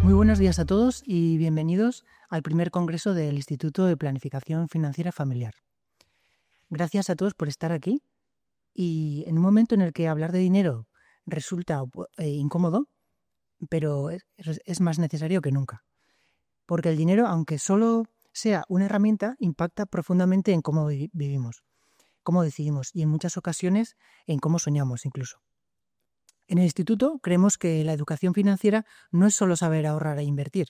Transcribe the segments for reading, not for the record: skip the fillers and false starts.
Muy buenos días a todos y bienvenidos al primer congreso del Instituto de Planificación Financiera Familiar. Gracias a todos por estar aquí y en un momento en el que hablar de dinero resulta incómodo, pero es más necesario que nunca. Porque el dinero, aunque solo sea una herramienta, impacta profundamente en cómo vivimos, cómo decidimos y en muchas ocasiones en cómo soñamos incluso. En el instituto creemos que la educación financiera no es solo saber ahorrar e invertir,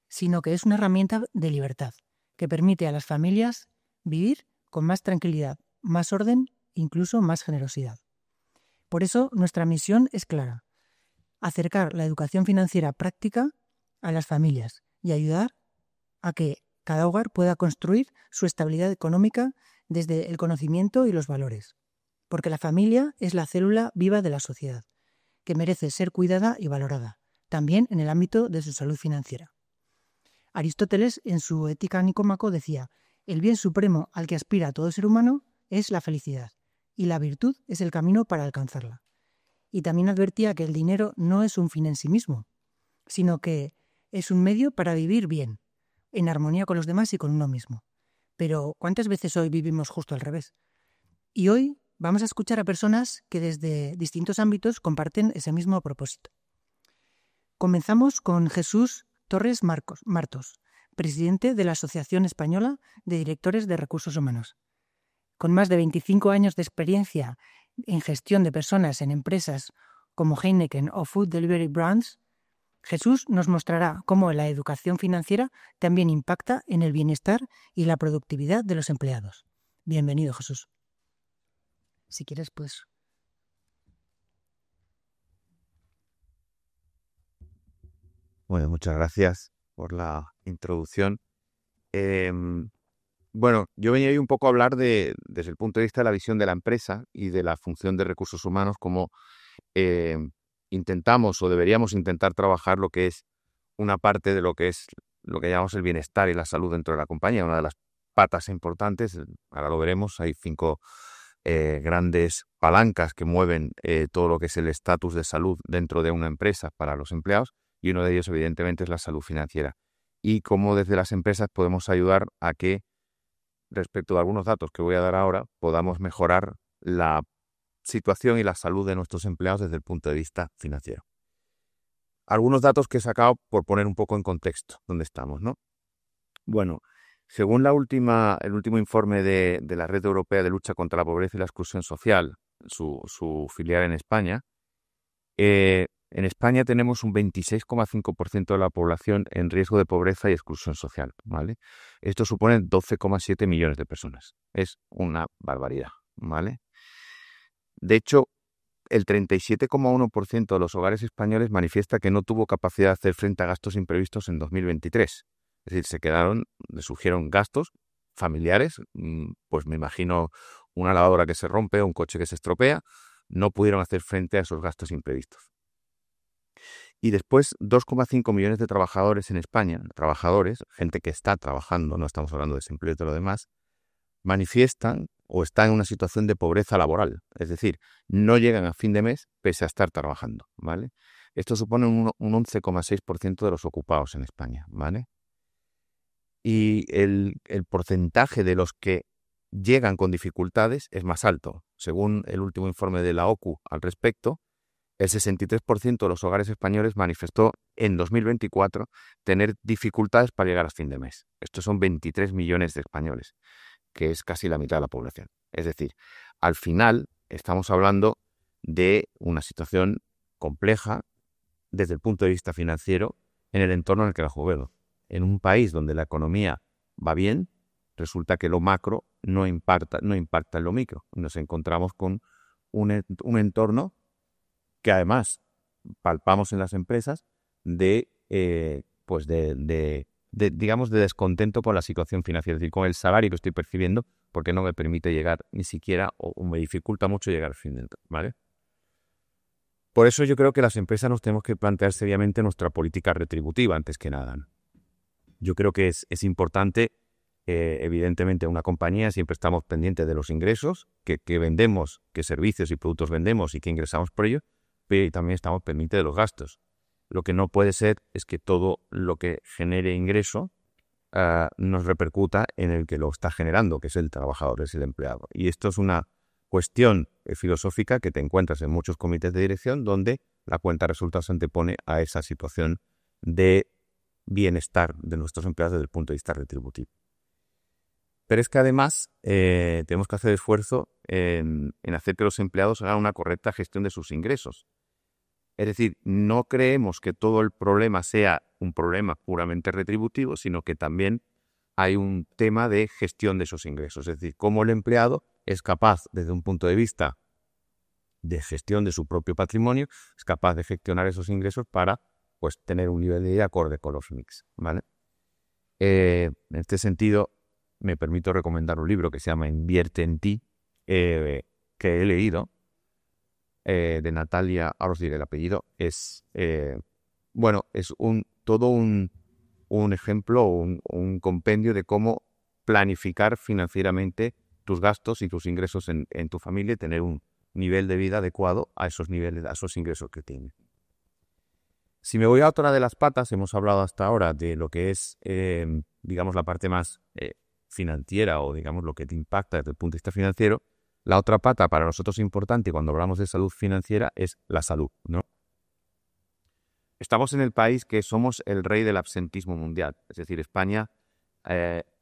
sino que es una herramienta de libertad que permite a las familias vivir con más tranquilidad, más orden, incluso más generosidad. Por eso nuestra misión es clara: acercar la educación financiera práctica a las familias y ayudar a que cada hogar pueda construir su estabilidad económica desde el conocimiento y los valores. Porque la familia es la célula viva de la sociedad, que merece ser cuidada y valorada, también en el ámbito de su salud financiera. Aristóteles, en su Ética Nicómaco, decía: el bien supremo al que aspira todo ser humano es la felicidad, y la virtud es el camino para alcanzarla. Y también advertía que el dinero no es un fin en sí mismo, sino que es un medio para vivir bien, en armonía con los demás y con uno mismo. Pero ¿cuántas veces hoy vivimos justo al revés? Y hoy vamos a escuchar a personas que desde distintos ámbitos comparten ese mismo propósito. Comenzamos con Jesús Torres Martos, presidente de la Asociación Española de Directores de Recursos Humanos. Con más de 25 años de experiencia en gestión de personas en empresas como Heineken o Food Delivery Brands, Jesús nos mostrará cómo la educación financiera también impacta en el bienestar y la productividad de los empleados. Bienvenido, Jesús. Si quieres, pues... Bueno, muchas gracias por la introducción. Bueno, yo venía hoy un poco a hablar desde el punto de vista de la visión de la empresa y de la función de recursos humanos, cómo intentamos o deberíamos intentar trabajar lo que es una parte de lo que llamamos el bienestar y la salud dentro de la compañía. Una de las patas importantes, ahora lo veremos, hay 5 grandes palancas que mueven todo lo que es el estatus de salud dentro de una empresa para los empleados, y uno de ellos evidentemente es la salud financiera. Y cómo desde las empresas podemos ayudar a que, respecto de algunos datos que voy a dar ahora, podamos mejorar la situación y la salud de nuestros empleados desde el punto de vista financiero. Algunos datos que he sacado por poner un poco en contexto dónde estamos, ¿no? Bueno, según el último informe de la Red Europea de Lucha contra la Pobreza y la Exclusión Social, su filial en España, en España tenemos un 26,5% de la población en riesgo de pobreza y exclusión social, ¿vale? Esto supone 12,7 millones de personas. Es una barbaridad, ¿vale? De hecho, el 37,1% de los hogares españoles manifiesta que no tuvo capacidad de hacer frente a gastos imprevistos en 2023. Es decir, le surgieron gastos familiares, pues me imagino una lavadora que se rompe o un coche que se estropea, no pudieron hacer frente a esos gastos imprevistos. Y después, 2,5 millones de trabajadores en España, gente que está trabajando, no estamos hablando de desempleo y todo lo demás, manifiestan o están en una situación de pobreza laboral. Es decir, no llegan a fin de mes pese a estar trabajando, ¿vale? Esto supone un 11,6% de los ocupados en España, ¿vale? Y el porcentaje de los que llegan con dificultades es más alto. Según el último informe de la OCU al respecto, el 63% de los hogares españoles manifestó en 2024 tener dificultades para llegar a fin de mes. Estos son 23 millones de españoles, que es casi la mitad de la población. Es decir, al final estamos hablando de una situación compleja desde el punto de vista financiero en el entorno en el que la juego. En un país donde la economía va bien, resulta que lo macro no impacta en lo micro. Nos encontramos con un entorno que además palpamos en las empresas de descontento por la situación financiera, es decir, con el salario que estoy percibiendo, porque no me permite llegar ni siquiera, o me dificulta mucho llegar al fin del mes, ¿vale? Por eso yo creo que las empresas nos tenemos que plantear seriamente nuestra política retributiva antes que nada, ¿no? Yo creo que es importante, evidentemente, una compañía siempre estamos pendientes de los ingresos que vendemos, qué servicios y productos vendemos y qué ingresamos por ello, pero también estamos pendientes de los gastos. Lo que no puede ser es que todo lo que genere ingreso nos repercuta en el que lo está generando, que es el trabajador, es el empleado. Y esto es una cuestión filosófica que te encuentras en muchos comités de dirección donde la cuenta de resultados se antepone a esa situación de bienestar de nuestros empleados desde el punto de vista retributivo. Pero es que además tenemos que hacer esfuerzo en hacer que los empleados hagan una correcta gestión de sus ingresos. Es decir, no creemos que todo el problema sea un problema puramente retributivo, sino que también hay un tema de gestión de esos ingresos. Es decir, cómo el empleado es capaz, desde un punto de vista de gestión de su propio patrimonio, es capaz de gestionar esos ingresos para pues, tener un nivel de vida acorde con los mix, ¿vale? En este sentido, me permito recomendar un libro que se llama Invierte en ti, que he leído, de Natalia Arosdir, el apellido. Es todo un ejemplo, un compendio de cómo planificar financieramente tus gastos y tus ingresos en tu familia y tener un nivel de vida adecuado a esos niveles, a esos ingresos que tienes. Si me voy a otra de las patas, hemos hablado hasta ahora de lo que es, digamos, la parte más financiera o, digamos, lo que te impacta desde el punto de vista financiero. La otra pata para nosotros importante cuando hablamos de salud financiera es la salud, ¿no? Estamos en el país que somos el rey del absentismo mundial. Es decir, España,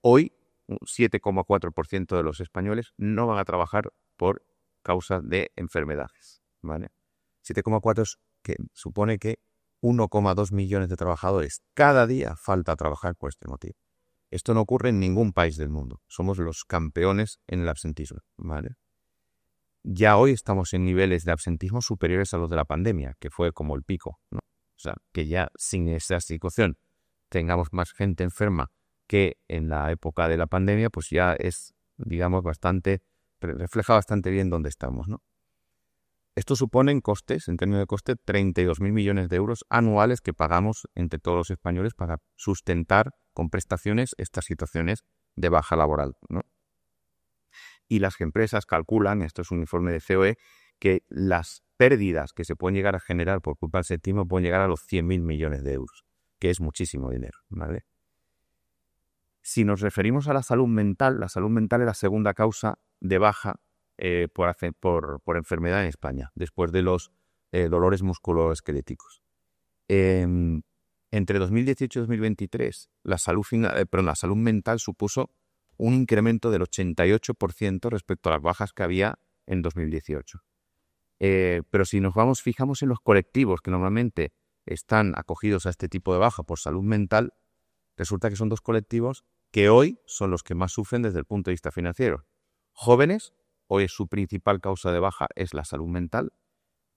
hoy, un 7,4% de los españoles no van a trabajar por causa de enfermedades, ¿vale? 7,4 es que supone que 1,2 millones de trabajadores cada día falta trabajar por este motivo. Esto no ocurre en ningún país del mundo. Somos los campeones en el absentismo, ¿vale? Ya hoy estamos en niveles de absentismo superiores a los de la pandemia, que fue como el pico, ¿no? O sea, que ya sin esa situación tengamos más gente enferma que en la época de la pandemia, pues ya es, digamos, refleja bastante bien dónde estamos, ¿no? Esto supone en costes, en términos de coste, 32.000 millones de euros anuales que pagamos entre todos los españoles para sustentar con prestaciones estas situaciones de baja laboral, ¿no? Y las empresas calculan, esto es un informe de COE, que las pérdidas que se pueden llegar a generar por culpa del absentismo pueden llegar a los 100.000 millones de euros, que es muchísimo dinero, ¿vale? Si nos referimos a la salud mental es la segunda causa de baja por enfermedad en España, después de los dolores musculoesqueléticos. Entre 2018 y 2023, la salud mental supuso un incremento del 88% respecto a las bajas que había en 2018. Pero si fijamos en los colectivos que normalmente están acogidos a este tipo de baja por salud mental, resulta que son dos colectivos que hoy son los que más sufren desde el punto de vista financiero. Jóvenes, hoy su principal causa de baja es la salud mental,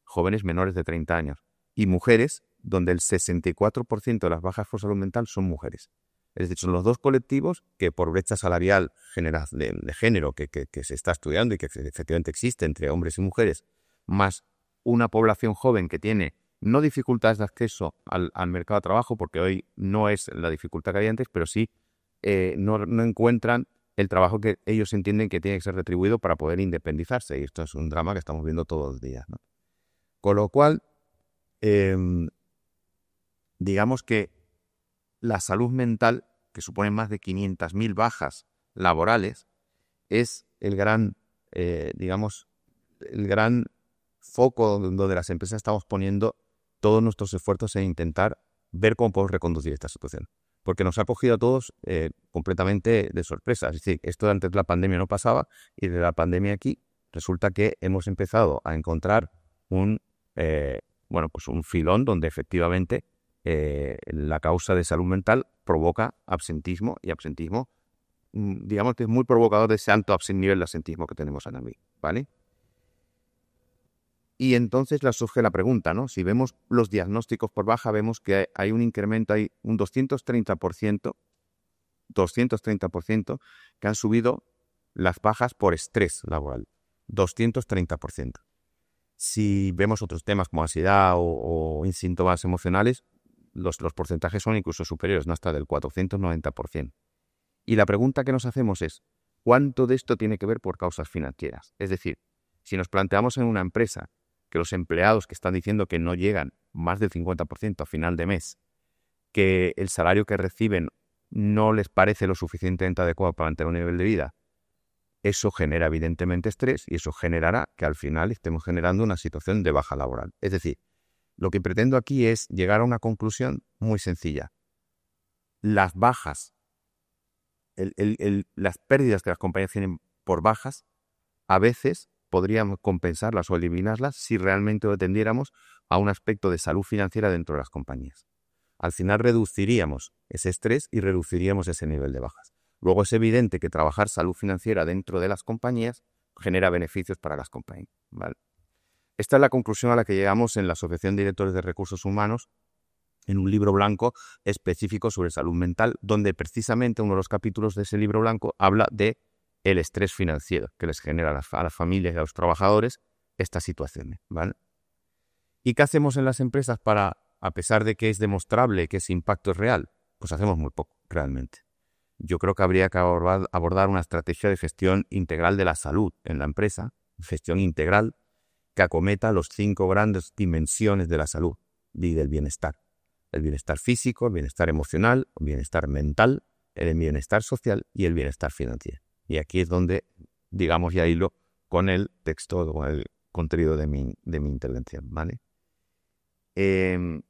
jóvenes menores de 30 años, y mujeres, donde el 64% de las bajas por salud mental son mujeres. Es decir, son los dos colectivos que por brecha salarial de género que se está estudiando y que efectivamente existe entre hombres y mujeres, más una población joven que tiene no dificultades de acceso al mercado de trabajo, porque hoy no es la dificultad que había antes, pero sí no encuentran el trabajo que ellos entienden que tiene que ser retribuido para poder independizarse. Y esto es un drama que estamos viendo todos los días, ¿no? Con lo cual, digamos que la salud mental, que supone más de 500.000 bajas laborales, es el gran foco donde las empresas estamos poniendo todos nuestros esfuerzos en intentar ver cómo podemos reconducir esta situación. Porque nos ha cogido a todos completamente de sorpresa. Es decir, esto antes de la pandemia no pasaba y de la pandemia aquí resulta que hemos empezado a encontrar un filón donde efectivamente la causa de salud mental provoca absentismo y absentismo, digamos que es muy provocador de ese alto nivel de absentismo que tenemos ahora mismo, ¿vale? Y entonces le surge la pregunta, ¿no? Si vemos los diagnósticos por baja, vemos que hay un incremento, hay un 230% que han subido las bajas por estrés laboral. 230%. Si vemos otros temas como ansiedad o síntomas emocionales, los porcentajes son incluso superiores, ¿no? Hasta del 490%. Y la pregunta que nos hacemos es, ¿cuánto de esto tiene que ver por causas financieras? Es decir, si nos planteamos en una empresa que los empleados que están diciendo que no llegan más del 50% a final de mes, que el salario que reciben no les parece lo suficientemente adecuado para mantener un nivel de vida, eso genera evidentemente estrés y eso generará que al final estemos generando una situación de baja laboral. Es decir, lo que pretendo aquí es llegar a una conclusión muy sencilla. Las bajas, las pérdidas que las compañías tienen por bajas, a veces podríamos compensarlas o eliminarlas si realmente atendiéramos a un aspecto de salud financiera dentro de las compañías. Al final reduciríamos ese estrés y reduciríamos ese nivel de bajas. Luego es evidente que trabajar salud financiera dentro de las compañías genera beneficios para las compañías, ¿vale? Esta es la conclusión a la que llegamos en la Asociación de Directores de Recursos Humanos en un libro blanco específico sobre salud mental, donde precisamente uno de los capítulos de ese libro blanco habla de el estrés financiero que les genera a las familias y a los trabajadores estas situaciones, ¿vale? ¿Y qué hacemos en las empresas para, a pesar de que es demostrable que ese impacto es real? Pues hacemos muy poco, realmente. Yo creo que habría que abordar una estrategia de gestión integral de la salud en la empresa, gestión integral que acometa los 5 grandes dimensiones de la salud y del bienestar. El bienestar físico, el bienestar emocional, el bienestar mental, el bienestar social y el bienestar financiero. Y aquí es donde, digamos, ya hilo con el texto, con el contenido de mi intervención, ¿vale? ¿Qué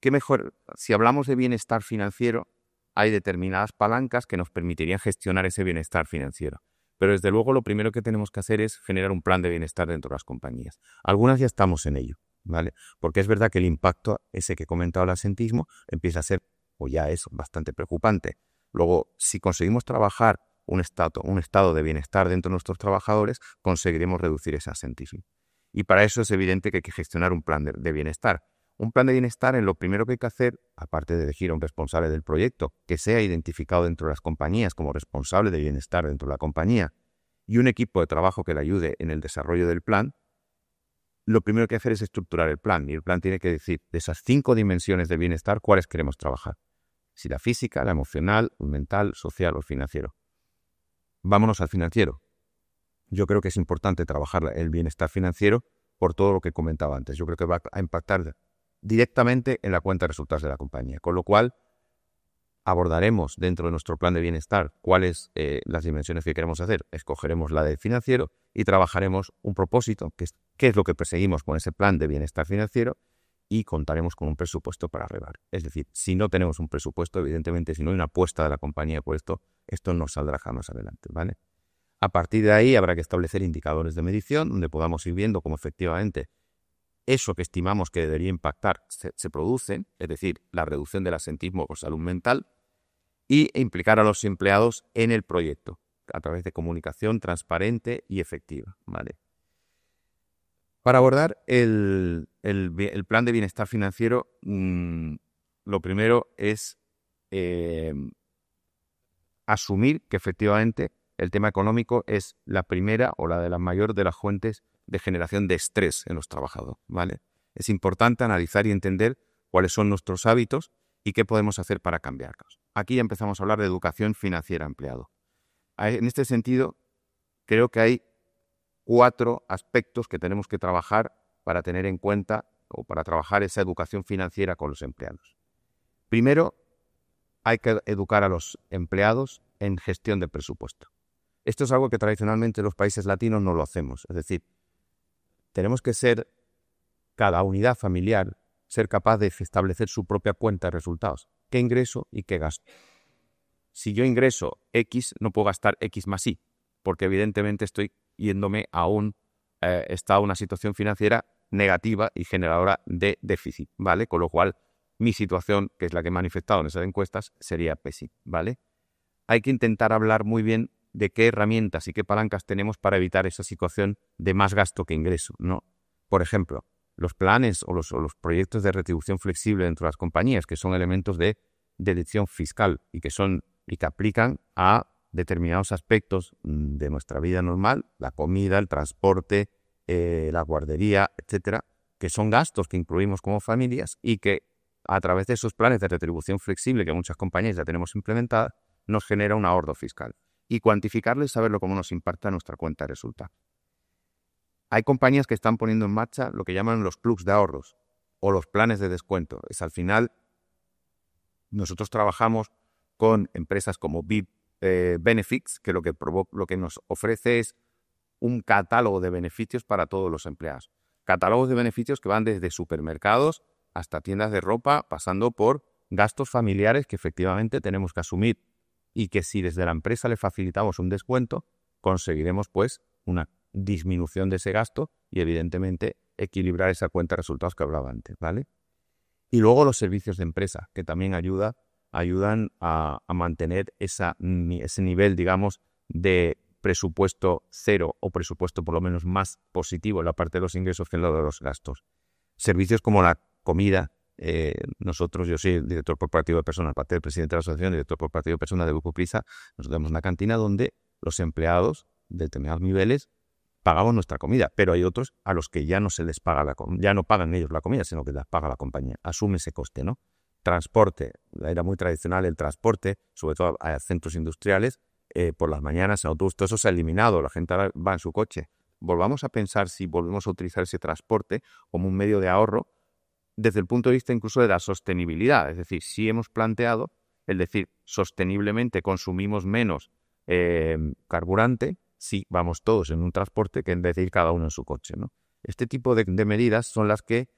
mejor? Si hablamos de bienestar financiero, hay determinadas palancas que nos permitirían gestionar ese bienestar financiero. Pero desde luego lo primero que tenemos que hacer es generar un plan de bienestar dentro de las compañías. Algunas ya estamos en ello, ¿vale? Porque es verdad que el impacto ese que he comentado del absentismo empieza a ser, o ya es bastante preocupante. Luego, si conseguimos trabajar un estado de bienestar dentro de nuestros trabajadores, conseguiremos reducir ese absentismo. Y para eso es evidente que hay que gestionar un plan de bienestar. Un plan de bienestar en lo primero que hay que hacer, aparte de elegir a un responsable del proyecto, que sea identificado dentro de las compañías como responsable de bienestar dentro de la compañía, y un equipo de trabajo que le ayude en el desarrollo del plan, lo primero que hay que hacer es estructurar el plan. Y el plan tiene que decir, de esas 5 dimensiones de bienestar, ¿cuáles queremos trabajar? Si la física, la emocional, el mental, social o financiero. Vámonos al financiero. Yo creo que es importante trabajar el bienestar financiero por todo lo que comentaba antes. Yo creo que va a impactar directamente en la cuenta de resultados de la compañía, con lo cual abordaremos dentro de nuestro plan de bienestar cuáles las dimensiones que queremos hacer, escogeremos la del financiero y trabajaremos un propósito, que es qué es lo que perseguimos con ese plan de bienestar financiero y contaremos con un presupuesto para arribar. Es decir, si no tenemos un presupuesto, evidentemente, si no hay una apuesta de la compañía por esto no saldrá jamás adelante, ¿vale? A partir de ahí habrá que establecer indicadores de medición donde podamos ir viendo cómo efectivamente eso que estimamos que debería impactar se produce, es decir, la reducción del absentismo por salud mental, y implicar a los empleados en el proyecto a través de comunicación transparente y efectiva, ¿vale? Para abordar el plan de bienestar financiero, lo primero es asumir que efectivamente el tema económico es la primera o la de las mayores de las fuentes de generación de estrés en los trabajadores, ¿vale? Es importante analizar y entender cuáles son nuestros hábitos y qué podemos hacer para cambiarlos. Aquí ya empezamos a hablar de educación financiera empleado. En este sentido, creo que hay 4 aspectos que tenemos que trabajar para tener en cuenta o para trabajar esa educación financiera con los empleados. Primero, hay que educar a los empleados en gestión de presupuesto. Esto es algo que tradicionalmente en los países latinos no lo hacemos. Es decir, tenemos que ser, cada unidad familiar, ser capaz de establecer su propia cuenta de resultados. ¿Qué ingreso y qué gasto? Si yo ingreso X, no puedo gastar X más Y, porque evidentemente estoy yéndome a un estado, una situación financiera negativa y generadora de déficit, ¿vale? Con lo cual, mi situación, que es la que he manifestado en esas encuestas, sería pésima, ¿vale? Hay que intentar hablar muy bien de qué herramientas y qué palancas tenemos para evitar esa situación de más gasto que ingreso, ¿no? Por ejemplo, los planes o los proyectos de retribución flexible dentro de las compañías, que son elementos de deducción fiscal y que aplican a determinados aspectos de nuestra vida normal, la comida, el transporte, la guardería, etcétera, que son gastos que incluimos como familias y que a través de esos planes de retribución flexible que muchas compañías ya tenemos implementadas, nos genera un ahorro fiscal. Y cuantificarlo y saberlo cómo nos impacta nuestra cuenta de resultados. Hay compañías que están poniendo en marcha lo que llaman los clubs de ahorros. o los planes de descuento. Es al final, nosotros trabajamos con empresas como VIP Benefits, que lo que nos ofrece es un catálogo de beneficios para todos los empleados. Catálogos de beneficios que van desde supermercados hasta tiendas de ropa, pasando por gastos familiares que efectivamente tenemos que asumir y que si desde la empresa le facilitamos un descuento, conseguiremos pues una disminución de ese gasto y evidentemente equilibrar esa cuenta de resultados que hablaba antes, ¿vale? Y luego los servicios de empresa, que también ayudan a mantener ese nivel, digamos, de presupuesto cero o presupuesto por lo menos más positivo en la parte de los ingresos que en lo de los gastos. Servicios como la comida. Yo soy el director corporativo de personas, parte del presidente de la asociación, director corporativo de personas de Grupo Prisa. Nosotros tenemos una cantina donde los empleados de determinados niveles pagamos nuestra comida, pero hay otros a los que ya no se les paga ya no pagan ellos la comida, sino que las paga la compañía. Asume ese coste, ¿no? Transporte. Era muy tradicional el transporte, sobre todo a centros industriales, por las mañanas en autobús. Todo eso se ha eliminado. La gente ahora va en su coche. Volvamos a pensar si volvemos a utilizar ese transporte como un medio de ahorro desde el punto de vista incluso de la sostenibilidad. Es decir, si hemos planteado el decir sosteniblemente consumimos menos carburante si vamos todos en un transporte que en vez de ir cada uno en su coche, ¿no? Este tipo de medidas son las que,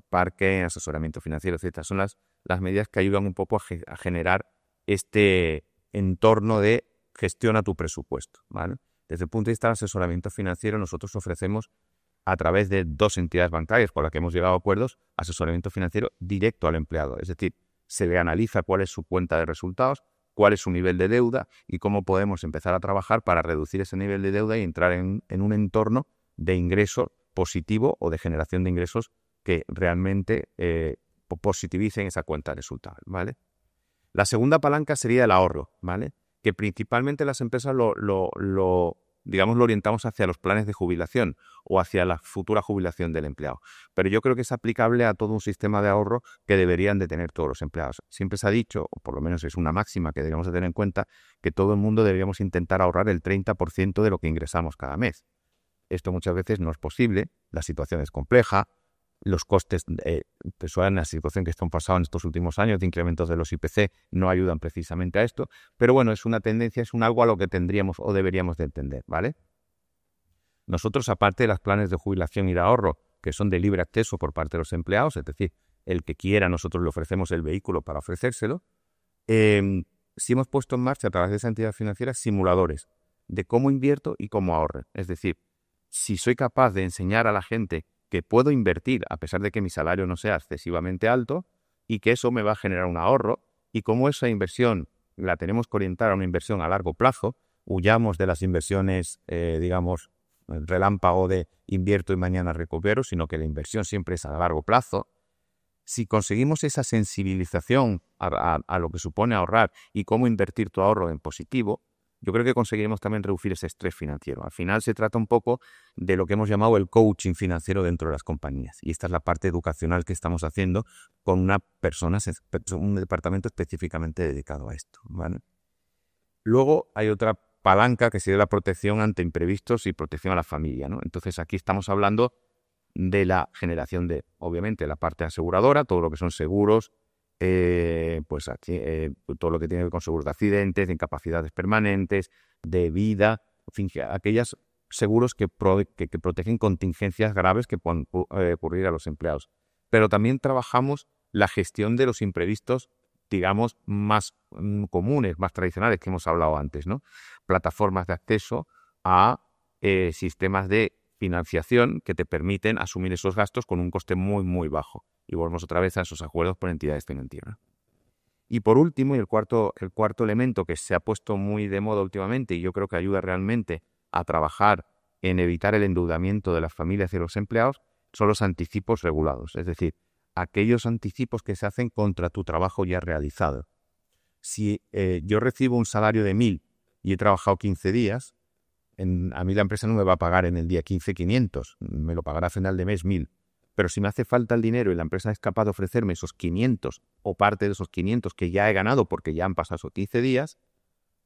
parque, asesoramiento financiero, etcétera, son las medidas que ayudan un poco a generar este entorno de gestiona tu presupuesto, ¿vale? Desde el punto de vista del asesoramiento financiero, nosotros ofrecemos a través de 2 entidades bancarias con las que hemos llegado a acuerdos, asesoramiento financiero directo al empleado. Es decir, se le analiza cuál es su cuenta de resultados, cuál es su nivel de deuda y cómo podemos empezar a trabajar para reducir ese nivel de deuda y entrar en un entorno de ingreso positivo o de generación de ingresos que realmente positivicen esa cuenta de resultados, ¿vale? La segunda palanca sería el ahorro, ¿vale? Que principalmente las empresas lo orientamos hacia los planes de jubilación o hacia la futura jubilación del empleado. Pero yo creo que es aplicable a todo un sistema de ahorro que deberían de tener todos los empleados. Siempre se ha dicho, o por lo menos es una máxima que deberíamos de tener en cuenta, que todo el mundo deberíamos intentar ahorrar el 30% de lo que ingresamos cada mes. Esto muchas veces no es posible, la situación es compleja, los costes, en la situación que están pasando en estos últimos años de incrementos de los IPC no ayudan precisamente a esto, pero bueno, es una tendencia, es algo a lo que tendríamos o deberíamos de entender, ¿vale? Nosotros, aparte de los planes de jubilación y de ahorro, que son de libre acceso por parte de los empleados, es decir, el que quiera, nosotros le ofrecemos el vehículo para ofrecérselo, sí hemos puesto en marcha a través de esa entidad financiera simuladores de cómo invierto y cómo ahorro. Es decir, si soy capaz de enseñar a la gente que puedo invertir a pesar de que mi salario no sea excesivamente alto y que eso me va a generar un ahorro y cómo esa inversión la tenemos que orientar a una inversión a largo plazo, huyamos de las inversiones, relámpago de invierto y mañana recupero, sino que la inversión siempre es a largo plazo. Si conseguimos esa sensibilización a lo que supone ahorrar y cómo invertir tu ahorro en positivo, yo creo que conseguiremos también reducir ese estrés financiero. Al final se trata un poco de lo que hemos llamado el coaching financiero dentro de las compañías. Y esta es la parte educacional que estamos haciendo con un departamento específicamente dedicado a esto, ¿vale? Luego hay otra palanca que sería la protección ante imprevistos y protección a la familia, ¿no? Entonces aquí estamos hablando de la generación de, obviamente, la parte aseguradora, todo lo que son seguros, todo lo que tiene que ver con seguros de accidentes, de incapacidades permanentes, de vida, en fin, aquellos seguros que protegen contingencias graves que puedan ocurrir a los empleados. Pero también trabajamos la gestión de los imprevistos, digamos, más comunes, más tradicionales que hemos hablado antes, ¿no? Plataformas de acceso a sistemas de financiación que te permiten asumir esos gastos con un coste muy, muy bajo. Y volvemos otra vez a esos acuerdos por entidades financieras. Y por último, y el cuarto elemento que se ha puesto muy de moda últimamente y yo creo que ayuda realmente a trabajar en evitar el endeudamiento de las familias y de los empleados, son los anticipos regulados. Es decir, aquellos anticipos que se hacen contra tu trabajo ya realizado. Si yo recibo un salario de 1.000 y he trabajado 15 días, a mí la empresa no me va a pagar en el día 15 500, me lo pagará a final de mes 1.000. Pero si me hace falta el dinero y la empresa es capaz de ofrecerme esos 500 o parte de esos 500 que ya he ganado porque ya han pasado esos 15 días,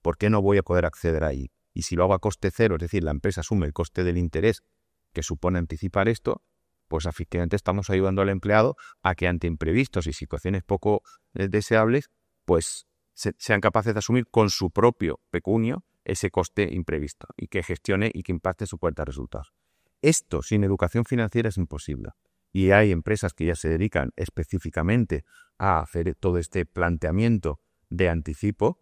¿por qué no voy a poder acceder ahí? Y si lo hago a coste cero, es decir, la empresa asume el coste del interés que supone anticipar esto, pues efectivamente estamos ayudando al empleado a que ante imprevistos y situaciones poco deseables, pues sean capaces de asumir con su propio pecunio ese coste imprevisto y que gestione y que impacte su cuenta de resultados. Esto sin educación financiera es imposible. Y hay empresas que ya se dedican específicamente a hacer todo este planteamiento de anticipo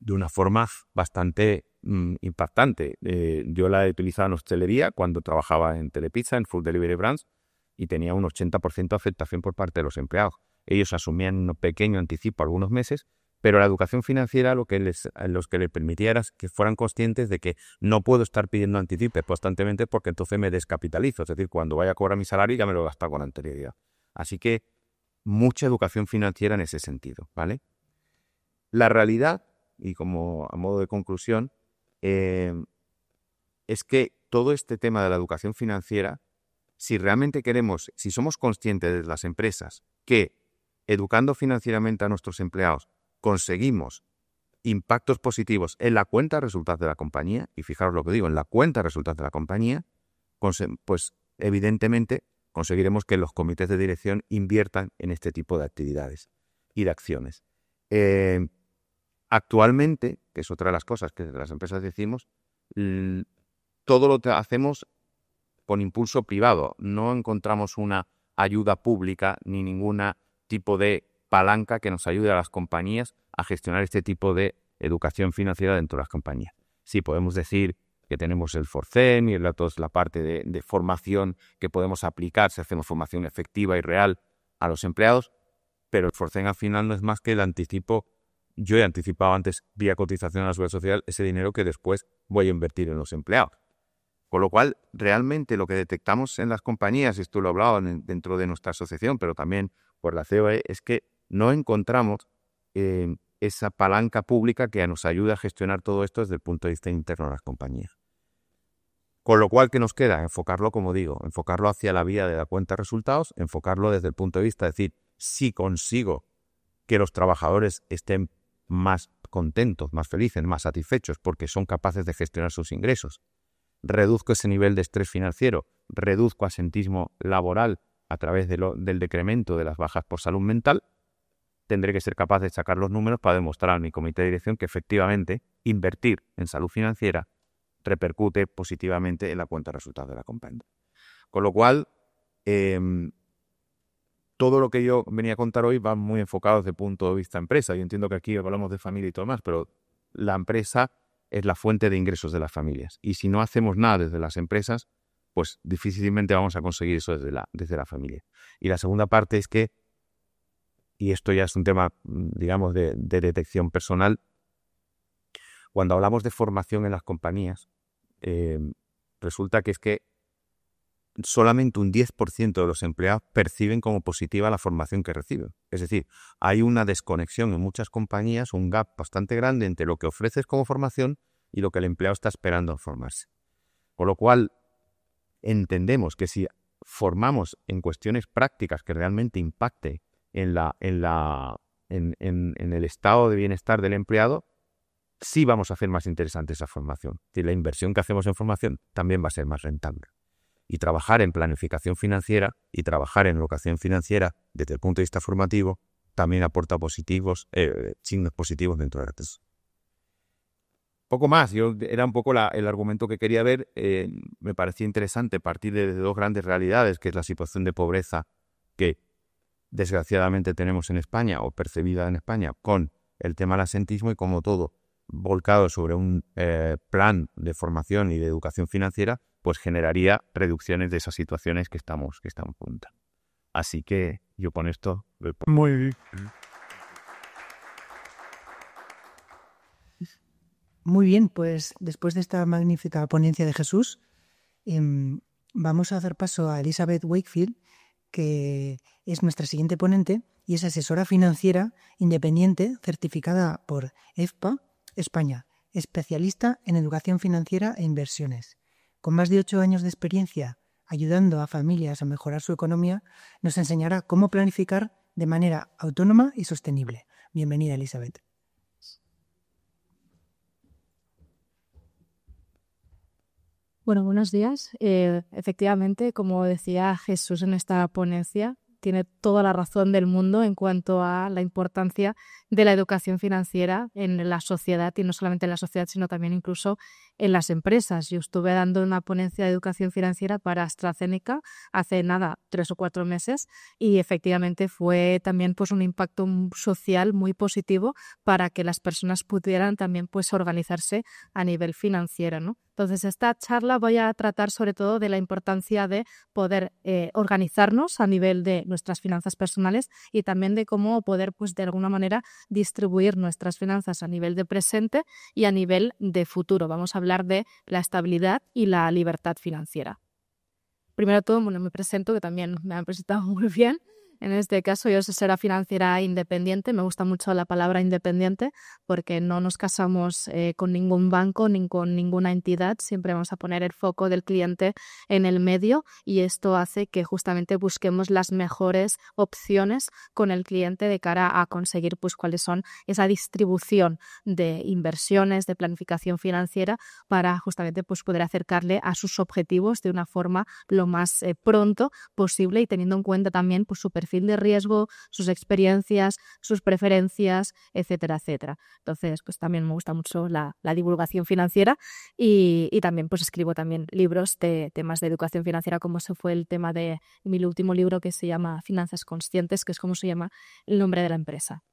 de una forma bastante impactante. Yo la he utilizado en hostelería cuando trabajaba en Telepizza, en Food Delivery Brands, y tenía un 80% de aceptación por parte de los empleados. Ellos asumían un pequeño anticipo algunos meses, pero la educación financiera lo que les permitía era que fueran conscientes de que no puedo estar pidiendo anticipos constantemente porque entonces me descapitalizo. Es decir, cuando vaya a cobrar mi salario ya me lo he gastado con anterioridad. Así que mucha educación financiera en ese sentido, ¿vale? La realidad, y como a modo de conclusión, es que todo este tema de la educación financiera, si realmente queremos, si somos conscientes de las empresas que educando financieramente a nuestros empleados conseguimos impactos positivos en la cuenta de resultados de la compañía, y fijaros lo que digo, en la cuenta de resultados de la compañía, pues evidentemente conseguiremos que los comités de dirección inviertan en este tipo de actividades y de acciones. Actualmente, que es otra de las cosas que las empresas decimos, todo lo hacemos con impulso privado. No encontramos una ayuda pública ni ningún tipo de palanca que nos ayude a las compañías a gestionar este tipo de educación financiera dentro de las compañías. Sí, podemos decir que tenemos el Forcen y toda la parte de formación que podemos aplicar si hacemos formación efectiva y real a los empleados, pero el Forcen al final no es más que el anticipo. Yo he anticipado antes, vía cotización a la Seguridad Social, ese dinero que después voy a invertir en los empleados. Con lo cual, realmente lo que detectamos en las compañías, y esto lo he hablado dentro de nuestra asociación, pero también por la COE, es que no encontramos esa palanca pública que nos ayude a gestionar todo esto desde el punto de vista interno de las compañías. Con lo cual, ¿qué nos queda? Enfocarlo, como digo, enfocarlo hacia la vía de la cuenta de resultados, enfocarlo desde el punto de vista de decir, si consigo que los trabajadores estén más contentos, más felices, más satisfechos porque son capaces de gestionar sus ingresos, reduzco ese nivel de estrés financiero, reduzco asentismo laboral a través del decremento de las bajas por salud mental, tendré que ser capaz de sacar los números para demostrar a mi comité de dirección que efectivamente invertir en salud financiera repercute positivamente en la cuenta de resultados de la compañía. Con lo cual, todo lo que yo venía a contar hoy va muy enfocado desde el punto de vista empresa. Yo entiendo que aquí hablamos de familia y todo más, pero la empresa es la fuente de ingresos de las familias. Y si no hacemos nada desde las empresas, pues difícilmente vamos a conseguir eso desde la familia. Y la segunda parte es que, y esto ya es un tema, digamos, de detección personal, cuando hablamos de formación en las compañías, resulta que es que solamente un 10% de los empleados perciben como positiva la formación que reciben. Es decir, hay una desconexión en muchas compañías, un gap bastante grande entre lo que ofreces como formación y lo que el empleado está esperando en formarse. Con lo cual, entendemos que si formamos en cuestiones prácticas que realmente impacte en el estado de bienestar del empleado, sí vamos a hacer más interesante esa formación. Y la inversión que hacemos en formación también va a ser más rentable. Y trabajar en planificación financiera y trabajar en educación financiera desde el punto de vista formativo también aporta signos positivos dentro de la tesis. Poco más, era un poco el argumento que quería ver. Me parecía interesante partir de dos grandes realidades, que es la situación de pobreza que desgraciadamente tenemos en España o percibida en España con el tema del asentismo y como todo volcado sobre un plan de formación y de educación financiera, pues generaría reducciones de esas situaciones que estamos contando. Así que yo con esto... Muy bien. Muy bien, pues después de esta magnífica ponencia de Jesús, vamos a dar paso a Elizabeth Wakefield, que es nuestra siguiente ponente y es asesora financiera independiente certificada por EFPA, España, especialista en educación financiera e inversiones. Con más de 8 años de experiencia ayudando a familias a mejorar su economía, nos enseñará cómo planificar de manera autónoma y sostenible. Bienvenida, Elizabeth. Bueno, buenos días. Efectivamente, como decía Jesús en esta ponencia, tiene toda la razón del mundo en cuanto a la importancia de la educación financiera en la sociedad, y no solamente en la sociedad, sino también incluso en las empresas. Yo estuve dando una ponencia de educación financiera para AstraZeneca hace nada, 3 o 4 meses, y efectivamente fue también pues un impacto social muy positivo para que las personas pudieran también pues organizarse a nivel financiero, ¿no? Entonces, esta charla voy a tratar sobre todo de la importancia de poder organizarnos a nivel de nuestras finanzas personales, y también de cómo poder, pues, de alguna manera, distribuir nuestras finanzas a nivel de presente y a nivel de futuro. Vamos a hablar de la estabilidad y la libertad financiera. Primero de todo, bueno, me presento, que también me han presentado muy bien. En este caso, yo soy asesora financiera independiente. Me gusta mucho la palabra independiente porque no nos casamos con ningún banco ni con ninguna entidad. Siempre vamos a poner el foco del cliente en el medio, y esto hace que justamente busquemos las mejores opciones con el cliente de cara a conseguir pues cuáles son esa distribución de inversiones, de planificación financiera, para justamente pues poder acercarle a sus objetivos de una forma lo más pronto posible, y teniendo en cuenta también pues su perfil de riesgo, sus experiencias, sus preferencias, etcétera, etcétera. Entonces, pues también me gusta mucho la divulgación financiera, y también pues escribo también libros de temas de educación financiera, como ese fue el tema de mi último libro, que se llama Finanzas Conscientes, que es como se llama el nombre de la empresa.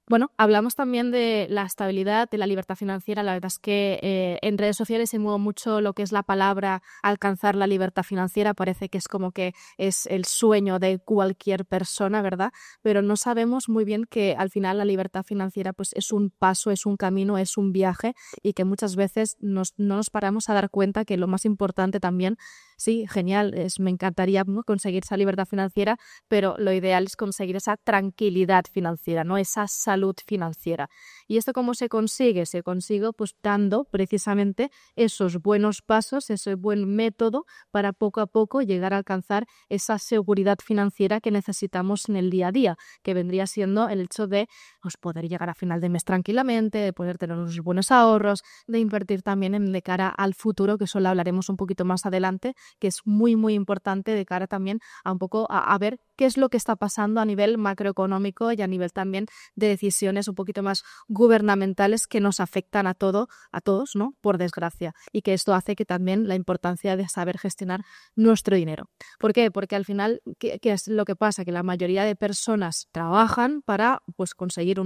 Bueno, hablamos también de la estabilidad, de la libertad financiera. La verdad es que en redes sociales se mueve mucho lo que es la palabra alcanzar la libertad financiera. Parece que es como que es el sueño de cualquier persona, ¿verdad? Pero no sabemos muy bien que al final la libertad financiera pues es un paso, es un camino, es un viaje, y que muchas veces no nos paramos a dar cuenta que lo más importante también, sí, genial, me encantaría, ¿no?, conseguir esa libertad financiera, pero lo ideal es conseguir esa tranquilidad financiera, ¿no?, esa salud financiera. ¿Y esto cómo se consigue? Se consigue pues dando precisamente esos buenos pasos, ese buen método para poco a poco llegar a alcanzar esa seguridad financiera que necesitamos en el día a día, que vendría siendo el hecho de pues, poder llegar a final de mes tranquilamente, de poder tener unos buenos ahorros, de invertir también de cara al futuro, que eso lo hablaremos un poquito más adelante, que es muy, muy importante de cara también a un poco a ver qué es lo que está pasando a nivel macroeconómico y a nivel también de decisiones un poquito más gubernamentales que nos afectan a todos, ¿no?, por desgracia, y que esto hace que también la importancia de saber gestionar nuestro dinero. ¿Por qué? Porque al final, ¿qué es lo que pasa? Que la mayoría de personas trabajan para pues conseguir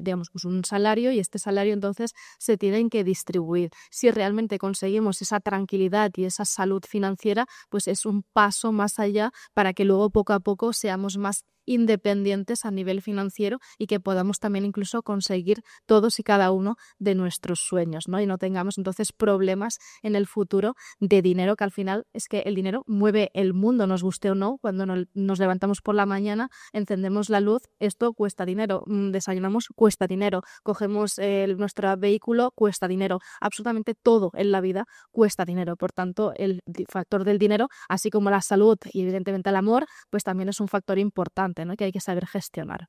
digamos, pues un salario, y este salario entonces se tienen que distribuir. Si realmente conseguimos esa tranquilidad y esa salud financiera, pues es un paso más allá para que luego poco a poco seamos más independientes a nivel financiero, y que podamos también incluso conseguir todos y cada uno de nuestros sueños, ¿no? Y no tengamos entonces problemas en el futuro de dinero, que al final es que el dinero mueve el mundo, nos guste o no. Cuando nos levantamos por la mañana, encendemos la luz, esto cuesta dinero, desayunamos, cuesta dinero, cogemos nuestro vehículo, cuesta dinero, absolutamente todo en la vida cuesta dinero. Por tanto, el factor del dinero, así como la salud y evidentemente el amor, pues también es un factor importante, ¿no?, que hay que saber gestionar.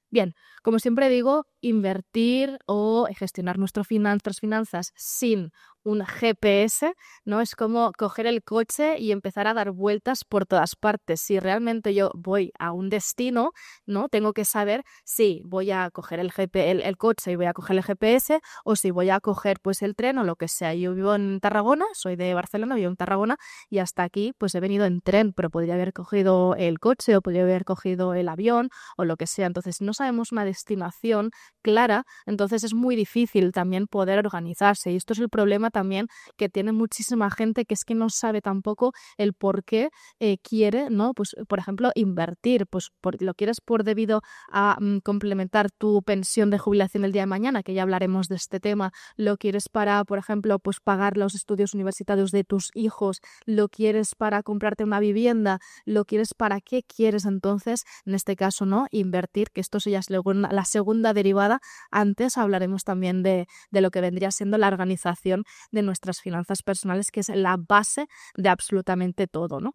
Bien, como siempre digo, invertir o gestionar nuestras finanzas sin un GPS, ¿no? Es como coger el coche y empezar a dar vueltas por todas partes. Si realmente yo voy a un destino, ¿no?, tengo que saber si voy a coger el coche y voy a coger el GPS, o si voy a coger pues el tren o lo que sea. Yo vivo en Tarragona, soy de Barcelona, vivo en Tarragona, y hasta aquí pues he venido en tren, pero podría haber cogido el coche o podría haber cogido el avión o lo que sea. Entonces, no sabemos una destinación clara, entonces es muy difícil también poder organizarse, y esto es el problema también que tiene muchísima gente, que es que no sabe tampoco el por qué quiere, ¿no?, pues por ejemplo invertir, pues lo quieres debido a complementar tu pensión de jubilación el día de mañana, que ya hablaremos de este tema, lo quieres para, por ejemplo, pues pagar los estudios universitarios de tus hijos, lo quieres para comprarte una vivienda, lo quieres para qué quieres. Entonces, en este caso, ¿no?, invertir, que esto ya es la segunda derivada. Antes hablaremos también de lo que vendría siendo la organización de nuestras finanzas personales, que es la base de absolutamente todo, ¿no?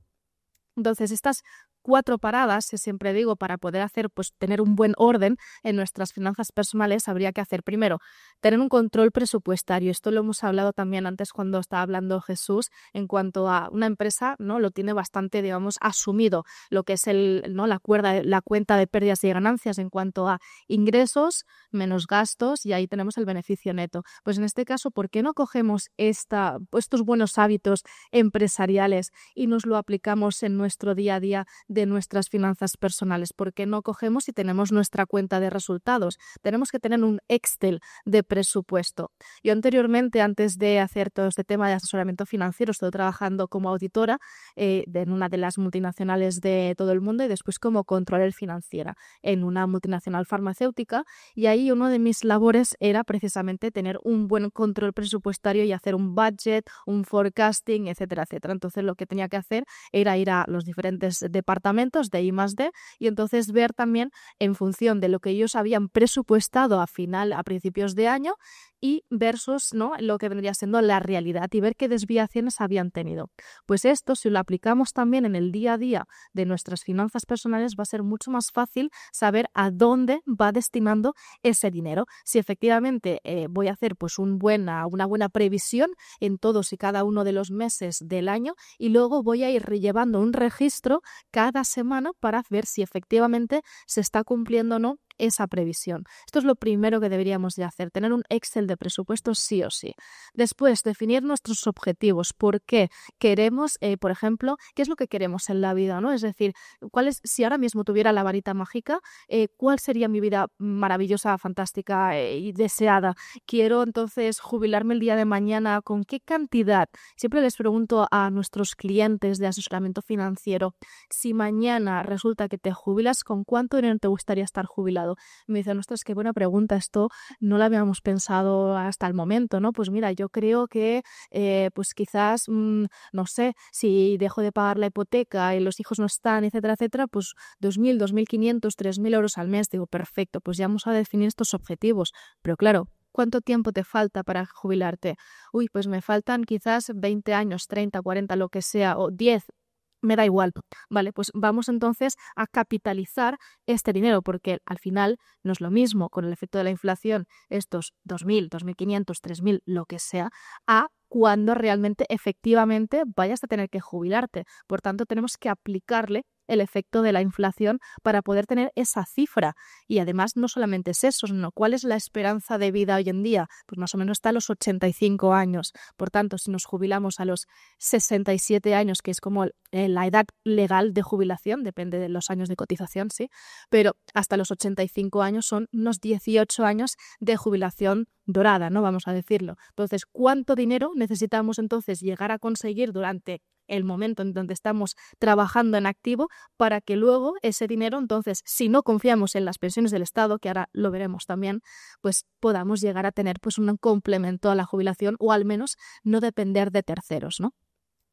Entonces, estas 4 paradas, que siempre digo, para poder hacer, pues tener un buen orden en nuestras finanzas personales, habría que hacer primero, tener un control presupuestario. Esto lo hemos hablado también antes cuando estaba hablando Jesús, en cuanto a una empresa, ¿no? Lo tiene bastante, digamos, asumido, lo que es la cuenta de pérdidas y ganancias en cuanto a ingresos menos gastos, y ahí tenemos el beneficio neto. Pues en este caso, ¿por qué no cogemos estos buenos hábitos empresariales y nos lo aplicamos en nuestro día a día de nuestras finanzas personales? ¿Por qué no cogemos y tenemos nuestra cuenta de resultados? Tenemos que tener un Excel de presupuesto. Yo anteriormente, antes de hacer todo este tema de asesoramiento financiero, estoy trabajando como auditora en una de las multinacionales de todo el mundo y después como controller financiera en una multinacional farmacéutica, y ahí uno de mis labores era precisamente tener un buen control presupuestario y hacer un budget, un forecasting, etcétera, etcétera. Entonces lo que tenía que hacer era ir a los diferentes departamentos de I+D y entonces ver también en función de lo que ellos habían presupuestado a principios de año y versus, ¿no?, lo que vendría siendo la realidad y ver qué desviaciones habían tenido. Pues esto, si lo aplicamos también en el día a día de nuestras finanzas personales, va a ser mucho más fácil saber a dónde va destinando ese dinero. Si efectivamente voy a hacer pues una buena previsión en todos y cada uno de los meses del año, y luego voy a ir llevando un registro cada semana para ver si efectivamente se está cumpliendo o no esa previsión. Esto es lo primero que deberíamos de hacer, tener un Excel de presupuestos sí o sí. Después, definir nuestros objetivos. ¿Por qué queremos, por ejemplo, qué es lo que queremos en la vida, ¿no? Es decir, si ahora mismo tuviera la varita mágica, ¿cuál sería mi vida maravillosa, fantástica y deseada? Quiero entonces jubilarme el día de mañana, ¿con qué cantidad? Siempre les pregunto a nuestros clientes de asesoramiento financiero, si mañana resulta que te jubilas, ¿con cuánto dinero te gustaría estar jubilado? Me dicen, ostras, qué buena pregunta, esto no lo habíamos pensado hasta el momento, ¿no? Pues mira, yo creo que pues quizás, no sé, si dejo de pagar la hipoteca y los hijos no están, etcétera, etcétera, pues 2.000, 2.500, 3.000 euros al mes. Digo, perfecto, pues ya vamos a definir estos objetivos. Pero claro, ¿cuánto tiempo te falta para jubilarte? Uy, pues me faltan quizás 20 años, 30, 40, lo que sea, o 10. Me da igual. Vale, pues vamos entonces a capitalizar este dinero, porque al final no es lo mismo con el efecto de la inflación estos 2.000, 2.500, 3.000, lo que sea, a cuando realmente efectivamente vayas a tener que jubilarte. Por tanto, tenemos que aplicarle el efecto de la inflación para poder tener esa cifra. Y además no solamente es eso, sino cuál es la esperanza de vida hoy en día. Pues más o menos está a los 85 años. Por tanto, si nos jubilamos a los 67 años, que es como la edad legal de jubilación, depende de los años de cotización, sí, pero hasta los 85 años son unos 18 años de jubilación dorada, ¿no? Vamos a decirlo. Entonces, ¿cuánto dinero necesitamos entonces llegar a conseguir durante el momento en donde estamos trabajando en activo para que luego ese dinero, entonces, si no confiamos en las pensiones del Estado, que ahora lo veremos también, pues podamos llegar a tener pues un complemento a la jubilación o al menos no depender de terceros, ¿no?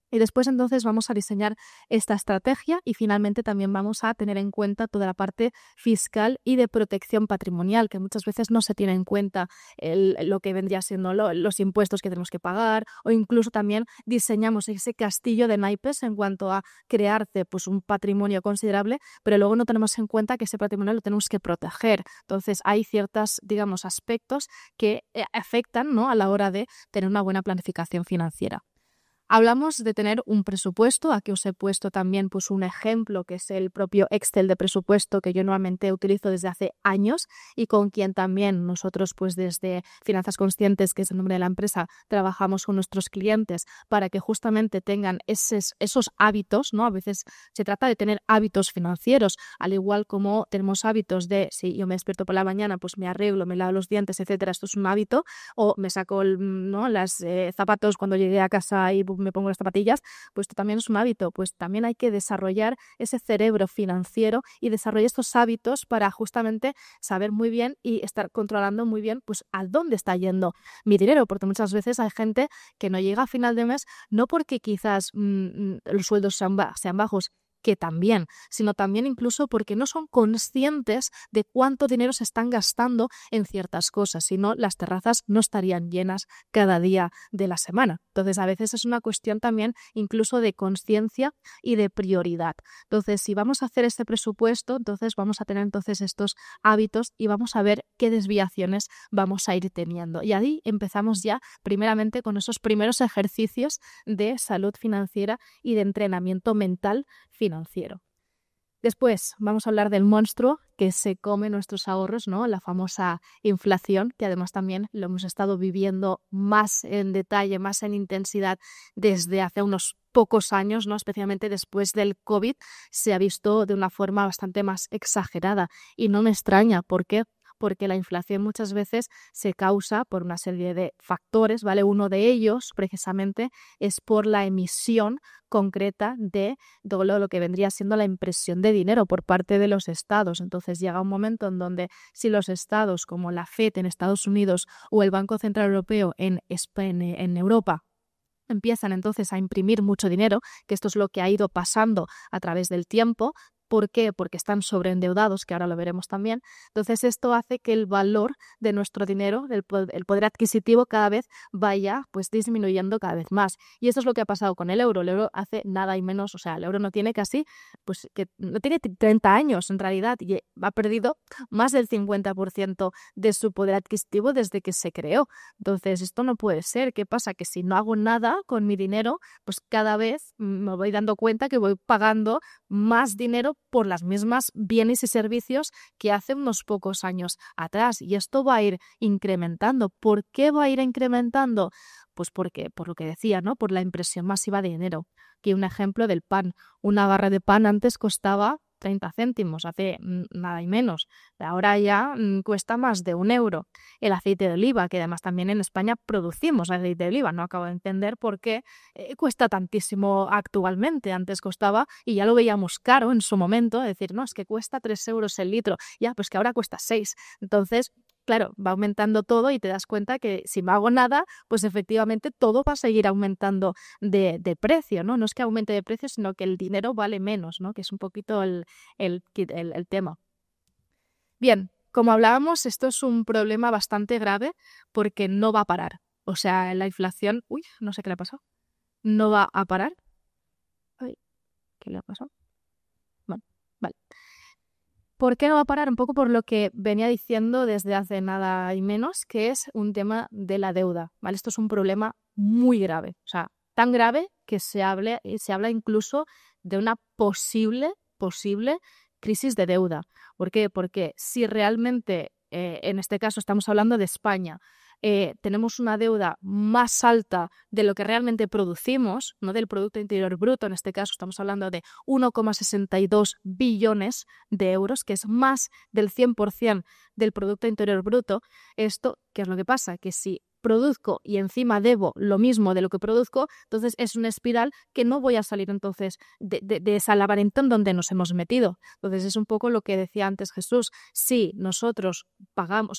Y después entonces vamos a diseñar esta estrategia y finalmente también vamos a tener en cuenta toda la parte fiscal y de protección patrimonial, que muchas veces no se tiene en cuenta lo que vendría siendo los impuestos que tenemos que pagar, o incluso también diseñamos ese castillo de naipes en cuanto a crearte pues un patrimonio considerable, pero luego no tenemos en cuenta que ese patrimonio lo tenemos que proteger. Entonces hay ciertos, digamos, aspectos que afectan, ¿no?, a la hora de tener una buena planificación financiera. Hablamos de tener un presupuesto. Aquí os he puesto también pues un ejemplo que es el propio Excel de presupuesto que yo normalmente utilizo desde hace años y con quien también nosotros pues desde Finanzas Conscientes, que es el nombre de la empresa, trabajamos con nuestros clientes para que justamente tengan esos hábitos, ¿no? A veces se trata de tener hábitos financieros, al igual como tenemos hábitos de si yo me despierto por la mañana, pues me arreglo, me lavo los dientes, etcétera, esto es un hábito, o me saco las zapatos cuando llegué a casa y me pongo las zapatillas, pues esto también es un hábito. Pues también hay que desarrollar ese cerebro financiero y desarrollar estos hábitos para justamente saber muy bien y estar controlando muy bien pues a dónde está yendo mi dinero, porque muchas veces hay gente que no llega a final de mes no porque quizás los sueldos sean bajos, que también, sino también incluso porque no son conscientes de cuánto dinero se están gastando en ciertas cosas, si no las terrazas no estarían llenas cada día de la semana. Entonces a veces es una cuestión también incluso de conciencia y de prioridad. Entonces si vamos a hacer este presupuesto, entonces vamos a tener entonces estos hábitos y vamos a ver qué desviaciones vamos a ir teniendo. Y ahí empezamos ya primeramente con esos primeros ejercicios de salud financiera y de entrenamiento mental financiero. Después vamos a hablar del monstruo que se come nuestros ahorros, ¿no? La famosa inflación, que además también lo hemos estado viviendo más en detalle, más en intensidad desde hace unos pocos años, ¿no? Especialmente después del COVID, se ha visto de una forma bastante más exagerada y no me extraña. ¿Por qué? Porque la inflación muchas veces se causa por una serie de factores, ¿vale? Uno de ellos, precisamente, es por la emisión concreta de todo lo que vendría siendo la impresión de dinero por parte de los estados. Entonces llega un momento en donde si los estados como la FED en Estados Unidos o el Banco Central Europeo en Europa empiezan entonces a imprimir mucho dinero, que esto es lo que ha ido pasando a través del tiempo. ¿Por qué? Porque están sobreendeudados, que ahora lo veremos también. Entonces esto hace que el valor de nuestro dinero, el poder adquisitivo cada vez vaya pues disminuyendo cada vez más. Y esto es lo que ha pasado con el euro. El euro hace nada y menos, o sea, el euro no tiene casi, pues que no tiene 30 años en realidad y ha perdido más del 50% de su poder adquisitivo desde que se creó. Entonces esto no puede ser. ¿Qué pasa? Que si no hago nada con mi dinero, pues cada vez me voy dando cuenta que voy pagando más dinero por las mismas bienes y servicios que hace unos pocos años atrás. Y esto va a ir incrementando. ¿Por qué va a ir incrementando? Pues porque, por lo que decía, ¿no? Por la impresión masiva de dinero. Aquí un ejemplo del pan. Una barra de pan antes costaba 30 céntimos, hace nada y menos. Ahora ya cuesta más de 1 euro. El aceite de oliva, que además también en España producimos aceite de oliva. No acabo de entender por qué cuesta tantísimo actualmente. Antes costaba, y ya lo veíamos caro en su momento, decir, no, es que cuesta 3 euros el litro. Ya, pues que ahora cuesta 6. Entonces, claro, va aumentando todo y te das cuenta que si no hago nada, pues efectivamente todo va a seguir aumentando de precio, ¿no? No es que aumente de precio, sino que el dinero vale menos, ¿no? Que es un poquito el tema. Bien, como hablábamos, esto es un problema bastante grave porque no va a parar. O sea, la inflación... Uy, no sé qué le ha pasado. No va a parar. Ay, ¿qué le ha pasado? Bueno, vale. ¿Por qué no va a parar? Un poco por lo que venía diciendo desde hace nada y menos, que es un tema de la deuda, ¿vale? Esto es un problema muy grave, o sea, tan grave que se habla incluso de una posible crisis de deuda. ¿Por qué? Porque si realmente, en este caso estamos hablando de España, tenemos una deuda más alta de lo que realmente producimos, no del Producto Interior Bruto, en este caso estamos hablando de 1,62 billones de euros, que es más del 100% del Producto Interior Bruto. Esto, ¿qué es lo que pasa? Que si produzco y encima debo lo mismo de lo que produzco, entonces es una espiral que no voy a salir entonces de esa laberinto en donde nos hemos metido. Entonces es un poco lo que decía antes Jesús. Si nosotros pagamos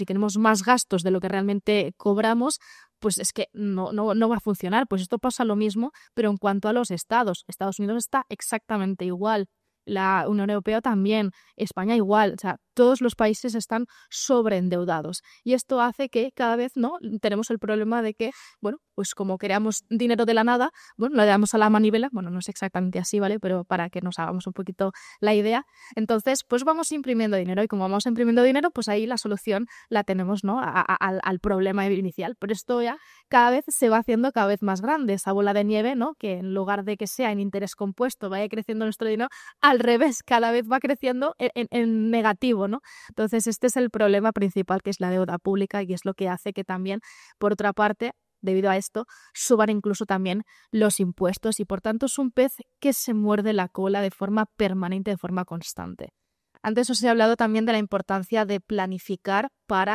y tenemos más gastos de lo que realmente cobramos, pues es que no va a funcionar. Pues esto pasa lo mismo, pero en cuanto a los estados. Estados Unidos está exactamente igual. La Unión Europea también, España igual, o sea, todos los países están sobreendeudados y esto hace que cada vez no tenemos el problema de que, bueno, pues como creamos dinero de la nada, bueno, le damos a la manivela, bueno, no es exactamente así, ¿vale? Pero para que nos hagamos un poquito la idea, entonces pues vamos imprimiendo dinero y como vamos imprimiendo dinero, pues ahí la solución la tenemos, ¿no? Al problema inicial, pero esto ya cada vez se va haciendo cada vez más grande, esa bola de nieve, ¿no? Que en lugar de que sea en interés compuesto vaya creciendo nuestro dinero, al revés, cada vez va creciendo en negativo, ¿no? Entonces este es el problema principal, que es la deuda pública, y es lo que hace que también, por otra parte, debido a esto, suban incluso también los impuestos y por tanto es un pez que se muerde la cola de forma permanente, de forma constante. Antes os he hablado también de la importancia de planificar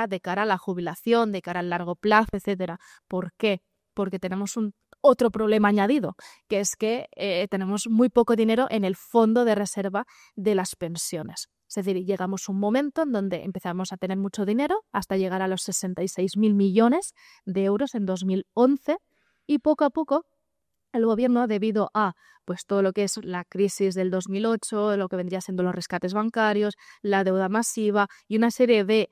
de cara a la jubilación, de cara al largo plazo, etcétera. ¿Por qué? Porque tenemos otro problema añadido, que es que tenemos muy poco dinero en el fondo de reserva de las pensiones. Es decir, llegamos a un momento en donde empezamos a tener mucho dinero hasta llegar a los 66.000 millones de euros en 2011 y poco a poco el gobierno, debido a pues todo lo que es la crisis del 2008, lo que vendría siendo los rescates bancarios, la deuda masiva y una serie de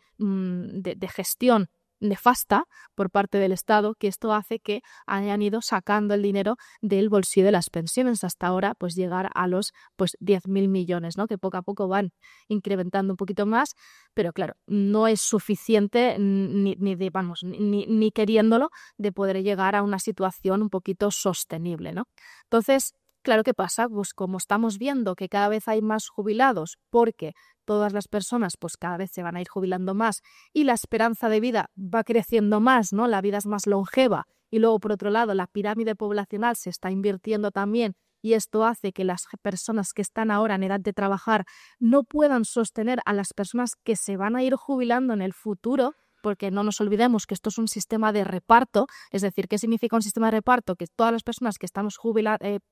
gestión nefasta por parte del Estado, que esto hace que hayan ido sacando el dinero del bolsillo de las pensiones hasta ahora pues llegar a los 10.000 millones, ¿no? Que poco a poco van incrementando un poquito más, pero claro, no es suficiente ni queriéndolo de poder llegar a una situación un poquito sostenible, ¿no? Entonces, claro, ¿qué pasa? Pues como estamos viendo que cada vez hay más jubilados porque todas las personas pues cada vez se van a ir jubilando más y la esperanza de vida va creciendo más, ¿no? La vida es más longeva y luego por otro lado la pirámide poblacional se está invirtiendo también y esto hace que las personas que están ahora en edad de trabajar no puedan sostener a las personas que se van a ir jubilando en el futuro, porque no nos olvidemos que esto es un sistema de reparto. Es decir, ¿qué significa un sistema de reparto? Que todas las personas que estamos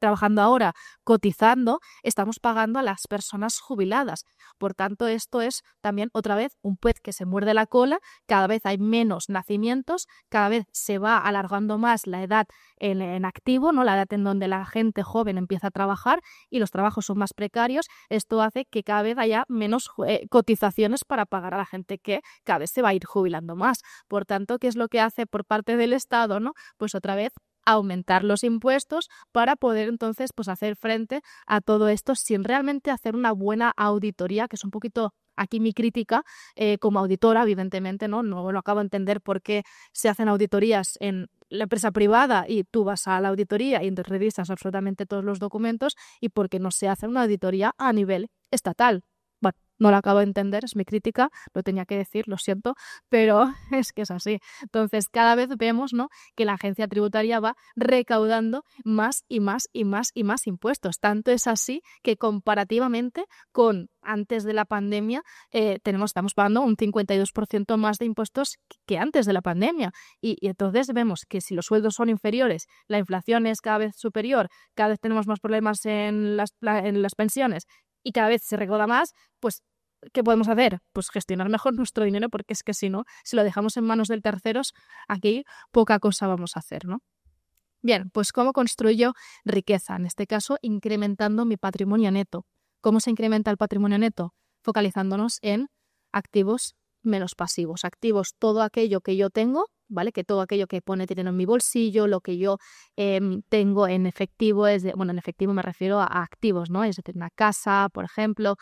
trabajando ahora, cotizando, estamos pagando a las personas jubiladas. Por tanto, esto es también otra vez un pez que se muerde la cola, cada vez hay menos nacimientos, cada vez se va alargando más la edad en activo, ¿no? La edad en donde la gente joven empieza a trabajar y los trabajos son más precarios. Esto hace que cada vez haya menos cotizaciones para pagar a la gente que cada vez se va a ir jubilando más. Por tanto, ¿qué es lo que hace por parte del Estado, ¿no? Pues otra vez aumentar los impuestos para poder entonces pues hacer frente a todo esto sin realmente hacer una buena auditoría, que es un poquito aquí mi crítica como auditora, evidentemente, no lo acabo de entender por qué se hacen auditorías en la empresa privada y tú vas a la auditoría y revisas absolutamente todos los documentos y por qué no se hace una auditoría a nivel estatal. Bueno, no lo acabo de entender, es mi crítica, lo tenía que decir, lo siento, pero es que es así. Entonces, cada vez vemos, ¿no?, que la agencia tributaria va recaudando más y más y más y más impuestos. Tanto es así que comparativamente con antes de la pandemia estamos pagando un 52% más de impuestos que antes de la pandemia. Y entonces vemos que si los sueldos son inferiores, la inflación es cada vez superior, cada vez tenemos más problemas en las pensiones, y cada vez se recauda más, pues, ¿qué podemos hacer? Pues gestionar mejor nuestro dinero, porque es que si no, si lo dejamos en manos de terceros, aquí poca cosa vamos a hacer, ¿no? Bien, pues ¿cómo construyo riqueza? En este caso, incrementando mi patrimonio neto. ¿Cómo se incrementa el patrimonio neto? Focalizándonos en activos menos pasivos. Activos, todo aquello que yo tengo, ¿vale? Que todo aquello que pone dinero en mi bolsillo, lo que yo tengo en efectivo, en efectivo me refiero a activos, ¿no? Es decir, una casa, por ejemplo,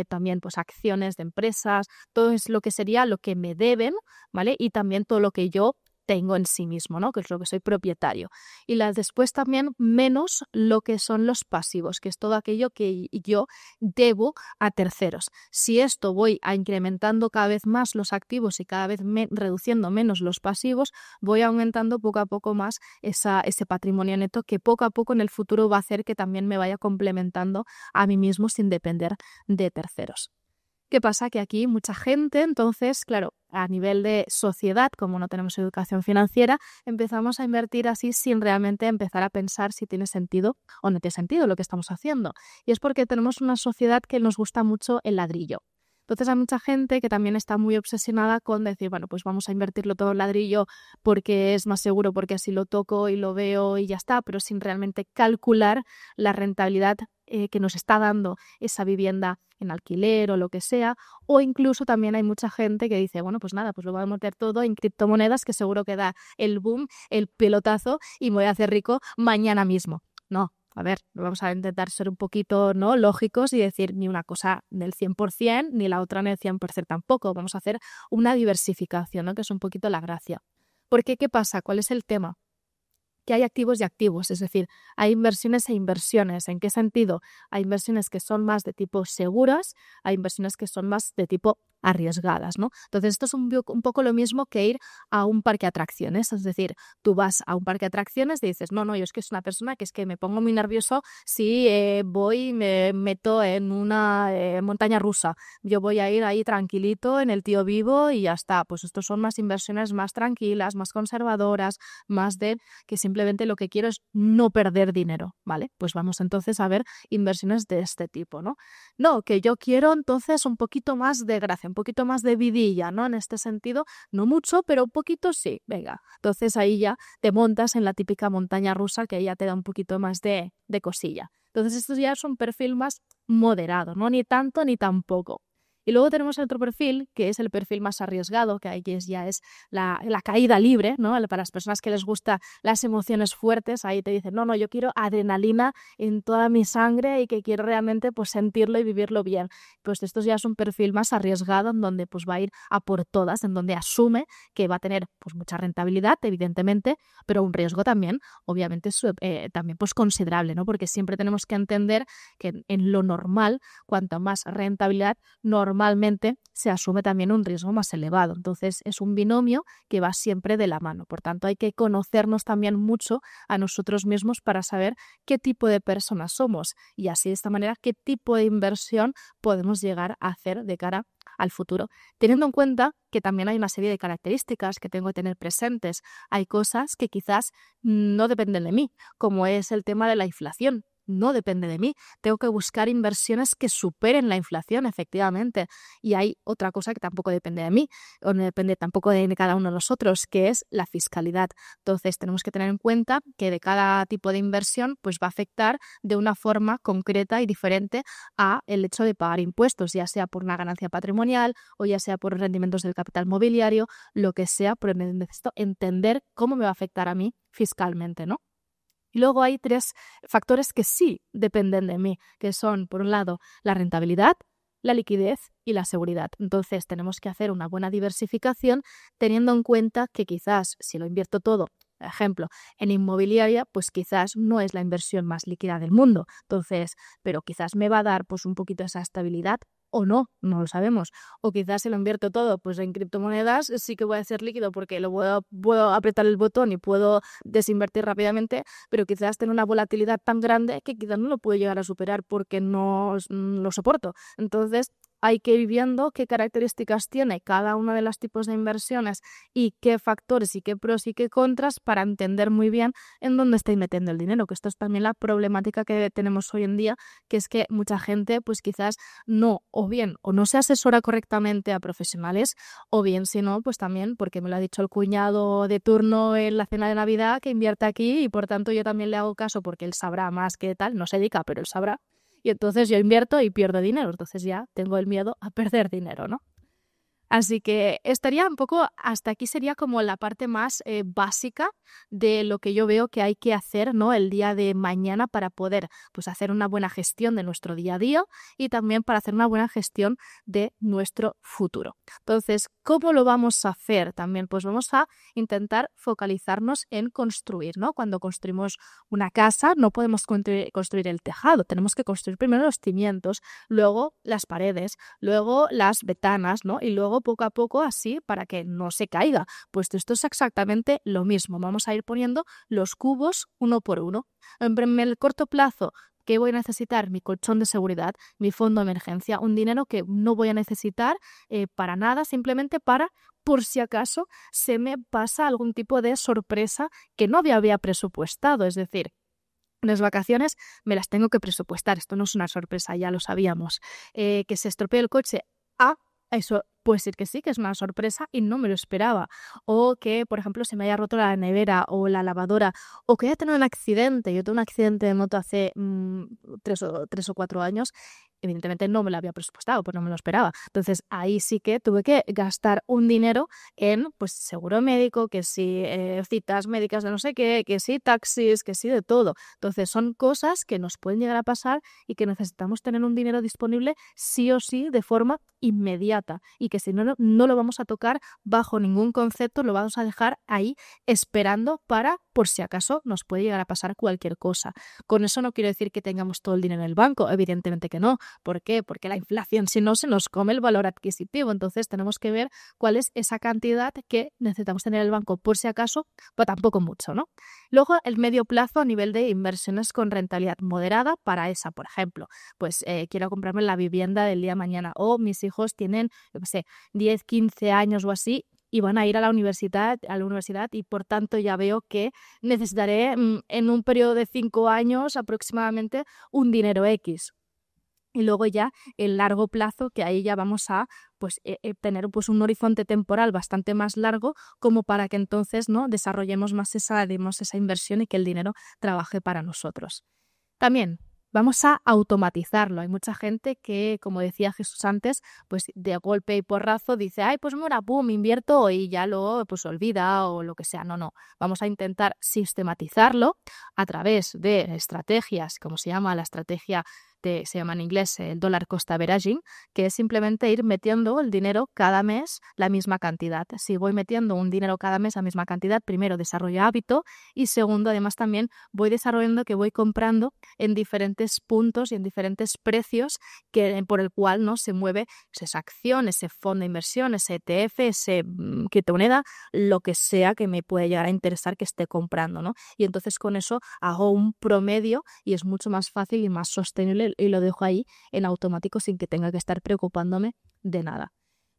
también pues acciones de empresas, todo es lo que sería lo que me deben, ¿vale? Y también todo lo que yo tengo en sí mismo, ¿no? Que es lo que soy propietario. Y después también menos lo que son los pasivos, que es todo aquello que yo debo a terceros. Si esto voy a incrementando cada vez más los activos y cada vez reduciendo menos los pasivos, voy aumentando poco a poco más ese patrimonio neto que poco a poco en el futuro va a hacer que también me vaya complementando a mí mismo sin depender de terceros. ¿Qué pasa? Que aquí mucha gente, entonces, claro, a nivel de sociedad, como no tenemos educación financiera, empezamos a invertir así sin realmente empezar a pensar si tiene sentido o no tiene sentido lo que estamos haciendo. Y es porque tenemos una sociedad que nos gusta mucho el ladrillo. Entonces hay mucha gente que también está muy obsesionada con decir, bueno, pues vamos a invertirlo todo en ladrillo porque es más seguro, porque así lo toco y lo veo y ya está, pero sin realmente calcular la rentabilidad que nos está dando esa vivienda en alquiler o lo que sea. O incluso también hay mucha gente que dice, bueno, pues nada, pues lo voy a meter todo en criptomonedas que seguro que da el boom, el pelotazo y me voy a hacer rico mañana mismo. No. A ver, vamos a intentar ser un poquito, ¿no?, lógicos y decir ni una cosa del 100% ni la otra del 100% tampoco. Vamos a hacer una diversificación, ¿no?, que es un poquito la gracia. Porque, ¿qué pasa? ¿Cuál es el tema? Que hay activos y activos, es decir, hay inversiones e inversiones. ¿En qué sentido? Hay inversiones que son más de tipo seguras, hay inversiones que son más de tipo arriesgadas, ¿no? Entonces esto es un poco lo mismo que ir a un parque de atracciones, es decir, tú vas a un parque de atracciones y dices, no, yo es que es una persona que es que me pongo muy nervioso si voy y me meto en una montaña rusa, yo voy a ir ahí tranquilito en el tío vivo y ya está. Pues estos son más inversiones más tranquilas, más conservadoras, más de que simplemente lo que quiero es no perder dinero, ¿vale? Pues vamos entonces a ver inversiones de este tipo, ¿no? No, que yo quiero entonces un poquito más de gracia. Un poquito más de vidilla, ¿no? En este sentido, no mucho, pero un poquito sí, venga. Entonces ahí ya te montas en la típica montaña rusa que ya te da un poquito más de cosilla. Entonces esto ya es un perfil más moderado, ¿no? Ni tanto ni tampoco. Y luego tenemos el otro perfil, que es el perfil más arriesgado, que ahí ya es la caída libre, ¿no? Para las personas que les gustan las emociones fuertes, ahí te dicen, no, yo quiero adrenalina en toda mi sangre y que quiero realmente pues sentirlo y vivirlo bien. Pues esto ya es un perfil más arriesgado, en donde pues va a ir a por todas, en donde asume que va a tener pues mucha rentabilidad, evidentemente, pero un riesgo también, obviamente, también pues considerable, ¿no? Porque siempre tenemos que entender que en lo normal, cuanto más rentabilidad, normalmente se asume también un riesgo más elevado. Entonces es un binomio que va siempre de la mano. Por tanto, hay que conocernos también mucho a nosotros mismos para saber qué tipo de personas somos y así de esta manera qué tipo de inversión podemos llegar a hacer de cara al futuro, teniendo en cuenta que también hay una serie de características que tengo que tener presentes. Hay cosas que quizás no dependen de mí, como es el tema de la inflación. No depende de mí, tengo que buscar inversiones que superen la inflación, efectivamente. Y hay otra cosa que tampoco depende de mí, o no depende tampoco de cada uno de nosotros, que es la fiscalidad. Entonces tenemos que tener en cuenta que de cada tipo de inversión pues va a afectar de una forma concreta y diferente a el hecho de pagar impuestos, ya sea por una ganancia patrimonial o ya sea por rendimientos del capital mobiliario, lo que sea, pero necesito entender cómo me va a afectar a mí fiscalmente, ¿no? Y luego hay 3 factores que sí dependen de mí, que son, por un lado, la rentabilidad, la liquidez y la seguridad. Entonces, tenemos que hacer una buena diversificación teniendo en cuenta que quizás si lo invierto todo, por ejemplo, en inmobiliaria, pues quizás no es la inversión más líquida del mundo. Entonces, pero quizás me va a dar pues un poquito esa estabilidad o no lo sabemos. O quizás si lo invierto todo pues en criptomonedas, sí que voy a ser líquido porque puedo apretar el botón y puedo desinvertir rápidamente, pero quizás tengo una volatilidad tan grande que quizás no lo puedo llegar a superar porque no lo soporto. Entonces, hay que ir viendo qué características tiene cada uno de los tipos de inversiones y qué factores y qué pros y qué contras para entender muy bien en dónde estáis metiendo el dinero, que esto es también la problemática que tenemos hoy en día, que es que mucha gente pues quizás no se asesora correctamente a profesionales, o bien si no, pues también porque me lo ha dicho el cuñado de turno en la cena de Navidad que invierte aquí y por tanto yo también le hago caso porque él sabrá más que tal, no se dedica, pero él sabrá. Y entonces yo invierto y pierdo dinero, entonces ya tengo el miedo a perder dinero, ¿no? Así que estaría un poco, hasta aquí sería como la parte más básica de lo que yo veo que hay que hacer, ¿no? El día de mañana para poder pues hacer una buena gestión de nuestro día a día y también para hacer una buena gestión de nuestro futuro. Entonces, ¿cómo lo vamos a hacer? También pues vamos a intentar focalizarnos en construir, ¿no? Cuando construimos una casa no podemos construir el tejado, tenemos que construir primero los cimientos, luego las paredes, luego las ventanas, ¿no? Y luego poco a poco así para que no se caiga. Pues esto es exactamente lo mismo. Vamos a ir poniendo los cubos uno por uno. En el corto plazo, ¿qué voy a necesitar? Mi colchón de seguridad, mi fondo de emergencia, un dinero que no voy a necesitar para nada, simplemente para por si acaso se me pasa algún tipo de sorpresa que no había presupuestado. Es decir, las vacaciones me las tengo que presupuestar. Esto no es una sorpresa, ya lo sabíamos. Que se estropee el coche. Eso puede ser que sí, que es una sorpresa y no me lo esperaba. O que, por ejemplo, se me haya roto la nevera o la lavadora. O que haya tenido un accidente. Yo tuve un accidente de moto hace 3 o 4 años. Evidentemente no me lo había presupuestado, pues no me lo esperaba. Entonces ahí sí que tuve que gastar un dinero en pues seguro médico, que sí citas médicas de no sé qué, que sí taxis, que sí de todo. Entonces son cosas que nos pueden llegar a pasar y que necesitamos tener un dinero disponible sí o sí de forma inmediata y que si no lo vamos a tocar bajo ningún concepto, lo vamos a dejar ahí esperando para por si acaso nos puede llegar a pasar cualquier cosa. Con eso no quiero decir que tengamos todo el dinero en el banco, evidentemente que no. ¿Por qué? Porque la inflación, si no, se nos come el valor adquisitivo. Entonces tenemos que ver cuál es esa cantidad que necesitamos tener en el banco por si acaso, pero tampoco mucho, ¿no? Luego, el medio plazo a nivel de inversiones con rentabilidad moderada para esa, por ejemplo, pues quiero comprarme la vivienda del día de mañana o mis hijos tienen, yo qué sé, 10, 15 años o así y van a ir a la universidad y por tanto ya veo que necesitaré en un periodo de 5 años aproximadamente un dinero X. Y luego ya el largo plazo, que ahí ya vamos a pues, tener pues, un horizonte temporal bastante más largo, como para que entonces, ¿no?, desarrollemos más esa inversión y que el dinero trabaje para nosotros. También vamos a automatizarlo. Hay mucha gente que, como decía Jesús antes, pues de golpe y porrazo dice, ay, pues mira, pum, invierto y ya luego pues olvida o lo que sea. No. Vamos a intentar sistematizarlo a través de estrategias, como se llama la estrategia se llama en inglés el dollar cost averaging, que es simplemente ir metiendo el dinero cada mes la misma cantidad. Si voy metiendo un dinero cada mes la misma cantidad, primero desarrollo hábito y segundo, además también voy desarrollando que voy comprando en diferentes puntos y en diferentes precios por el cual no se mueve esa acción, ese fondo de inversión, ese ETF, ese criptomoneda, lo que sea que me pueda llegar a interesar que esté comprando, ¿no? Y entonces con eso hago un promedio y es mucho más fácil y más sostenible y lo dejo ahí en automático sin que tenga que estar preocupándome de nada.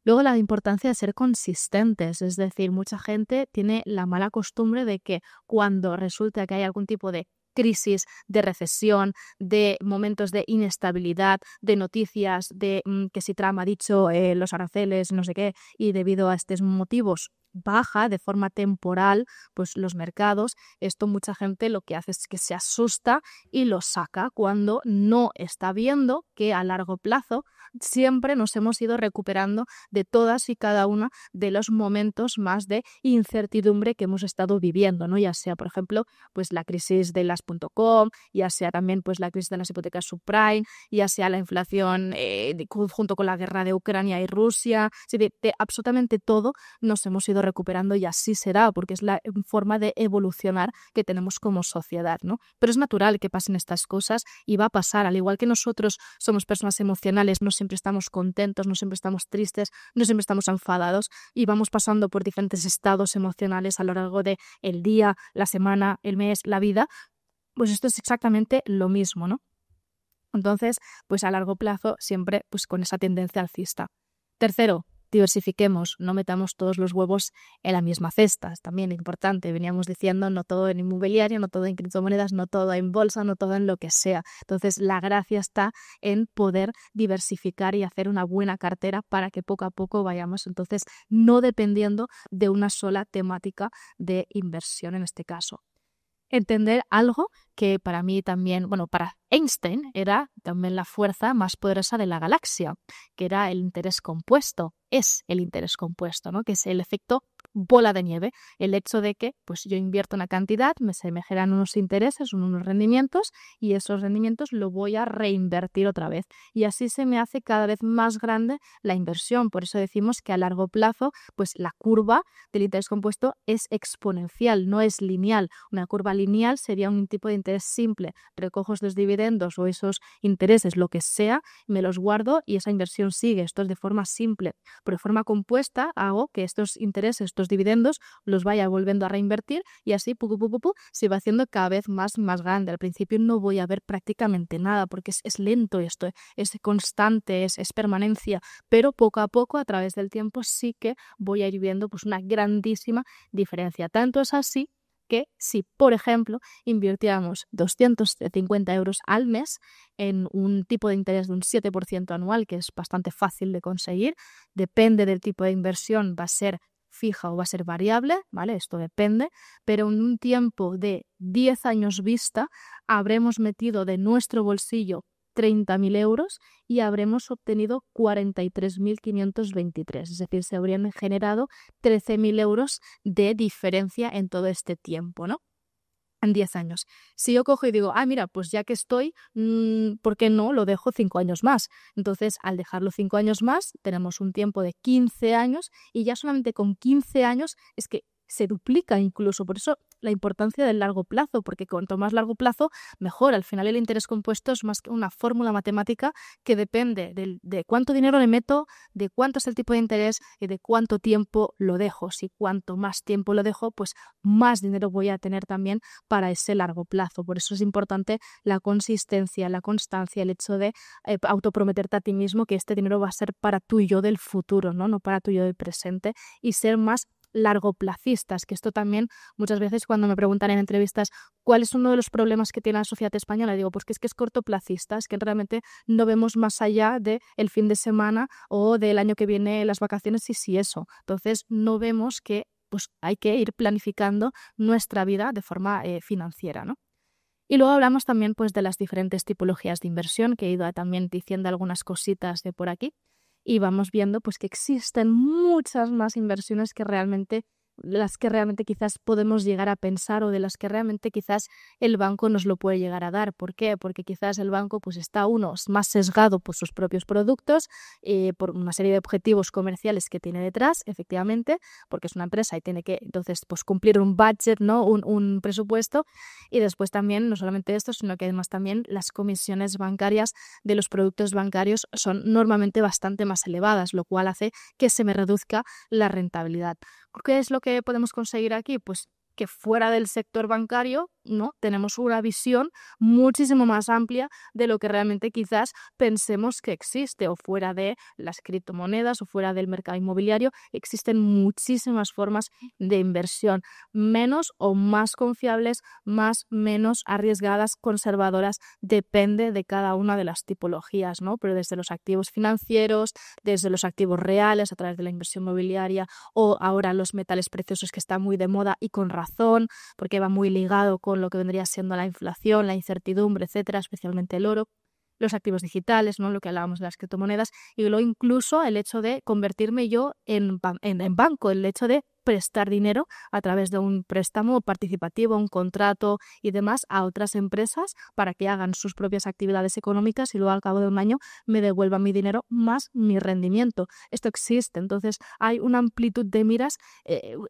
Luego la importancia de ser consistentes, es decir, mucha gente tiene la mala costumbre de que cuando resulta que hay algún tipo de crisis, de recesión, de momentos de inestabilidad, de noticias, de que si Trump ha dicho los aranceles, no sé qué, y debido a estos motivos baja de forma temporal pues los mercados, esto mucha gente lo que hace es que se asusta y lo saca cuando no está viendo que a largo plazo siempre nos hemos ido recuperando de todas y cada uno de los momentos más de incertidumbre que hemos estado viviendo, ¿no? Ya sea, por ejemplo, pues la crisis de las .com, ya sea también pues la crisis de las hipotecas subprime, ya sea la inflación junto con la guerra de Ucrania y Rusia, de absolutamente todo nos hemos ido recuperando y así será, porque es la forma de evolucionar que tenemos como sociedad, ¿no? Pero es natural que pasen estas cosas y va a pasar, al igual que nosotros somos personas emocionales, no siempre estamos contentos, no siempre estamos tristes, no siempre estamos enfadados y vamos pasando por diferentes estados emocionales a lo largo de el día, la semana, el mes, la vida, pues esto es exactamente lo mismo, ¿no? Entonces, pues a largo plazo siempre pues con esa tendencia alcista. Tercero, diversifiquemos, no metamos todos los huevos en la misma cesta. Es también importante, veníamos diciendo, no todo en inmobiliario, no todo en criptomonedas, no todo en bolsa, no todo en lo que sea. Entonces, la gracia está en poder diversificar y hacer una buena cartera para que poco a poco vayamos, entonces, no dependiendo de una sola temática de inversión en este caso. Entender algo que para mí también, bueno, para Einstein era también la fuerza más poderosa de la galaxia, que era el interés compuesto, es el interés compuesto, ¿no? Que es el efecto bola de nieve, el hecho de que pues yo invierto una cantidad, se me generan unos intereses, unos rendimientos y esos rendimientos lo voy a reinvertir otra vez y así se me hace cada vez más grande la inversión. Por eso decimos que a largo plazo pues la curva del interés compuesto es exponencial, no es lineal. Una curva lineal sería un tipo de interés simple, recojo estos dividendos o esos intereses, lo que sea, me los guardo y esa inversión sigue. Esto es de forma simple, pero de forma compuesta hago que estos intereses, estos dividendos los vaya volviendo a reinvertir y así se va haciendo cada vez más grande. Al principio no voy a ver prácticamente nada porque es lento esto, es constante, es permanencia, pero poco a poco a través del tiempo sí que voy a ir viendo pues una grandísima diferencia. Tanto es así que si, por ejemplo, invirtiéramos 250 euros al mes en un tipo de interés de un 7% anual, que es bastante fácil de conseguir, depende del tipo de inversión, va a ser fija o va a ser variable, ¿vale? Esto depende, pero en un tiempo de 10 años vista habremos metido de nuestro bolsillo 30.000 euros y habremos obtenido 43.523, es decir, se habrían generado 13.000 euros de diferencia en todo este tiempo, ¿no? En 10 años. Si yo cojo y digo, mira, pues ya que estoy, ¿por qué no lo dejo 5 años más? Entonces, al dejarlo 5 años más, tenemos un tiempo de 15 años y ya solamente con 15 años es que se duplica incluso. Por eso la importancia del largo plazo, porque cuanto más largo plazo, mejor. Al final el interés compuesto es más que una fórmula matemática que depende de cuánto dinero le meto, de cuánto es el tipo de interés y de cuánto tiempo lo dejo. Si cuanto más tiempo lo dejo, pues más dinero voy a tener también para ese largo plazo. Por eso es importante la consistencia, la constancia, el hecho de autoprometerte a ti mismo que este dinero va a ser para tú y yo del futuro, ¿no? No para tú y yo del presente, y ser más largoplacistas, que esto también muchas veces cuando me preguntan en entrevistas cuál es uno de los problemas que tiene la sociedad española, digo, pues que es cortoplacista, es que realmente no vemos más allá del fin de semana o del año que viene las vacaciones y si eso. Entonces no vemos que pues hay que ir planificando nuestra vida de forma financiera, ¿no? Y luego hablamos también pues de las diferentes tipologías de inversión, que he ido también diciendo algunas cositas de por aquí, y vamos viendo pues que existen muchas más inversiones que realmente las que realmente quizás podemos llegar a pensar o de las que realmente quizás el banco nos lo puede llegar a dar. ¿Por qué? Porque quizás el banco pues está más sesgado por sus propios productos, por una serie de objetivos comerciales que tiene detrás, efectivamente, porque es una empresa y tiene que entonces pues cumplir un budget, ¿no? un presupuesto, y después también no solamente esto, sino que además también las comisiones bancarias de los productos bancarios son normalmente bastante más elevadas, lo cual hace que se me reduzca la rentabilidad. ¿Qué es lo que podemos conseguir aquí? Pues que fuera del sector bancario, ¿no? Tenemos una visión muchísimo más amplia de lo que realmente quizás pensemos que existe, o fuera de las criptomonedas o fuera del mercado inmobiliario. Existen muchísimas formas de inversión, menos o más confiables, menos arriesgadas, conservadoras, depende de cada una de las tipologías, ¿no? Pero desde los activos financieros, desde los activos reales a través de la inversión inmobiliaria, o ahora los metales preciosos, que está muy de moda y con razón, porque va muy ligado con lo que vendría siendo la inflación, la incertidumbre, etcétera, especialmente el oro, los activos digitales, ¿no? Lo que hablábamos de las criptomonedas, y luego incluso el hecho de convertirme yo en banco, el hecho de prestar dinero a través de un préstamo participativo, un contrato y demás a otras empresas para que hagan sus propias actividades económicas y luego al cabo de un año me devuelvan mi dinero más mi rendimiento. Esto existe, entonces hay una amplitud de miras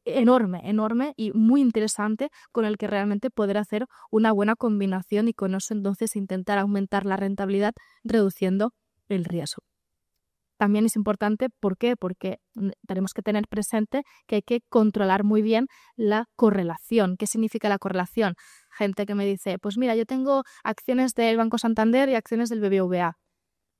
enorme y muy interesante con el que realmente poder hacer una buena combinación y con eso entonces intentar aumentar la rentabilidad reduciendo el riesgo. También es importante, ¿por qué? Porque tenemos que tener presente que hay que controlar muy bien la correlación. ¿Qué significa la correlación? Gente que me dice, pues mira, yo tengo acciones del Banco Santander y acciones del BBVA.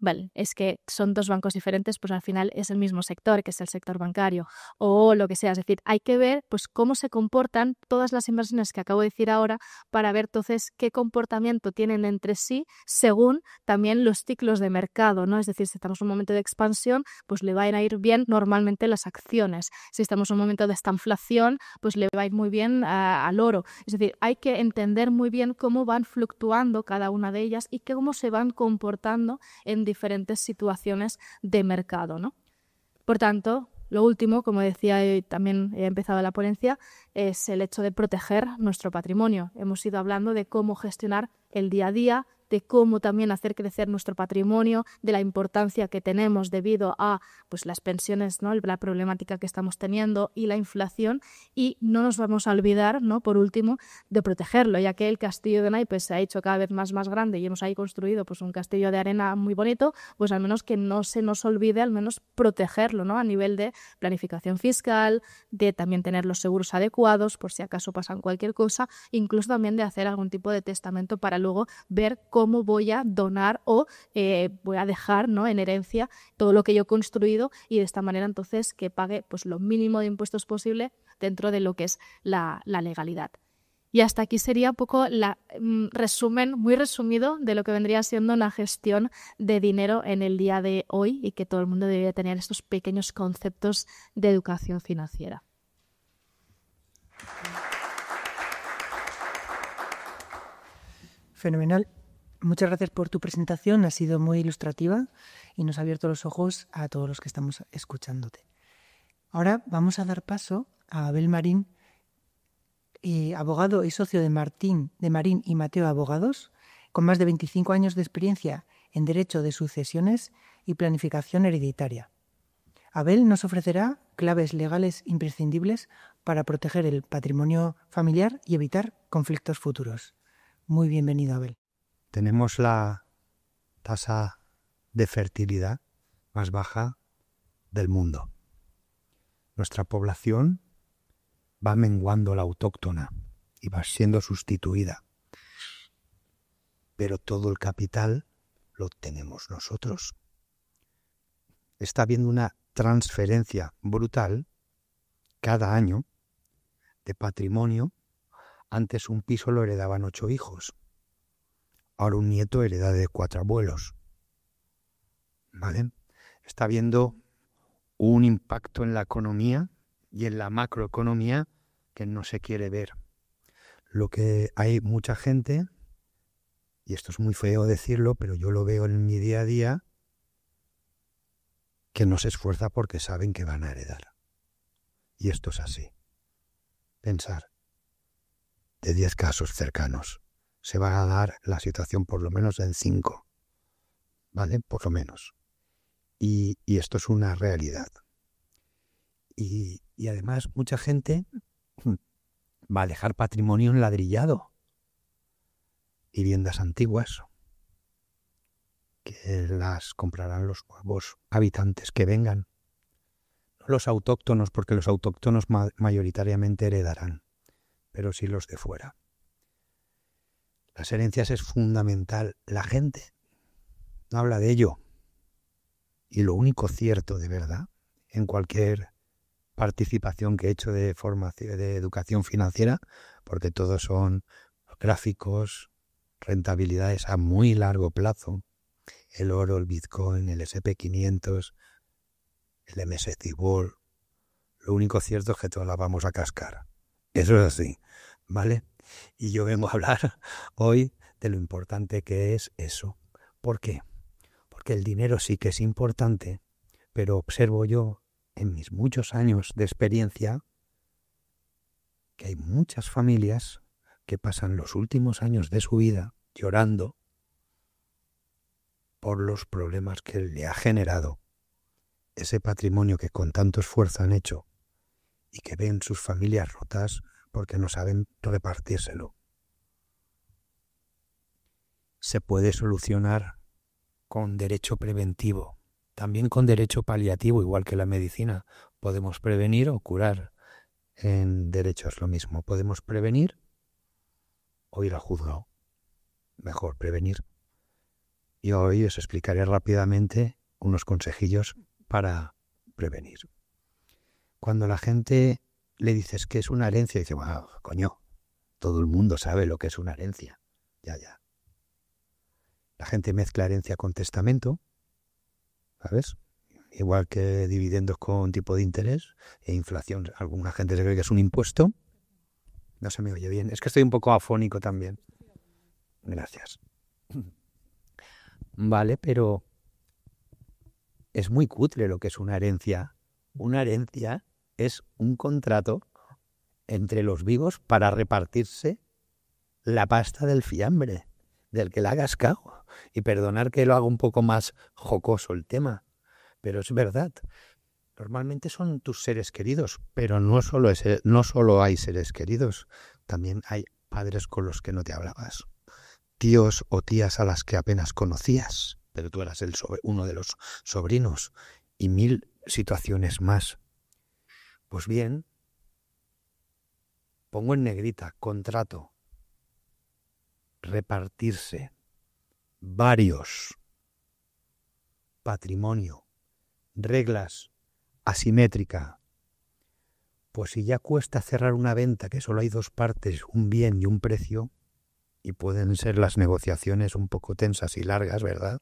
Vale, es que son dos bancos diferentes, pues al final es el mismo sector, que es el sector bancario, o lo que sea. Es decir, hay que ver pues cómo se comportan todas las inversiones que acabo de decir ahora para ver entonces qué comportamiento tienen entre sí según también los ciclos de mercado, ¿no? Es decir, si estamos en un momento de expansión, pues le van a ir bien normalmente las acciones. Si estamos en un momento de estanflación, pues le va a ir muy bien al oro. Es decir, hay que entender muy bien cómo van fluctuando cada una de ellas y cómo se van comportando en diferentes situaciones de mercado, ¿no? Por tanto, lo último, como decía y también he empezado la ponencia, es el hecho de proteger nuestro patrimonio. Hemos ido hablando de cómo gestionar el día a día, de cómo también hacer crecer nuestro patrimonio, de la importancia que tenemos debido a pues, las pensiones, ¿no? La problemática que estamos teniendo y la inflación, y no nos vamos a olvidar, ¿no? Por último, de protegerlo, ya que el castillo de naipes se ha hecho cada vez más grande y hemos ahí construido pues, un castillo de arena muy bonito, pues al menos que no se nos olvide al menos protegerlo, ¿no? A nivel de planificación fiscal, de también tener los seguros adecuados por si acaso pasan cualquier cosa, incluso también de hacer algún tipo de testamento para luego ver cómo voy a donar o voy a dejar, ¿no? en herencia todo lo que yo he construido, y de esta manera entonces que pague pues, lo mínimo de impuestos posible dentro de lo que es la legalidad. Y hasta aquí sería un poco el resumen muy resumido de lo que vendría siendo una gestión de dinero en el día de hoy, y que todo el mundo debería tener estos pequeños conceptos de educación financiera. Fenomenal. Muchas gracias por tu presentación, ha sido muy ilustrativa y nos ha abierto los ojos a todos los que estamos escuchándote. Ahora vamos a dar paso a Abel Marín, abogado y socio de Marín y Mateo Abogados, con más de 25 años de experiencia en Derecho de Sucesiones y Planificación Hereditaria. Abel nos ofrecerá claves legales imprescindibles para proteger el patrimonio familiar y evitar conflictos futuros. Muy bienvenido, Abel. Tenemos la tasa de fertilidad más baja del mundo. Nuestra población va menguando, la autóctona, y va siendo sustituida. Pero todo el capital lo tenemos nosotros. Está habiendo una transferencia brutal cada año de patrimonio. Antes un piso lo heredaban 8 hijos. Ahora un nieto hereda de 4 abuelos. ¿Vale? Está habiendo un impacto en la economía y en la macroeconomía que no se quiere ver. Lo que hay mucha gente, y esto es muy feo decirlo, pero yo lo veo en mi día a día, que no se esfuerza porque saben que van a heredar. Y esto es así. Pensar, de 10 casos cercanos, se va a dar la situación por lo menos en 5, ¿vale? Por lo menos. Y esto es una realidad. Y además mucha gente va a dejar patrimonio enladrillado, viviendas antiguas, que las comprarán los nuevos habitantes que vengan. No los autóctonos, porque los autóctonos mayoritariamente heredarán, pero sí los de fuera. Las herencias es fundamental. La gente no habla de ello. Y lo único cierto de verdad, en cualquier participación que he hecho de formación, de educación financiera, porque todos son gráficos, rentabilidades a muy largo plazo, el oro, el Bitcoin, el SP500, el MSCI World, lo único cierto es que todas las vamos a cascar. Eso es así, ¿vale? Y yo vengo a hablar hoy de lo importante que es eso. ¿Por qué? Porque el dinero sí que es importante, pero observo yo en mis muchos años de experiencia que hay muchas familias que pasan los últimos años de su vida llorando por los problemas que le ha generado ese patrimonio que con tanto esfuerzo han hecho y que ven sus familias rotas porque no saben repartírselo. Se puede solucionar con derecho preventivo, también con derecho paliativo, igual que la medicina. Podemos prevenir o curar. En derecho es lo mismo. Podemos prevenir o ir al juzgado. Mejor prevenir. Y hoy os explicaré rápidamente unos consejillos para prevenir. Cuando la gente le dices que es una herencia, dice, wow, coño, todo el mundo sabe lo que es una herencia. Ya. La gente mezcla herencia con testamento, ¿sabes? Igual que dividendos con tipo de interés e inflación. Alguna gente se cree que es un impuesto. No se me oye bien. Es que estoy un poco afónico también. Gracias. Vale, pero es muy cutre lo que es una herencia. Una herencia es un contrato entre los vivos para repartirse la pasta del fiambre, del que la ha cascado. Y perdonar que lo haga un poco más jocoso el tema, pero es verdad. Normalmente son tus seres queridos, pero no solo hay seres queridos, también hay padres con los que no te hablabas, tíos o tías a las que apenas conocías, pero tú eras uno de los sobrinos, y 1000 situaciones más. Pues bien, pongo en negrita, contrato, repartirse, varios, patrimonio, reglas, asimétrica. Pues si ya cuesta cerrar una venta que solo hay 2 partes, un bien y un precio, y pueden ser las negociaciones un poco tensas y largas, ¿verdad?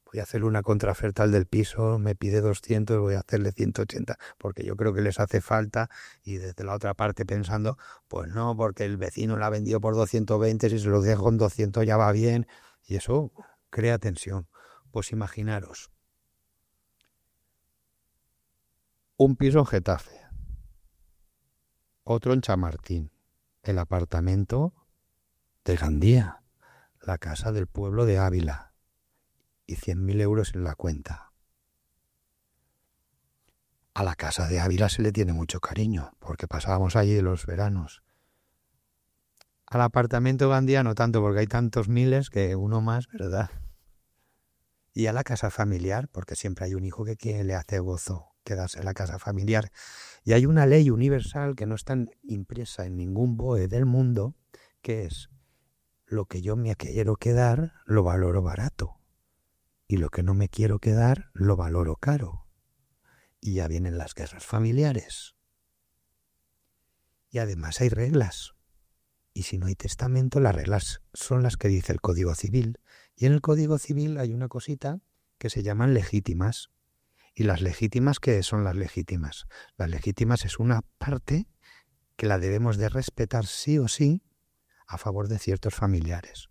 Voy a hacerle una contraoferta al del piso, me pide 200, voy a hacerle 180, porque yo creo que les hace falta, y desde la otra parte pensando, pues no, porque el vecino la vendió por 220, si se lo dejo en 200 ya va bien, y eso crea tensión. Pues imaginaros, un piso en Getafe, otro en Chamartín, el apartamento de Gandía, la casa del pueblo de Ávila, y 100.000 euros en la cuenta. A la casa de Ávila se le tiene mucho cariño, porque pasábamos allí los veranos. Al apartamento Gandía no tanto, porque hay tantos miles que uno más, ¿verdad? Y a la casa familiar, porque siempre hay un hijo que le hace gozo quedarse en la casa familiar. Y hay una ley universal que no está impresa en ningún BOE del mundo, que es: lo que yo me quiero quedar lo valoro barato, y lo que no me quiero quedar lo valoro caro. Y ya vienen las guerras familiares. Y además hay reglas. Y si no hay testamento, las reglas son las que dice el Código Civil. Y en el Código Civil hay una cosita que se llaman legítimas. ¿Y las legítimas qué son las legítimas? Las legítimas es una parte que la debemos de respetar sí o sí a favor de ciertos familiares.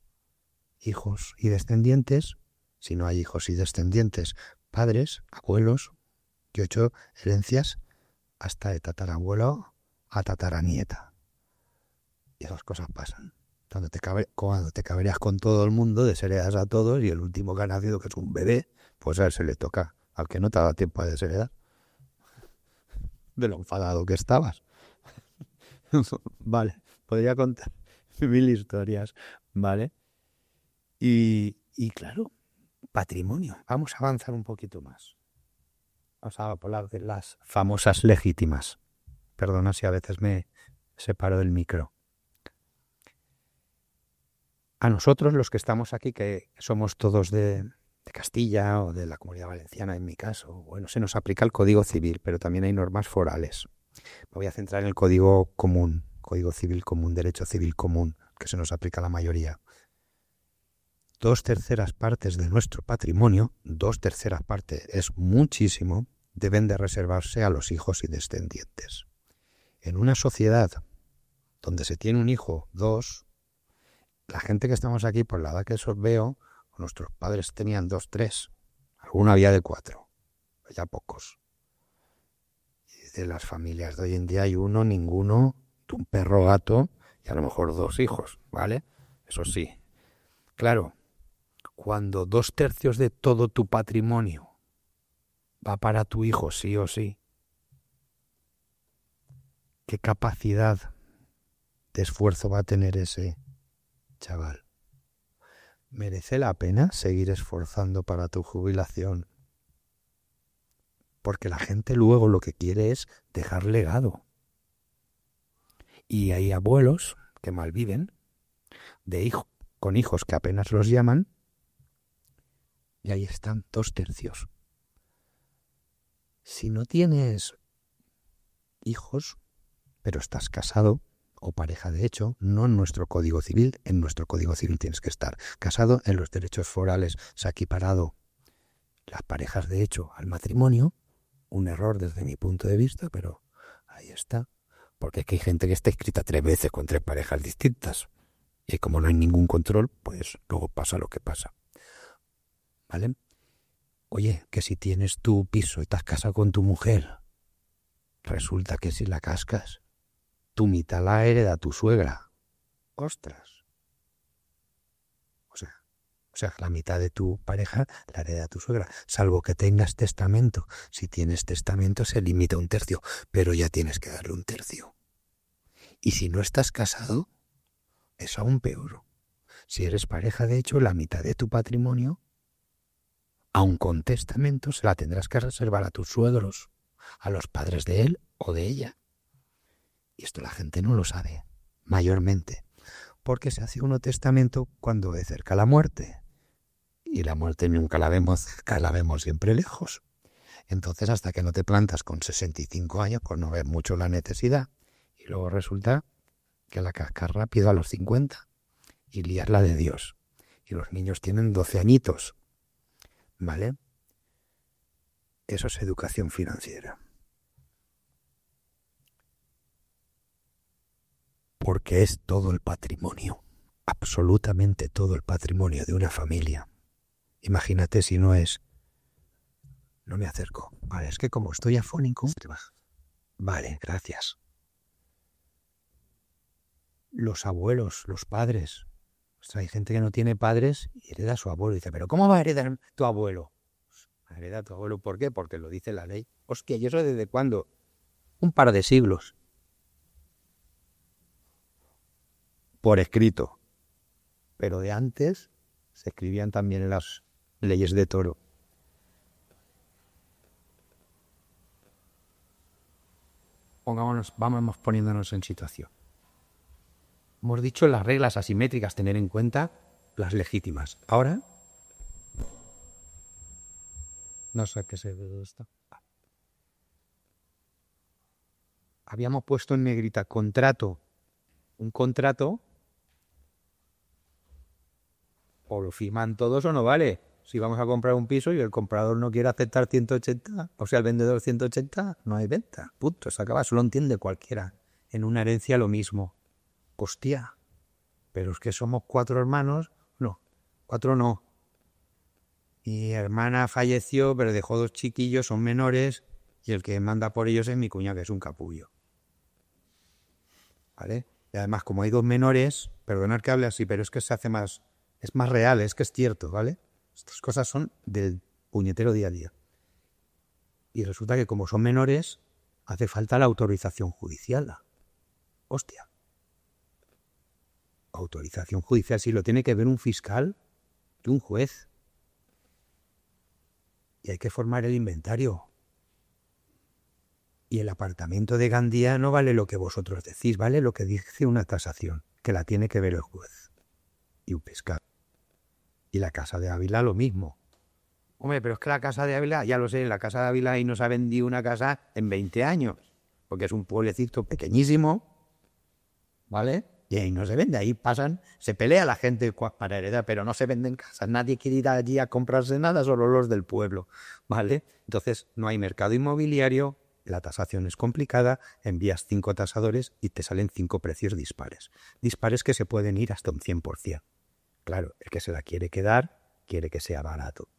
Hijos y descendientes, si no hay hijos y descendientes, padres, abuelos, y 8 herencias hasta de tatarabuelo a tataranieta. Y esas cosas pasan. Cuando te cabreas con todo el mundo, desheredas a todos y el último que ha nacido, que es un bebé, pues a él se le toca. Al que no te ha dado tiempo a desheredar. De lo enfadado que estabas. Vale, podría contar 1000 historias, ¿vale? Y claro, patrimonio. Vamos a avanzar un poquito más. Vamos a hablar de las famosas legítimas. Perdona si a veces me separo del micro. A nosotros, los que estamos aquí, que somos todos de Castilla o de la Comunidad Valenciana, en mi caso, bueno, se nos aplica el Código Civil, pero también hay normas forales. Me voy a centrar en el Código Común, Código Civil Común, Derecho Civil Común, que se nos aplica a la mayoría. 2/3 partes de nuestro patrimonio, 2/3 partes es muchísimo, deben de reservarse a los hijos y descendientes. En una sociedad donde se tiene un hijo, 2, la gente que estamos aquí, por la edad que os veo, nuestros padres tenían 2, 3, alguna había de 4, ya pocos. Y de las familias de hoy en día hay uno, ninguno, un perro, gato y a lo mejor 2 hijos, ¿vale? Eso sí. Claro, cuando 2/3 de todo tu patrimonio va para tu hijo sí o sí, ¿qué capacidad de esfuerzo va a tener ese chaval? ¿Merece la pena seguir esforzando para tu jubilación? Porque la gente luego lo que quiere es dejar legado. Y hay abuelos que malviven con hijos que apenas los llaman, y ahí están 2/3. Si no tienes hijos, pero estás casado o pareja de hecho, no en nuestro Código Civil, en nuestro Código Civil tienes que estar casado, en los derechos forales se ha equiparado las parejas de hecho al matrimonio, un error desde mi punto de vista, pero ahí está, porque es que hay gente que está inscrita 3 veces con 3 parejas distintas, y como no hay ningún control, pues luego pasa lo que pasa, ¿vale? Oye, que si tienes tu piso y te has casado con tu mujer, resulta que si la cascas, tu mitad la hereda tu suegra. ¡Ostras! O sea, la mitad de tu pareja la hereda tu suegra, salvo que tengas testamento. Si tienes testamento se limita a 1/3, pero ya tienes que darle 1/3. Y si no estás casado, es aún peor. Si eres pareja de hecho, la mitad de tu patrimonio, aun con testamento, se la tendrás que reservar a tus suegros, a los padres de él o de ella. Y esto la gente no lo sabe, mayormente, porque se hace uno testamento cuando ve cerca la muerte. Y la muerte nunca la vemos cerca, la vemos siempre lejos. Entonces, hasta que no te plantas con 65 años, pues no ves mucho la necesidad. Y luego resulta que la cascas rápido a los 50 y lías la de Dios. Y los niños tienen 12 añitos, ¿vale? Eso es educación financiera. Porque es todo el patrimonio, absolutamente todo el patrimonio de una familia. Imagínate si no es... No me acerco. Vale, es que como estoy afónico... Vale, gracias. Los abuelos, los padres. O sea, hay gente que no tiene padres y hereda a su abuelo. Y dice, ¿pero cómo va a heredar tu abuelo? Hereda a tu abuelo, ¿por qué? Porque lo dice la ley. Hostia, ¿y eso desde cuándo? Un par de siglos. Por escrito. Pero de antes se escribían también en las leyes de Toro. Vamos poniéndonos en situación. Hemos dicho las reglas asimétricas, tener en cuenta las legítimas. Ahora, no sé qué se ve esto. habíamos puesto en negrita contrato. Un contrato o lo firman todos o no vale. Si vamos a comprar un piso y el comprador no quiere aceptar 180, o sea, el vendedor 180, no hay venta. Punto, se acaba. Eso lo entiende cualquiera. En una herencia lo mismo. Hostia, pero es que somos 4 hermanos. No, 4 no. Mi hermana falleció, pero dejó 2 chiquillos, son menores, y el que manda por ellos es mi cuñado, que es un capullo. ¿Vale? Y además, como hay 2 menores, perdonad que hable así, pero es que se hace más, es más real, es que es cierto, ¿vale? Estas cosas son del puñetero día a día. Y resulta que como son menores, hace falta la autorización judicial. Hostia. Autorización judicial, si lo tiene que ver un fiscal y un juez. Y hay que formar el inventario. Y el apartamento de Gandía no vale lo que vosotros decís, vale lo que dice una tasación, que la tiene que ver el juez y un fiscal. Y la Casa de Ávila lo mismo. Hombre, pero es que la Casa de Ávila, ya lo sé, la Casa de Ávila ahí no se ha vendido una casa en 20 años, porque es un pueblecito pequeñísimo, ¿vale? Y ahí no se vende, ahí pasan, se pelea la gente para heredar, pero no se venden casas, nadie quiere ir allí a comprarse nada, solo los del pueblo, ¿vale? Entonces no hay mercado inmobiliario, la tasación es complicada, envías 5 tasadores y te salen 5 precios dispares. Dispares que se pueden ir hasta un 100%. Claro, el que se la quiere quedar, quiere que sea barato.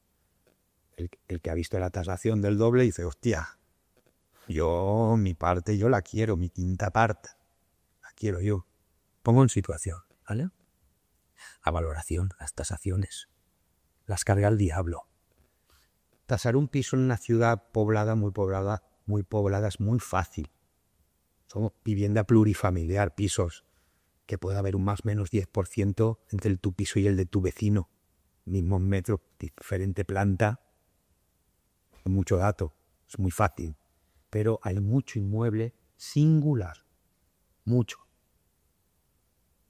El que ha visto la tasación del doble dice, hostia, yo mi parte, yo la quiero, mi quinta parte, la quiero yo. Pongo en situación, ¿vale? La valoración, las tasaciones, las carga el diablo. Tasar un piso en una ciudad poblada, muy poblada, es muy fácil. Somos vivienda plurifamiliar, pisos que puede haber un más o menos 10% entre tu piso y el de tu vecino. Mismos metros, diferente planta. Mucho dato, es muy fácil. Pero hay mucho inmueble singular. Mucho.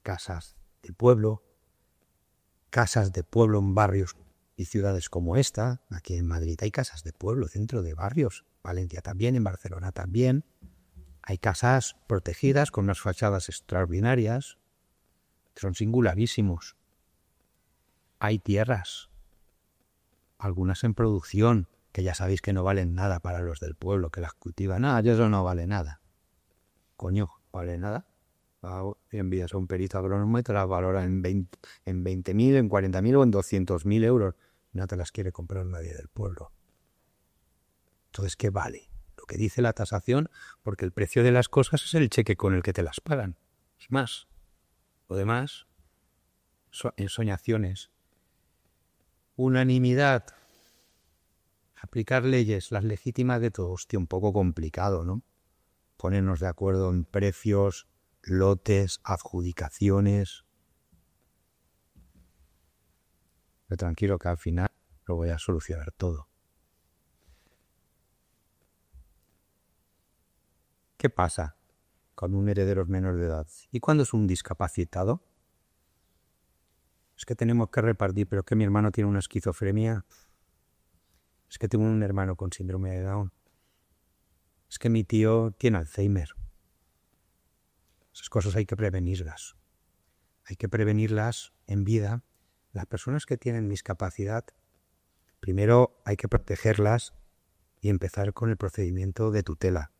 Casas de pueblo en barrios y ciudades como esta. Aquí en Madrid hay casas de pueblo, centro de barrios. Valencia también, en Barcelona también. Hay casas protegidas con unas fachadas extraordinarias. Son singularísimos. Hay tierras, algunas en producción, que ya sabéis que no valen nada para los del pueblo, que las cultivan. Eso no vale nada. Coño, ¿vale nada? Envías a un perito agrónomo y te las valora en 20.000, en 40.000 o en 200.000 euros. No te las quiere comprar nadie del pueblo. Entonces, ¿qué vale? Lo que dice la tasación, porque el precio de las cosas es el cheque con el que te las pagan. Es más. Lo demás, ensoñaciones. Unanimidad. Aplicar leyes, las legítimas de todo. Hostia, un poco complicado, ¿no? Ponernos de acuerdo en precios, lotes, adjudicaciones. Pero tranquilo que al final lo voy a solucionar todo. ¿Qué pasa con un heredero menor de edad? ¿Y cuándo es un discapacitado? Es que tenemos que repartir, pero es que mi hermano tiene una esquizofrenia. Es que tengo un hermano con síndrome de Down. Es que mi tío tiene Alzheimer. Esas cosas hay que prevenirlas. Hay que prevenirlas en vida. Las personas que tienen discapacidad, primero hay que protegerlas y empezar con el procedimiento de tutela,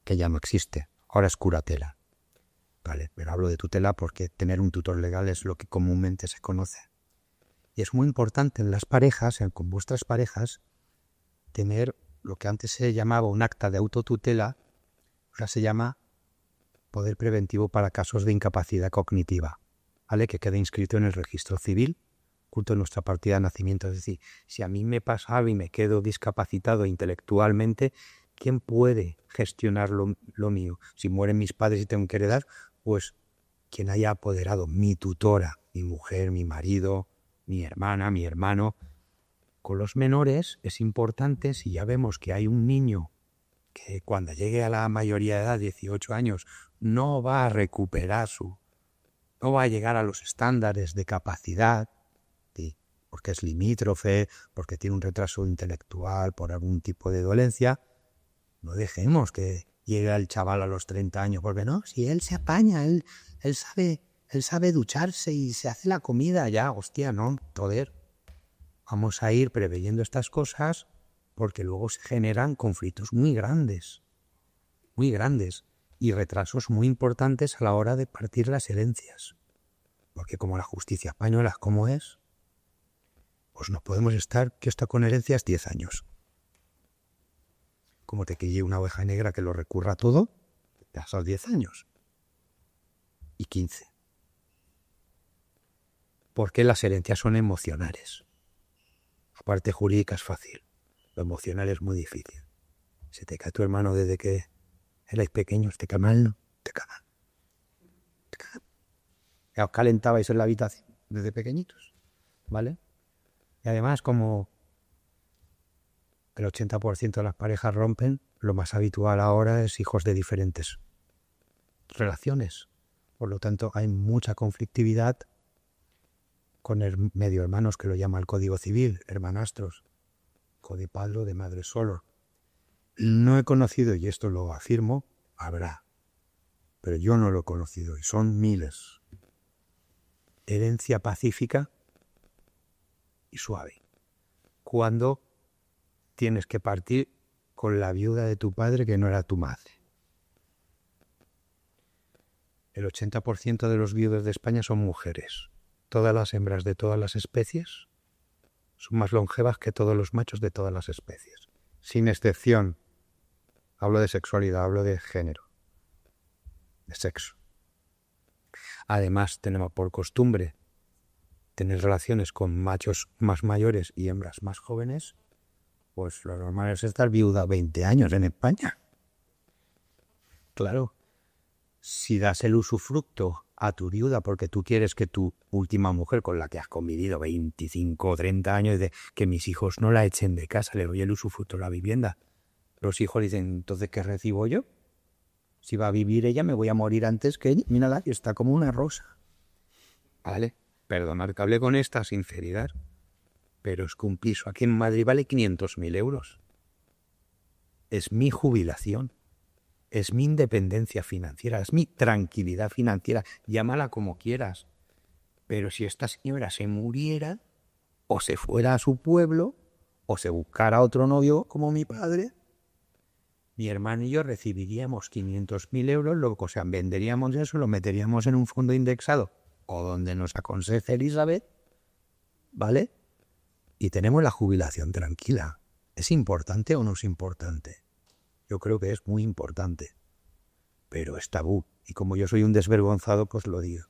que ya no existe. Ahora es curatela. Vale, pero hablo de tutela porque tener un tutor legal es lo que comúnmente se conoce. Y es muy importante en las parejas, con vuestras parejas, tener lo que antes se llamaba un acta de autotutela, ahora se llama poder preventivo para casos de incapacidad cognitiva, ¿vale? Que quede inscrito en el registro civil, junto a nuestra partida de nacimiento. Es decir, si a mí me pasa algo y me quedo discapacitado intelectualmente, ¿quién puede gestionar lo mío? Si mueren mis padres y tengo que heredar, pues quien haya apoderado, mi tutora, mi mujer, mi marido, mi hermana, mi hermano. Con los menores es importante, si ya vemos que hay un niño que cuando llegue a la mayoría de edad, 18 años, no va a recuperar no va a llegar a los estándares de capacidad, ¿sí? Porque es limítrofe, porque tiene un retraso intelectual por algún tipo de dolencia, no dejemos que llega el chaval a los 30 años, porque no, si él se apaña, él sabe ducharse y se hace la comida, ya, hostia, no, joder. Vamos a ir preveyendo estas cosas porque luego se generan conflictos muy grandes y retrasos muy importantes a la hora de partir las herencias. Porque como la justicia española como es, pues no podemos estar que está con herencias 10 años. Como te quille una oveja negra que lo recurra todo, te has dado 10 años. Y 15. Porque las herencias son emocionales. La parte jurídica es fácil. Lo emocional es muy difícil. Se te cae tu hermano desde que erais pequeños, te cae mal, ¿no? Te cae mal. Ya os calentabais en la habitación desde pequeñitos, ¿vale? Y además, como el 80% de las parejas rompen, lo más habitual ahora es hijos de diferentes relaciones. Por lo tanto, hay mucha conflictividad con medio hermanos, que lo llama el Código Civil, hermanastros, hijo de padre o de madre solo. No he conocido, y esto lo afirmo, habrá, pero yo no lo he conocido, y son miles. Herencia pacífica y suave. Cuando tienes que partir con la viuda de tu padre que no era tu madre. El 80% de los viudos de España son mujeres. Todas las hembras de todas las especies son más longevas que todos los machos de todas las especies. Sin excepción. Hablo de sexualidad, hablo de género, de sexo. Además, tenemos por costumbre tener relaciones con machos más mayores y hembras más jóvenes, pues lo normal es estar viuda 20 años en España. Claro, si das el usufructo a tu viuda porque tú quieres que tu última mujer con la que has convivido 25 o 30 años, de que mis hijos no la echen de casa, le doy el usufructo a la vivienda. Los hijos dicen, ¿entonces qué recibo yo? Si va a vivir ella, me voy a morir antes que ella. Mírala, que está como una rosa. Vale, perdonad que hable con esta sinceridad, pero es que un piso aquí en Madrid vale 500.000 euros. Es mi jubilación, es mi independencia financiera, es mi tranquilidad financiera, llámala como quieras. Pero si esta señora se muriera, o se fuera a su pueblo, o se buscara otro novio como mi padre, mi hermano y yo recibiríamos 500.000 euros, o sea, venderíamos eso, lo meteríamos en un fondo indexado, o donde nos aconseje Elizabeth, ¿vale? Y tenemos la jubilación tranquila. ¿Es importante o no es importante? Yo creo que es muy importante, pero es tabú. Y como yo soy un desvergonzado, pues lo digo.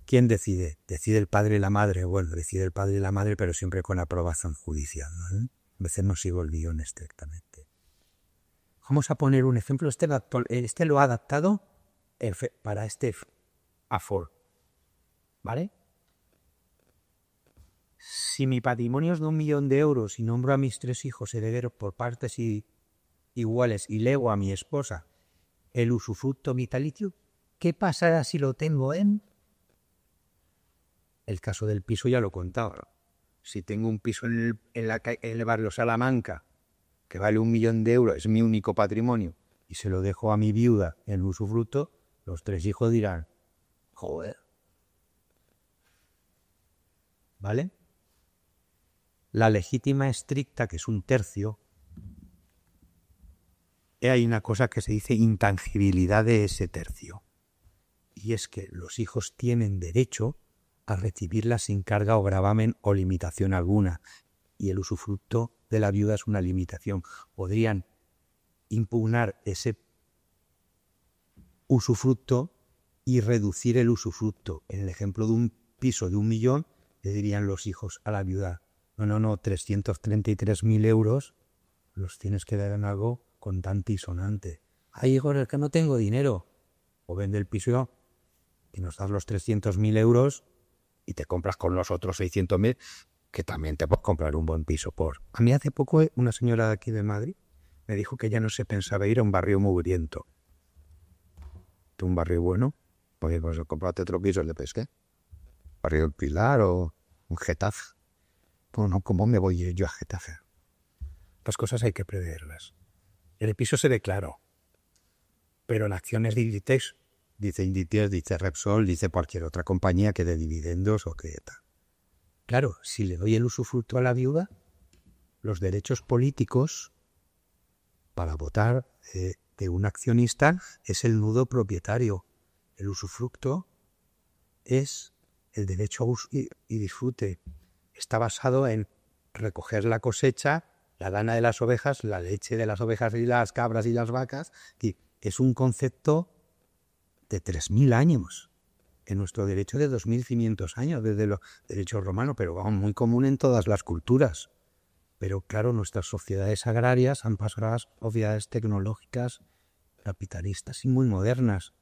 ¿Quién decide? Decide el padre y la madre. Bueno, decide el padre y la madre, pero siempre con aprobación judicial, ¿no? A veces no sigo el guión estrictamente. Vamos a poner un ejemplo. Este lo ha adaptado para este AFOR, ¿vale? Si mi patrimonio es de 1 millón de euros y nombro a mis 3 hijos herederos por partes iguales y lego a mi esposa el usufructo vitalicio, ¿qué pasará si lo tengo en...? El caso del piso ya lo contaba. Si tengo un piso en el barrio Salamanca que vale 1 millón de euros, es mi único patrimonio, y se lo dejo a mi viuda en usufructo, los 3 hijos dirán, joder. ¿Vale? La legítima estricta, que es 1/3, hay una cosa que se dice intangibilidad de ese tercio. Y es que los hijos tienen derecho a recibirla sin carga o gravamen o limitación alguna. Y el usufructo de la viuda es una limitación. Podrían impugnar ese usufructo y reducir el usufructo. En el ejemplo de un piso de 1 millón, le dirían los hijos a la viuda, no, 333.000 euros los tienes que dar en algo contante y sonante. Ay, hijo, es que no tengo dinero. O vende el piso y nos das los 300.000 euros y te compras con los otros 600.000, que también te puedes comprar un buen piso por... A mí hace poco una señora de aquí de Madrid me dijo que ya no se pensaba ir a un barrio mugriento. Un barrio bueno, pues comprarte otro piso, el de Pesqué, barrio del Pilar o un Getafe. Bueno, ¿cómo me voy yo a Getafe? Las cosas hay que preverlas. El piso se declaró, pero la acción es de Inditex. Dice Inditex, dice Repsol, dice cualquier otra compañía que dé dividendos o que tal. Claro, si le doy el usufructo a la viuda, los derechos políticos para votar de un accionista es el nudo propietario. El usufructo es el derecho a uso y disfrute. Está basado en recoger la cosecha, la lana de las ovejas, la leche de las ovejas y las cabras y las vacas. Y es un concepto de 3.000 años. En nuestro derecho de 2.500 años, desde los derechos romanos, pero vamos, muy común en todas las culturas. Pero claro, nuestras sociedades agrarias han pasado a sociedades tecnológicas, capitalistas y muy modernas.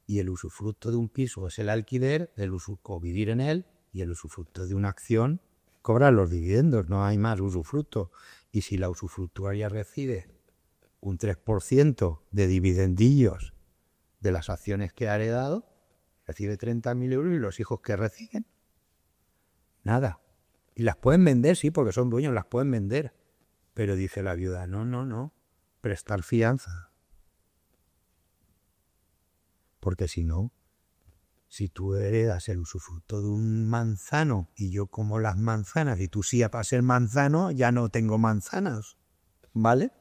Y el usufructo de un piso es el alquiler, o vivir en él, y el usufructo de una acción cobrar los dividendos, no hay más usufructo. Y si la usufructuaria recibe un 3% de dividendillos de las acciones que ha heredado, recibe 30.000 euros y los hijos que reciben, nada. Y las pueden vender, sí, porque son dueños, las pueden vender. Pero dice la viuda, no, prestar fianza. Porque si no, si tú heredas el usufructo de un manzano y yo como las manzanas y tú sí para ser manzano, ya no tengo manzanas, ¿vale?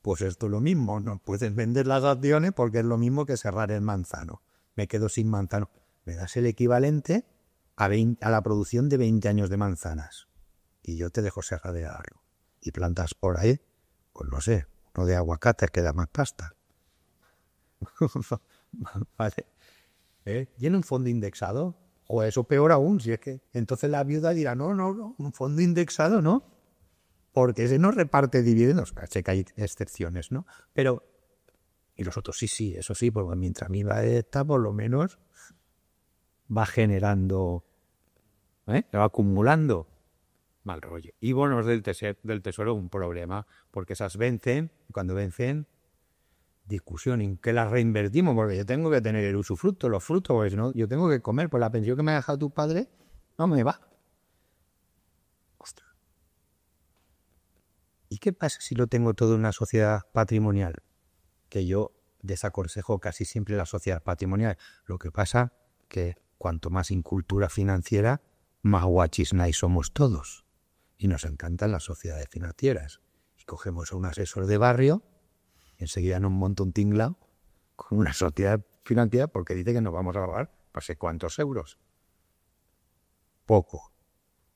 Pues esto es lo mismo, no puedes vender las acciones porque es lo mismo que cerrar el manzano. Me quedo sin manzano. Me das el equivalente a la producción de 20 años de manzanas y yo te dejo cerradearlo. Y plantas por ahí, pues no sé, uno de aguacate que da más pasta. ¿Vale? ¿Y en un fondo indexado? O eso peor aún, si es que entonces la viuda dirá, no, un fondo indexado no, porque ese no reparte dividendos. Sé que hay excepciones, ¿no? Pero, y los otros sí, eso sí, porque mientras mi va esta, por lo menos va generando, va acumulando. Mal rollo. Y bonos del tesoro, un problema, porque esas vencen, y cuando vencen, discusión en qué las reinvertimos, porque yo tengo que tener el usufructo, los frutos, porque si no, yo tengo que comer, pues la pensión que me ha dejado tu padre no me va. Ostras. ¿Y qué pasa si lo tengo todo en una sociedad patrimonial? Que yo desaconsejo casi siempre la sociedad patrimonial. Lo que pasa que cuanto más incultura financiera, más guachisnais somos todos. Y nos encantan las sociedades financieras. Y cogemos a un asesor de barrio, enseguida nos monta un tinglao con una sociedad financiera porque dice que nos vamos a robar no sé cuántos euros. Poco.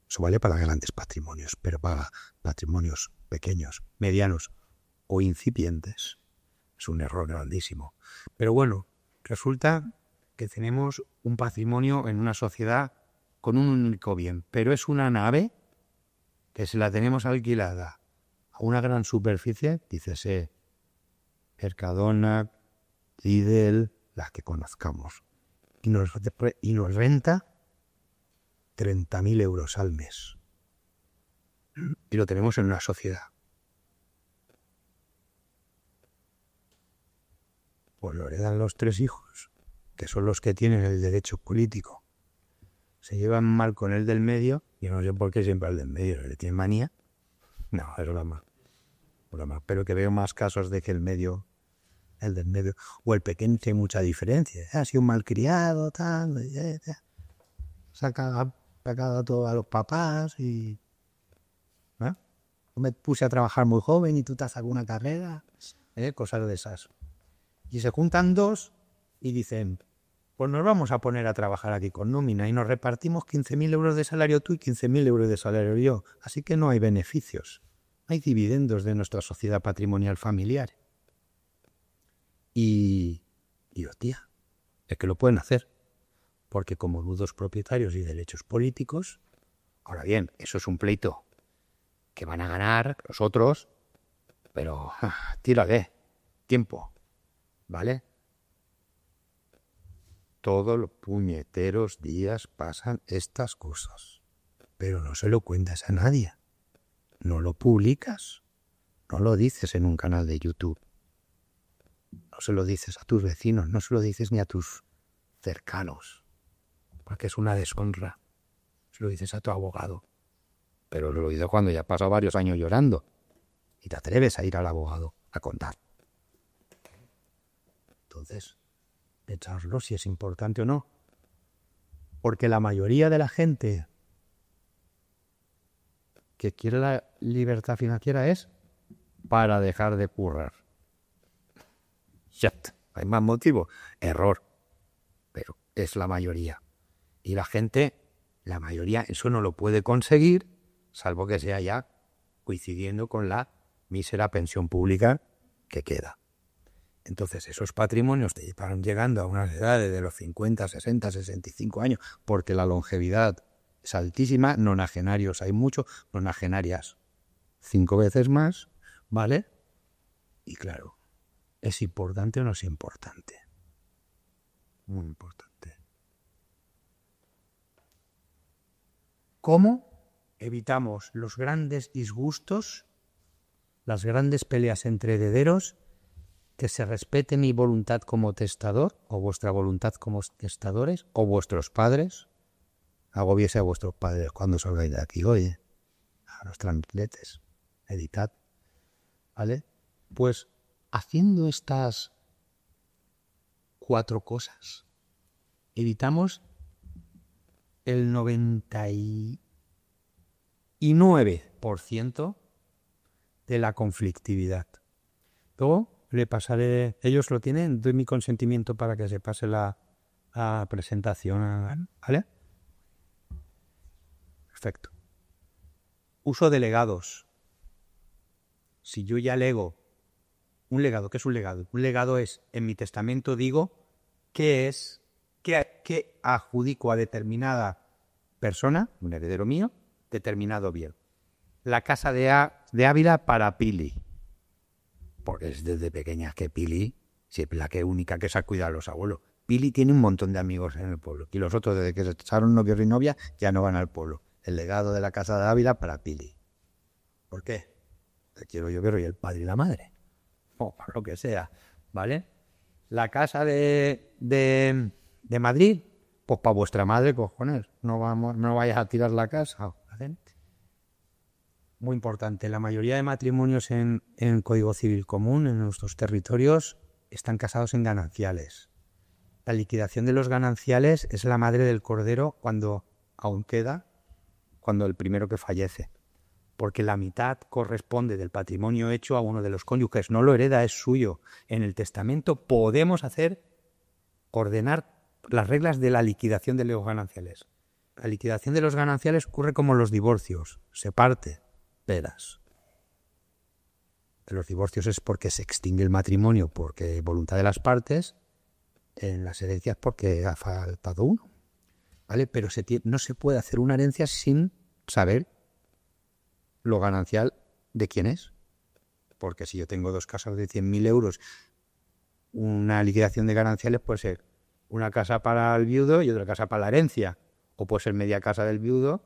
Eso vale para grandes patrimonios, pero para patrimonios pequeños, medianos o incipientes es un error grandísimo. Pero bueno, resulta que tenemos un patrimonio en una sociedad con un único bien, pero es una nave que se la tenemos alquilada a una gran superficie, dícese Mercadona, Lidl, las que conozcamos, y nos renta 30.000 euros al mes. Y lo tenemos en una sociedad. Pues lo heredan los 3 hijos, que son los que tienen el derecho político. Se llevan mal con el del medio, y no sé por qué siempre al del medio le tiene manía. No, es broma. Pero que veo más casos de que el del medio, o el pequeño tiene mucha diferencia. Ha sido un malcriado, tal, se ha cagado a todos a los papás y... Yo me puse a trabajar muy joven y tú te haces alguna carrera, cosas de esas. Y se juntan 2 y dicen, pues nos vamos a poner a trabajar aquí con nómina y nos repartimos 15.000 euros de salario tú y 15.000 euros de salario yo. Así que no hay beneficios. Hay dividendos de nuestra sociedad patrimonial familiar. Y hostia, es que lo pueden hacer. Porque como nudos propietarios y derechos políticos, ahora bien, eso es un pleito que van a ganar los otros, pero tírale, tiempo, ¿vale? Todos los puñeteros días pasan estas cosas, pero no se lo cuentas a nadie, no lo publicas, no lo dices en un canal de YouTube, no se lo dices a tus vecinos, no se lo dices ni a tus cercanos, porque es una deshonra, se lo dices a tu abogado. pero lo he oído cuando ya has pasado varios años llorando y te atreves a ir al abogado a contar. Entonces, pensarlo si es importante o no. Porque la mayoría de la gente que quiere la libertad financiera es para dejar de currar. Ya, hay más motivos. Error. Pero es la mayoría. Y la gente, la mayoría, eso no lo puede conseguir, salvo que sea ya coincidiendo con la mísera pensión pública que queda. Entonces esos patrimonios te van llegando a unas edades de los 50, 60, 65 años, porque la longevidad es altísima, nonagenarios hay muchos, nonagenarias 5 veces más, ¿vale? Y claro, ¿es importante o no es importante? Muy importante. ¿Cómo evitamos los grandes disgustos, las grandes peleas entre herederos? Que se respete mi voluntad como testador, o vuestra voluntad como testadores, o vuestros padres. Agobiese a vuestros padres cuando salgáis de aquí. Oye, a los tranquetes, editad. ¿Vale? Pues haciendo estas 4 cosas, evitamos el 99% de la conflictividad. Luego le pasaré, ellos lo tienen, doy mi consentimiento para que se pase la presentación, ¿vale? Perfecto. Uso de legados. Si yo ya lego un legado, ¿qué es un legado? Un legado es, en mi testamento digo, qué adjudico a determinada persona, un heredero mío, determinado bien. La casa de Ávila para Pili. Porque es desde pequeña que Pili, si es la que única que se ha cuidado a los abuelos. Pili tiene un montón de amigos en el pueblo. Y los otros, desde que se echaron novios y novia, ya no van al pueblo. El legado de la casa de Ávila para Pili. ¿Por qué? Te quiero yo, y el padre y la madre. O para lo que sea, ¿vale? La casa de Madrid, pues para vuestra madre, cojones. No vayas a tirar la casa. ¿Vale? Muy importante, la mayoría de matrimonios en Código Civil Común, en nuestros territorios, están casados en gananciales. La liquidación de los gananciales es la madre del cordero cuando aún queda, cuando el primero que fallece. Porque la mitad corresponde del patrimonio hecho a uno de los cónyuges, no lo hereda, es suyo. En el testamento podemos ordenar las reglas de la liquidación de los gananciales. La liquidación de los gananciales ocurre como los divorcios, se parte. Pedas. Los divorcios es porque se extingue el matrimonio, porque voluntad de las partes, en las herencias porque ha faltado uno, ¿vale? Pero no se puede hacer una herencia sin saber lo ganancial de quién es, porque si yo tengo 2 casas de 100.000 euros, una liquidación de gananciales puede ser una casa para el viudo y otra casa para la herencia, o puede ser media casa del viudo,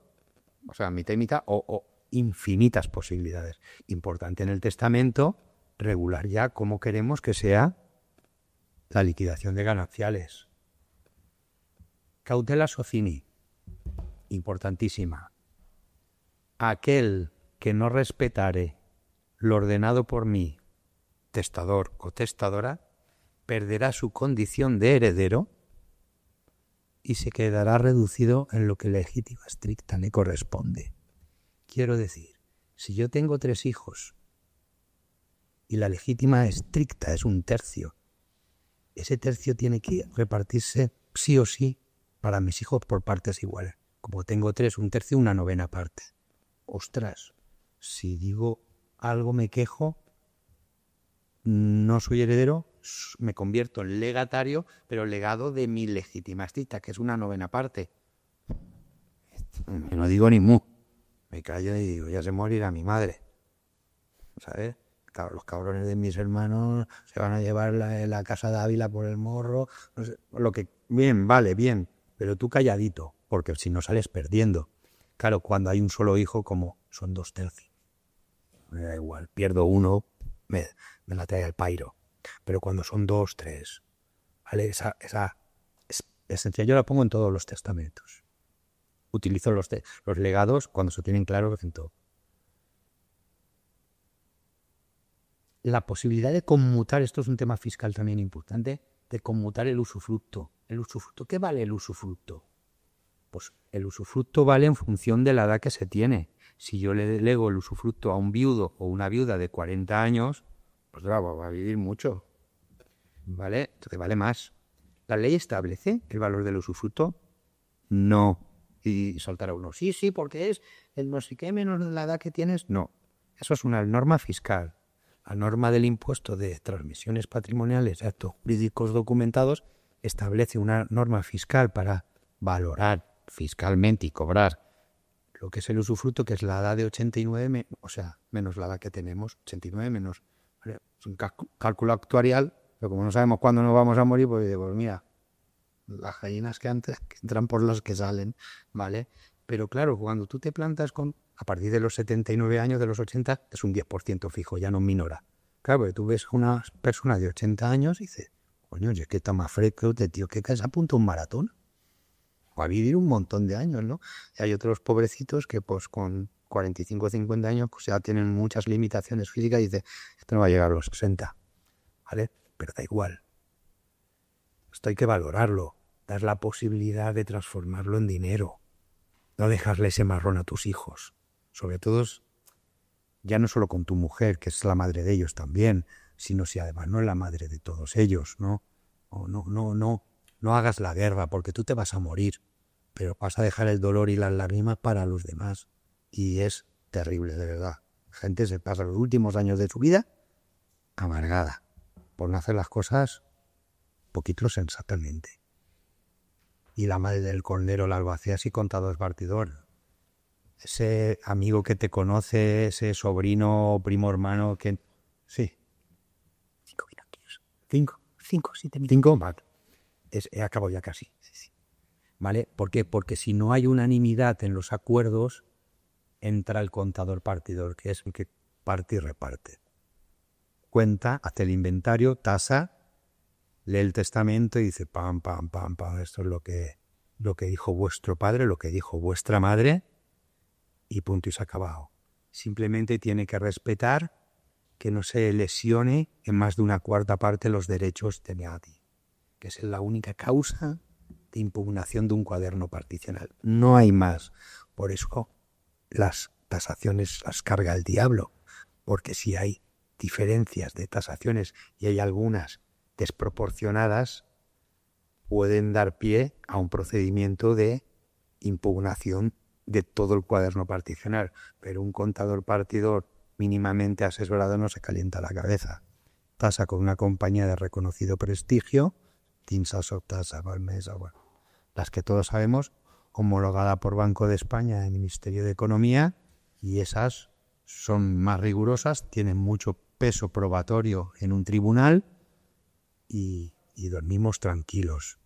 o sea, mitad y mitad, o infinitas posibilidades. Importante en el testamento regular ya cómo queremos que sea la liquidación de gananciales. Cautela socini, importantísima. Aquel que no respetare lo ordenado por mí, testador o testadora, perderá su condición de heredero y se quedará reducido en lo que legítima estricta le corresponde. Quiero decir, si yo tengo 3 hijos y la legítima estricta es 1/3, ese tercio tiene que repartirse sí o sí para mis hijos por partes iguales. Como tengo 3, 1/3, 1/9 parte. Ostras, si digo algo me quejo, no soy heredero, me convierto en legatario, pero legado de mi legítima estricta, que es 1/9 parte. No digo ni mu. Me callo y digo, ya se morirá mi madre. ¿Sabes? Los cabrones de mis hermanos se van a llevar la casa de Ávila por el morro. No sé, lo que bien, vale, bien. Pero tú calladito, porque si no sales perdiendo. Claro, cuando hay un solo hijo, como son 2/3. Me da igual, pierdo uno, me la trae al pairo. Pero cuando son 2, 3, ¿vale? Esa esencia yo la pongo en todos los testamentos. utilizo los legados cuando se tienen claro en todo. La posibilidad de conmutar, esto es un tema fiscal también importante, de conmutar el usufructo. ¿El usufructo? ¿Qué vale el usufructo? Pues el usufructo vale en función de la edad que se tiene. Si yo le delego el usufructo a un viudo o una viuda de 40 años, pues claro, va a vivir mucho, ¿vale? Entonces vale más. ¿La ley establece el valor del usufructo? No. Y saltará uno, sí, porque es el no sé qué menos de la edad que tienes. No, eso es una norma fiscal. La norma del impuesto de transmisiones patrimoniales de actos jurídicos documentados establece una norma fiscal para valorar fiscalmente y cobrar lo que es el usufructo, que es la edad de 89, o sea, menos la edad que tenemos, 89 menos. ¿Vale? Es un cálculo actuarial, pero como no sabemos cuándo nos vamos a morir, pues mira, las gallinas que entran por las que salen, ¿vale? Pero claro, cuando tú te plantas a partir de los 79 años, de los 80, es un 10% fijo, ya no minora. Claro, porque tú ves a una persona de 80 años y dices, coño, es que está más fresco, tío, que se apunta a un maratón. Va a vivir un montón de años, ¿no? Y hay otros pobrecitos que pues con 45 o 50 años pues ya tienen muchas limitaciones físicas y dice, esto no va a llegar a los 60, ¿vale? Pero da igual. Esto hay que valorarlo, dar la posibilidad de transformarlo en dinero, no dejarle ese marrón a tus hijos, sobre todo ya no solo con tu mujer, que es la madre de ellos también, sino si además no es la madre de todos ellos, ¿no? O no hagas la guerra porque tú te vas a morir, pero vas a dejar el dolor y las lágrimas para los demás y es terrible, de verdad. La gente se pasa los últimos años de su vida amargada por no hacer las cosas poquito sensatamente. Y la madre del Cornero, la albacea, sí contador partidor. Ese amigo que te conoce, ese sobrino o primo hermano que... Sí. 5 minutos. 5. 5, 7 minutos. 5, vale. He acabado ya casi. Sí. ¿Vale? ¿Por qué? Porque si no hay unanimidad en los acuerdos, entra el contador partidor, que es el que parte y reparte. Cuenta, hace el inventario, tasa, lee el testamento y dice pam, esto es lo que dijo vuestro padre, lo que dijo vuestra madre, y punto, y se ha acabado. Simplemente tiene que respetar que no se lesione en más de una cuarta parte los derechos de nadie, que es la única causa de impugnación de un cuaderno particional. No hay más. Por eso las tasaciones las carga el diablo, porque si hay diferencias de tasaciones y hay algunas desproporcionadas, pueden dar pie a un procedimiento de impugnación de todo el cuaderno particional. Pero un contador partidor mínimamente asesorado no se calienta la cabeza. Tasa con una compañía de reconocido prestigio, Tinsas, Tasa, Balmesa, bueno, las que todos sabemos, homologada por Banco de España, el Ministerio de Economía, y esas son más rigurosas, tienen mucho peso probatorio en un tribunal y dormimos tranquilos.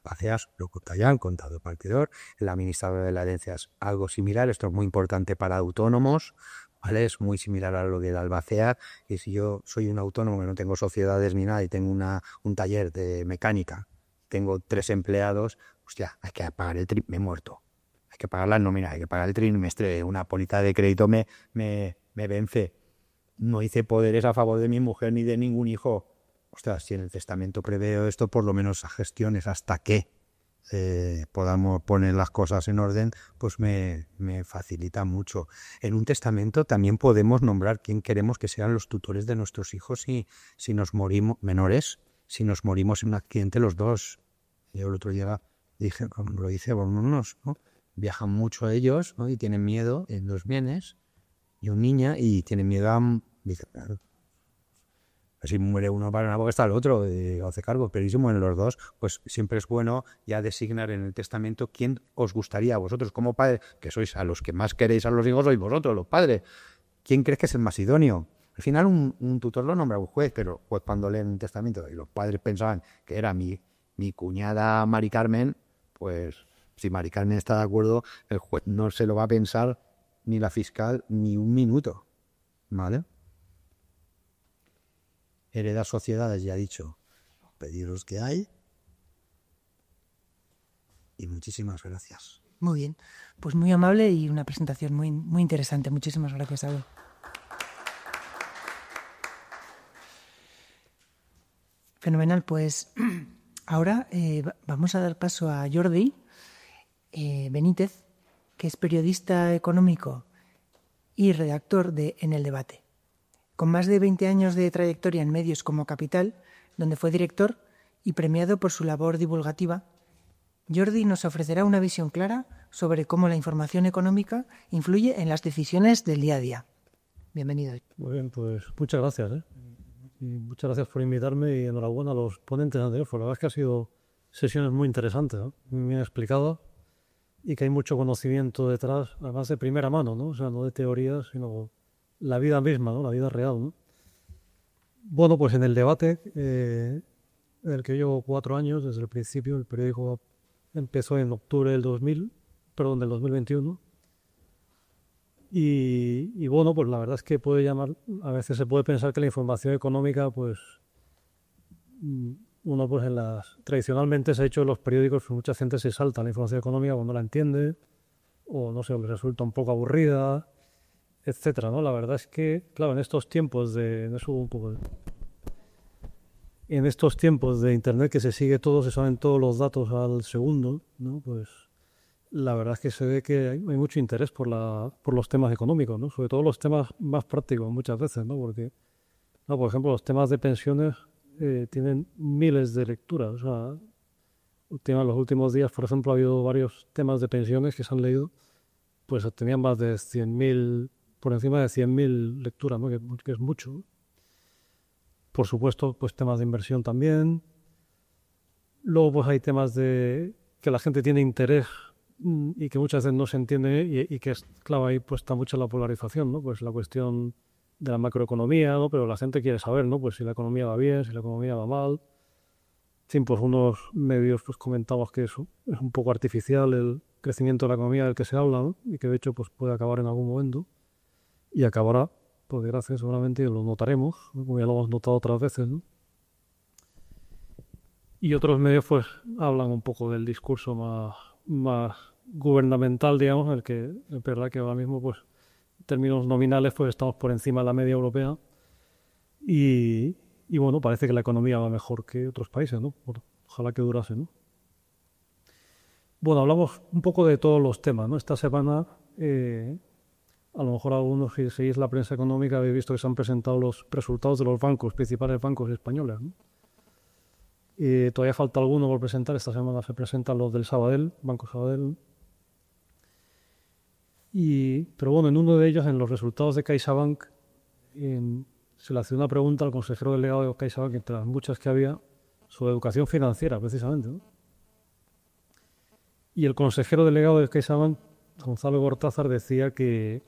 Albacea lo cuenta ya el contador partidor, el administrador de la herencia es algo similar, esto es muy importante para autónomos, ¿vale? Es muy similar a lo del albacea, y si yo soy un autónomo que no tengo sociedades ni nada y tengo un taller de mecánica, tengo 3 empleados, hostia, hay que pagar el me he muerto. Hay que pagar la nómina, hay que pagar el trimestre, una póliza de crédito me vence. No hice poderes a favor de mi mujer ni de ningún hijo. Ostras, si en el testamento preveo esto, por lo menos a gestiones hasta que podamos poner las cosas en orden, pues me facilita mucho. En un testamento también podemos nombrar quién queremos que sean los tutores de nuestros hijos si nos morimos, menores, si nos morimos en un accidente los dos. Yo el otro día dije, como lo hice, unos, ¿no? Viajan mucho ellos, ¿no? Y tienen miedo en los bienes, y un niño, y tienen miedo a... Dice, claro, si muere uno para una boca está el otro, hace cargo, pero si se mueren los dos, pues siempre es bueno ya designar en el testamento quién os gustaría a vosotros como padres, que sois a los que más queréis a los hijos, sois vosotros, los padres. ¿Quién crees que es el más idóneo? Al final un tutor lo nombra un juez, pero pues cuando leen el testamento y los padres pensaban que era mi cuñada Mari Carmen, pues si Mari Carmen está de acuerdo, el juez no se lo va a pensar ni la fiscal ni un minuto, ¿vale? Heredar sociedades, ya he dicho, los pedidos que hay. Y muchísimas gracias. Muy bien, pues muy amable y una presentación muy, muy interesante. Muchísimas gracias, Abel. Fenomenal, pues ahora vamos a dar paso a Jordi Benítez, que es periodista económico y redactor de En el Debate. Con más de 20 años de trayectoria en medios como Capital, donde fue director y premiado por su labor divulgativa, Jordi nos ofrecerá una visión clara sobre cómo la información económica influye en las decisiones del día a día. Bienvenido. Muy bien, pues muchas gracias. Y muchas gracias por invitarme y enhorabuena a los ponentes anteriores. La verdad es que han sido sesiones muy interesantes, ¿no? Muy bien explicadas y que hay mucho conocimiento detrás, además de primera mano, ¿no? O sea, no de teorías, sino la vida misma, ¿no? La vida real, ¿no? Bueno, pues en el debate, en el que llevo 4 años, desde el principio, el periódico empezó en octubre del 2021. Y bueno, pues la verdad es que a veces se puede pensar que la información económica, pues uno pues tradicionalmente se ha hecho en los periódicos, pues mucha gente se salta la información económica cuando la entiende, o no sé, o le resulta un poco aburrida, etcétera, ¿no? La verdad es que, claro, en estos tiempos de internet que se sigue todo, se saben todos los datos al segundo, ¿no? Pues la verdad es que se ve que hay mucho interés por los temas económicos, ¿no? Sobre todo los temas más prácticos muchas veces, ¿no? Porque, no, por ejemplo, los temas de pensiones tienen miles de lecturas. O sea, en los últimos días, por ejemplo, ha habido varios temas de pensiones que se han leído, pues tenían más de 100.000, por encima de 100.000 lecturas, ¿no? Que es mucho, ¿no? Por supuesto, pues temas de inversión también. Luego, pues hay temas de que la gente tiene interés y que muchas veces no se entiende y que es claro, ahí pues está mucho la polarización, ¿no? Pues la cuestión de la macroeconomía, ¿no? Pero la gente quiere saber, ¿no? Pues si la economía va bien, si la economía va mal. Sí, pues unos medios pues comentamos que eso es un poco artificial el crecimiento de la economía del que se habla, ¿no? Y que de hecho pues puede acabar en algún momento y acabará, por desgracia seguramente, y lo notaremos, ¿no? Como ya lo hemos notado otras veces, ¿no? Y otros medios pues hablan un poco del discurso más gubernamental, digamos, el que es verdad que ahora mismo pues en términos nominales pues estamos por encima de la media europea y bueno, parece que la economía va mejor que otros países, ¿no? Ojalá que durase, ¿no? Bueno, hablamos un poco de todos los temas, ¿no? Esta semana a lo mejor algunos, si seguís la prensa económica, habéis visto que se han presentado los resultados de los principales bancos españoles, ¿no? Todavía falta alguno por presentar. Esta semana se presentan los del Sabadell, Banco Sabadell. Pero bueno, en uno de ellos, en los resultados de CaixaBank, se le hacía una pregunta al consejero delegado de CaixaBank, entre las muchas que había, sobre educación financiera, precisamente, ¿no? Y el consejero delegado de CaixaBank, Gonzalo Gortázar, decía que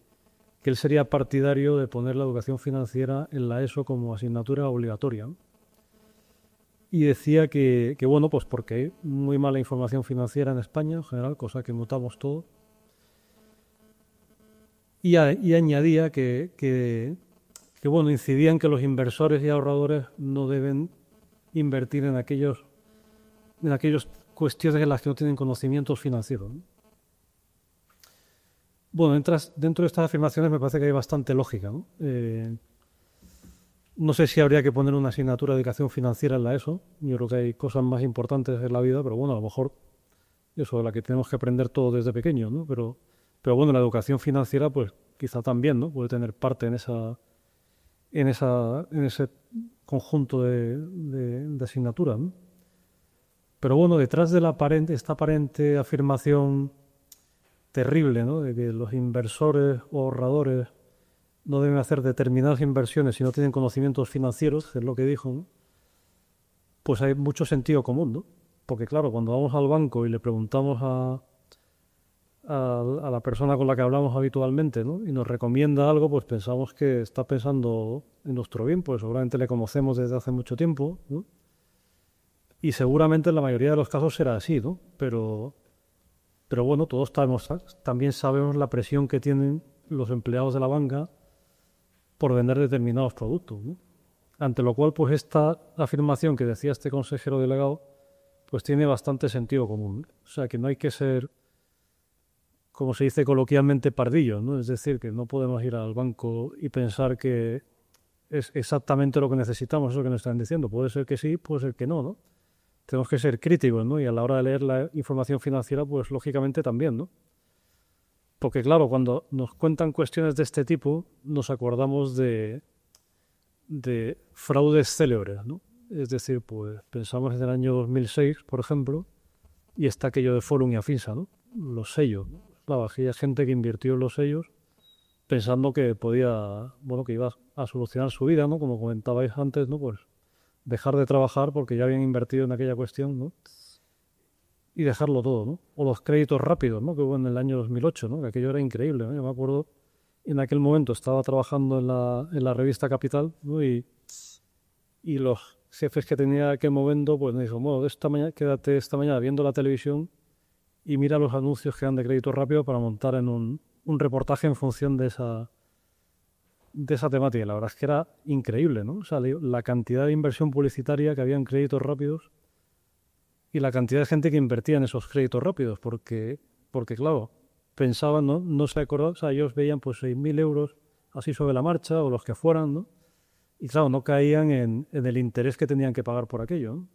él sería partidario de poner la educación financiera en la ESO como asignatura obligatoria, ¿no? Y decía que bueno, pues porque hay muy mala información financiera en España en general, cosa que notamos todos. Y añadía que bueno, incidía en que los inversores y ahorradores no deben invertir en aquellas cuestiones en las que no tienen conocimientos financieros, ¿no? Bueno, dentro de estas afirmaciones me parece que hay bastante lógica, ¿no? No sé si habría que poner una asignatura de educación financiera en la ESO. Yo creo que hay cosas más importantes en la vida, pero bueno, a lo mejor eso de la que tenemos que aprender todo desde pequeño, ¿no? Pero bueno, la educación financiera, pues quizá también, ¿no? Puede tener parte en ese conjunto de asignaturas, ¿no? Pero bueno, detrás de esta aparente afirmación terrible, ¿no? De que los inversores o ahorradores no deben hacer determinadas inversiones si no tienen conocimientos financieros, es lo que dijo, ¿no? Pues hay mucho sentido común, ¿no? Porque claro, cuando vamos al banco y le preguntamos a la persona con la que hablamos habitualmente, ¿no? Y nos recomienda algo, pues pensamos que está pensando en nuestro bien, pues seguramente le conocemos desde hace mucho tiempo, ¿no? Y seguramente en la mayoría de los casos será así, ¿no? Pero bueno, todos también sabemos la presión que tienen los empleados de la banca por vender determinados productos, ¿no? Ante lo cual, pues esta afirmación que decía este consejero delegado, pues tiene bastante sentido común. O sea, que no hay que ser, como se dice coloquialmente, pardillos, ¿no? Es decir, que no podemos ir al banco y pensar que es exactamente lo que necesitamos, eso que nos están diciendo. Puede ser que sí, puede ser que no, ¿no? Tenemos que ser críticos, ¿no? Y a la hora de leer la información financiera, pues lógicamente también, ¿no? Porque claro, cuando nos cuentan cuestiones de este tipo, nos acordamos de fraudes célebres, ¿no? Es decir, pues pensamos en el año 2006, por ejemplo, y está aquello de Forum y Afinsa, ¿no? Los sellos, ¿no? Claro, aquella gente que invirtió en los sellos pensando que podía, bueno, que iba a solucionar su vida, ¿no? Como comentabais antes, ¿no? Pues dejar de trabajar porque ya habían invertido en aquella cuestión, ¿no? Y dejarlo todo, ¿no? O los créditos rápidos, ¿no? Que hubo en el año 2008, ¿no? Que aquello era increíble, ¿no? Yo me acuerdo, en aquel momento estaba trabajando en la revista Capital, ¿no? Y los jefes que tenía en aquel momento, pues me dijo, bueno, quédate esta mañana viendo la televisión y mira los anuncios que dan de crédito rápido para montar en un reportaje en función de esa temática. La verdad es que era increíble, ¿no? O sea, la cantidad de inversión publicitaria que había en créditos rápidos y la cantidad de gente que invertía en esos créditos rápidos, porque claro, pensaban, ¿no? No se acordaban, o sea, ellos veían pues 6.000 euros así sobre la marcha o los que fueran, ¿no? Y claro, no caían en el interés que tenían que pagar por aquello, ¿no?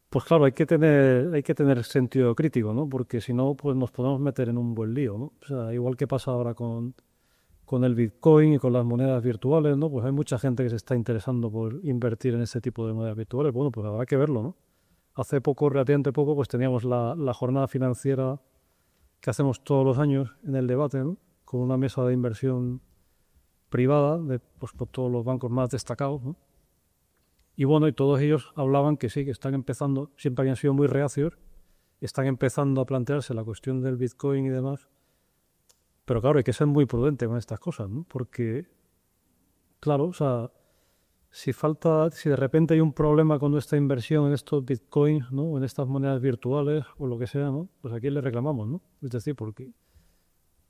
Pues claro, hay que tener sentido crítico, ¿no? Porque si no, pues nos podemos meter en un buen lío, ¿no? O sea, igual que pasa ahora con el Bitcoin y con las monedas virtuales, ¿no? Pues hay mucha gente que se está interesando por invertir en ese tipo de monedas virtuales. Bueno, pues habrá que verlo, ¿no? Hace poco, relativamente poco, pues teníamos la jornada financiera que hacemos todos los años en el debate, ¿no? Con una mesa de inversión privada, pues con todos los bancos más destacados, ¿no? Y bueno, y todos ellos hablaban que sí, que están empezando, siempre habían sido muy reacios, están empezando a plantearse la cuestión del Bitcoin y demás. Pero claro, hay que ser muy prudente con estas cosas, ¿no? Porque, claro, o sea, si de repente hay un problema con nuestra inversión en estos bitcoins, ¿no? O en estas monedas virtuales o lo que sea, ¿no? Pues a quién le reclamamos, ¿no? Es decir, porque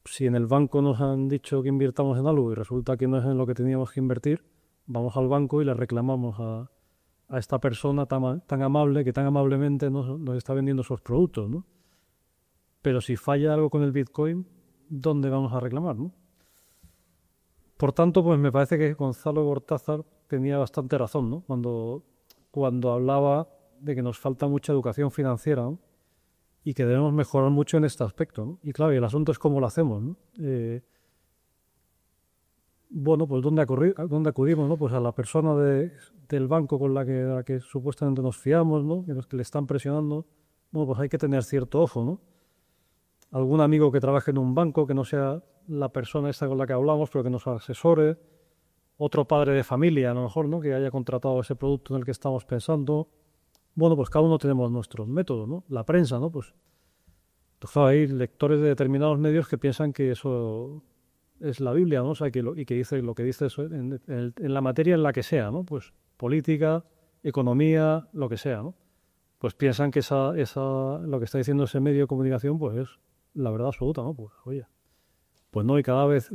si en el banco nos han dicho que invirtamos en algo y resulta que no es en lo que teníamos que invertir, vamos al banco y le reclamamos a esta persona tan amable, que tan amablemente nos está vendiendo esos productos, ¿no? Pero si falla algo con el bitcoin, ¿dónde vamos a reclamar, no? Por tanto, pues me parece que Gonzalo Gortázar tenía bastante razón, ¿no? Cuando hablaba de que nos falta mucha educación financiera, ¿no? Y que debemos mejorar mucho en este aspecto, ¿no? Y claro, y el asunto es cómo lo hacemos, ¿no? Bueno, pues ¿dónde acudimos, ¿no? Pues a la persona del banco con la que supuestamente nos fiamos, ¿no? Que le están presionando. Bueno, pues hay que tener cierto ojo, ¿no? Algún amigo que trabaje en un banco, que no sea la persona esta con la que hablamos, pero que nos asesore. Otro padre de familia, a lo mejor, ¿no? Que haya contratado ese producto en el que estamos pensando. Bueno, pues cada uno tenemos nuestros métodos, ¿no? La prensa, ¿no? Pues claro, hay lectores de determinados medios que piensan que eso es la Biblia, ¿no? O sea, que dice lo que dice eso en la materia en la que sea, ¿no? Pues política, economía, lo que sea, ¿no? Pues piensan que lo que está diciendo ese medio de comunicación, pues es la verdad absoluta, ¿no? Pues oye, pues no, y cada vez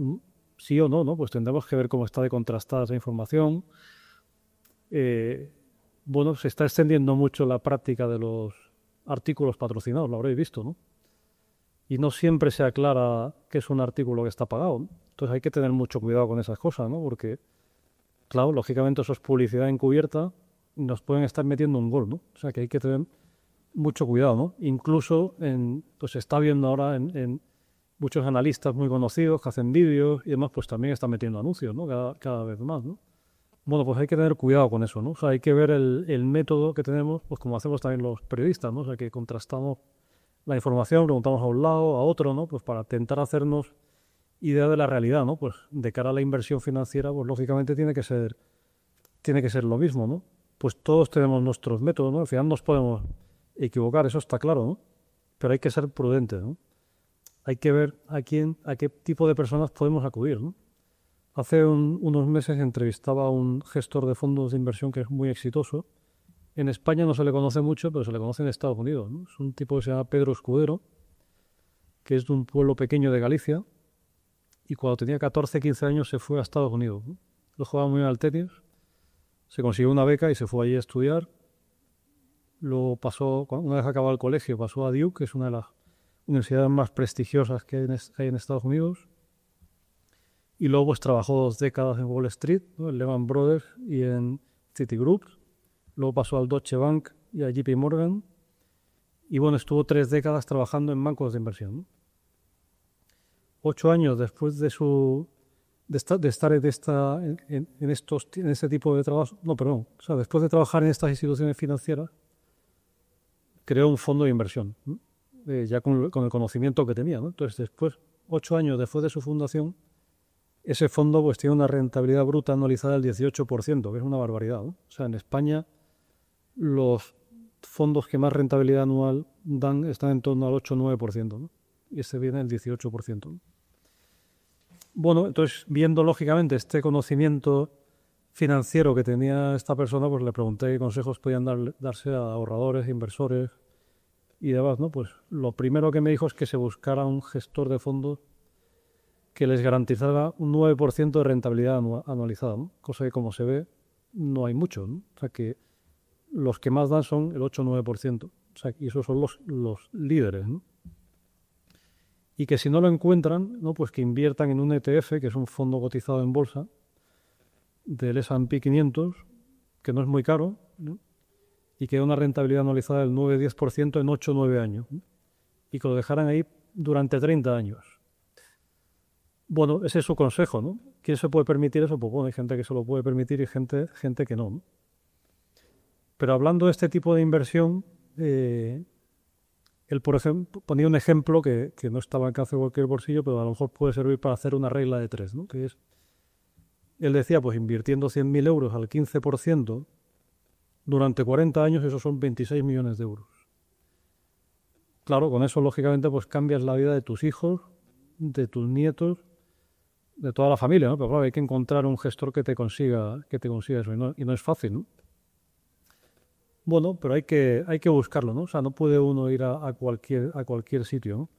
sí o no, ¿no? Pues tendremos que ver cómo está de contrastada esa información. Bueno, se está extendiendo mucho la práctica de los artículos patrocinados, lo habréis visto, ¿no? Y no siempre se aclara que es un artículo que está pagado, ¿no? Entonces hay que tener mucho cuidado con esas cosas, ¿no? Porque, claro, lógicamente eso es publicidad encubierta y nos pueden estar metiendo un gol, ¿no? O sea que hay que tener mucho cuidado, ¿no? Incluso pues se está viendo ahora en muchos analistas muy conocidos que hacen vídeos y demás, pues también están metiendo anuncios, ¿no? Cada vez más, ¿no? Bueno, pues hay que tener cuidado con eso, ¿no? O sea, hay que ver el método que tenemos, pues como hacemos también los periodistas, ¿no? O sea, que contrastamos la información, preguntamos a un lado, a otro, ¿no? Pues para intentar hacernos idea de la realidad, ¿no? Pues de cara a la inversión financiera, pues lógicamente tiene que ser lo mismo, ¿no? Pues todos tenemos nuestros métodos, ¿no? Al final nos podemos equivocar, eso está claro, ¿no? Pero hay que ser prudentes, ¿no? Hay que ver a qué tipo de personas podemos acudir, ¿no? Hace unos meses entrevistaba a un gestor de fondos de inversión que es muy exitoso. En España no se le conoce mucho, pero se le conoce en Estados Unidos, ¿no? Es un tipo que se llama Pedro Escudero, que es de un pueblo pequeño de Galicia, y cuando tenía 14, 15 años se fue a Estados Unidos, ¿no? Lo jugaba muy bien al tenis, se consiguió una beca y se fue allí a estudiar, Luego pasó, una vez acabado el colegio, pasó a Duke, que es una de las universidades más prestigiosas que hay en Estados Unidos. Y luego pues trabajó 2 décadas en Wall Street, ¿no? En Lehman Brothers y en Citigroup. Luego pasó al Deutsche Bank y a JP Morgan. Y bueno, estuvo 3 décadas trabajando en bancos de inversión, ¿no? 8 años después de estar en este tipo de trabajo, después de trabajar en estas instituciones financieras, creó un fondo de inversión, ¿no? Ya con el conocimiento que tenía, ¿no? Entonces, después, 8 años después de su fundación, ese fondo pues tiene una rentabilidad bruta anualizada del 18%, que es una barbaridad, ¿no? O sea, en España los fondos que más rentabilidad anual dan están en torno al 8 o 9%, ¿no? Y este viene el 18%, ¿no? Bueno, entonces, viendo lógicamente este conocimiento financiero que tenía esta persona, pues le pregunté qué consejos podían darse a ahorradores, inversores y demás, ¿no? Pues lo primero que me dijo es que se buscara un gestor de fondos que les garantizara un 9% de rentabilidad anualizada, ¿no? Cosa que, como se ve, no hay mucho, ¿no? O sea, que los que más dan son el 8 o 9%. O sea, y esos son los líderes, ¿no? Y que si no lo encuentran, ¿no? Pues que inviertan en un ETF, que es un fondo cotizado en bolsa, del S&P 500, que no es muy caro, ¿no? Y que da una rentabilidad anualizada del 9-10% en 8 o 9 años, ¿no? Y que lo dejaran ahí durante 30 años. Bueno, ese es su consejo, ¿no? ¿Quién se puede permitir eso? Pues bueno, hay gente que se lo puede permitir y gente que no, ¿no? Pero hablando de este tipo de inversión, él, por ejemplo, ponía un ejemplo que no está al alcance de cualquier bolsillo, pero a lo mejor puede servir para hacer una regla de 3, ¿no? Que es, él decía, pues invirtiendo 100.000 euros al 15%, durante 40 años esos son 26 millones de euros. Claro, con eso lógicamente pues cambias la vida de tus hijos, de tus nietos, de toda la familia, ¿no? Pero claro, hay que encontrar un gestor que te consiga eso, y no es fácil, ¿no? Bueno, pero hay que buscarlo, ¿no? O sea, no puede uno ir a cualquier sitio, ¿no?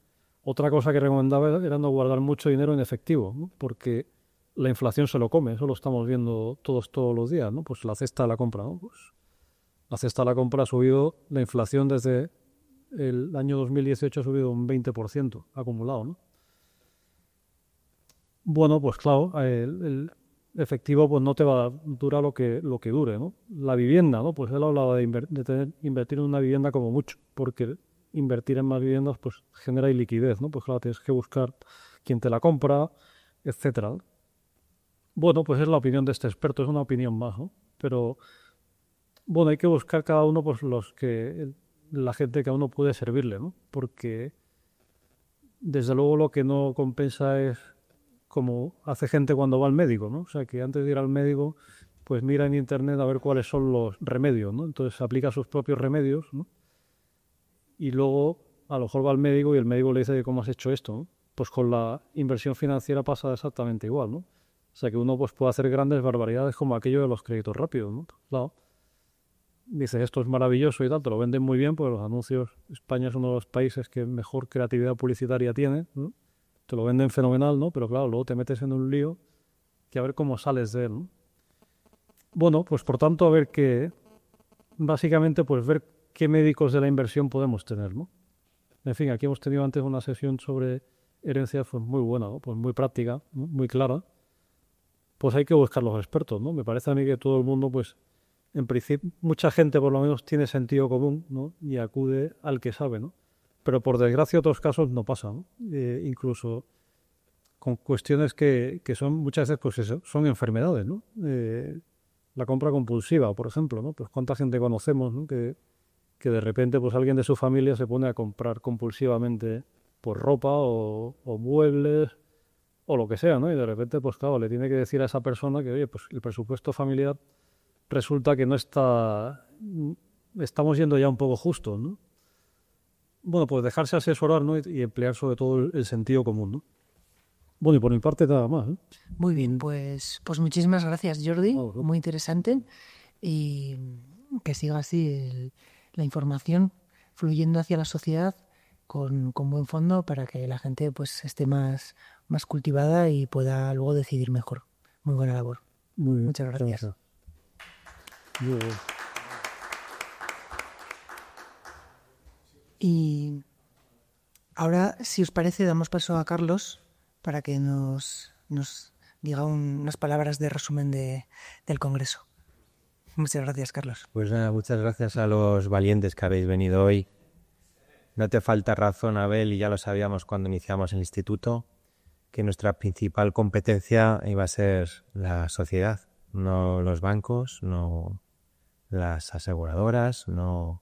Otra cosa que recomendaba era no guardar mucho dinero en efectivo, ¿no? Porque la inflación se lo come, eso lo estamos viendo todos los días, ¿no? Pues la cesta de la compra, ¿no? Pues la cesta de la compra ha subido, la inflación desde el año 2018 ha subido un 20% acumulado, ¿no? Bueno, pues claro, el efectivo pues no te va a durar lo que dure, ¿no? La vivienda, ¿no? Pues él hablaba de invertir en una vivienda como mucho, porque invertir en más viviendas pues genera iliquidez, ¿no? Pues claro, tienes que buscar quién te la compra, etcétera. Bueno, pues es la opinión de este experto, es una opinión más, ¿no? Pero bueno, hay que buscar cada uno pues la gente que a uno puede servirle, ¿no? Porque desde luego lo que no compensa es como hace gente cuando va al médico, ¿no? O sea, que antes de ir al médico, pues mira en internet a ver cuáles son los remedios, ¿no? Entonces aplica sus propios remedios, ¿no? Y luego a lo mejor va al médico y el médico le dice cómo has hecho esto, ¿no? Pues con la inversión financiera pasa exactamente igual, ¿no? O sea, que uno pues puede hacer grandes barbaridades como aquello de los créditos rápidos, ¿no? Claro. Dices, esto es maravilloso y tal, te lo venden muy bien, porque los anuncios, España es uno de los países que mejor creatividad publicitaria tiene, ¿no? Te lo venden fenomenal, ¿no? Pero claro, luego te metes en un lío que a ver cómo sales de él, ¿no? Bueno, pues por tanto, a ver básicamente, pues ver qué médicos de la inversión podemos tener, ¿no? En fin, aquí hemos tenido antes una sesión sobre herencias pues muy buena, ¿no? Pues muy práctica, ¿no? Muy clara. Pues hay que buscar los expertos, ¿no? Me parece a mí que todo el mundo, pues, en principio, mucha gente por lo menos tiene sentido común, ¿no? Y acude al que sabe, ¿no? Pero por desgracia otros casos no pasa, ¿no? Incluso con cuestiones que son muchas veces pues eso, son enfermedades, ¿no? La compra compulsiva, por ejemplo, ¿no? Pues cuánta gente conocemos, ¿no? Que de repente pues alguien de su familia se pone a comprar compulsivamente pues ropa o muebles o lo que sea, ¿no? Y de repente pues claro, le tiene que decir a esa persona que oye, pues el presupuesto familiar resulta que no estamos yendo ya un poco justos, ¿no? Bueno, pues dejarse asesorar, ¿no? Y emplear sobre todo el sentido común, ¿no? Bueno, y por mi parte nada más, ¿eh? Muy bien, pues muchísimas gracias, Jordi. Muy interesante. Y que siga así la información fluyendo hacia la sociedad con buen fondo para que la gente pues esté más cultivada y pueda luego decidir mejor. Muy buena labor. Muy bien. Muchas gracias. Muy bien. Y ahora, si os parece, damos paso a Carlos para que nos diga unas palabras de resumen del Congreso. Muchas gracias, Carlos. Pues nada, muchas gracias a los valientes que habéis venido hoy. No te falta razón, Abel, y ya lo sabíamos cuando iniciamos el instituto, que nuestra principal competencia iba a ser la sociedad, no los bancos, no las aseguradoras, no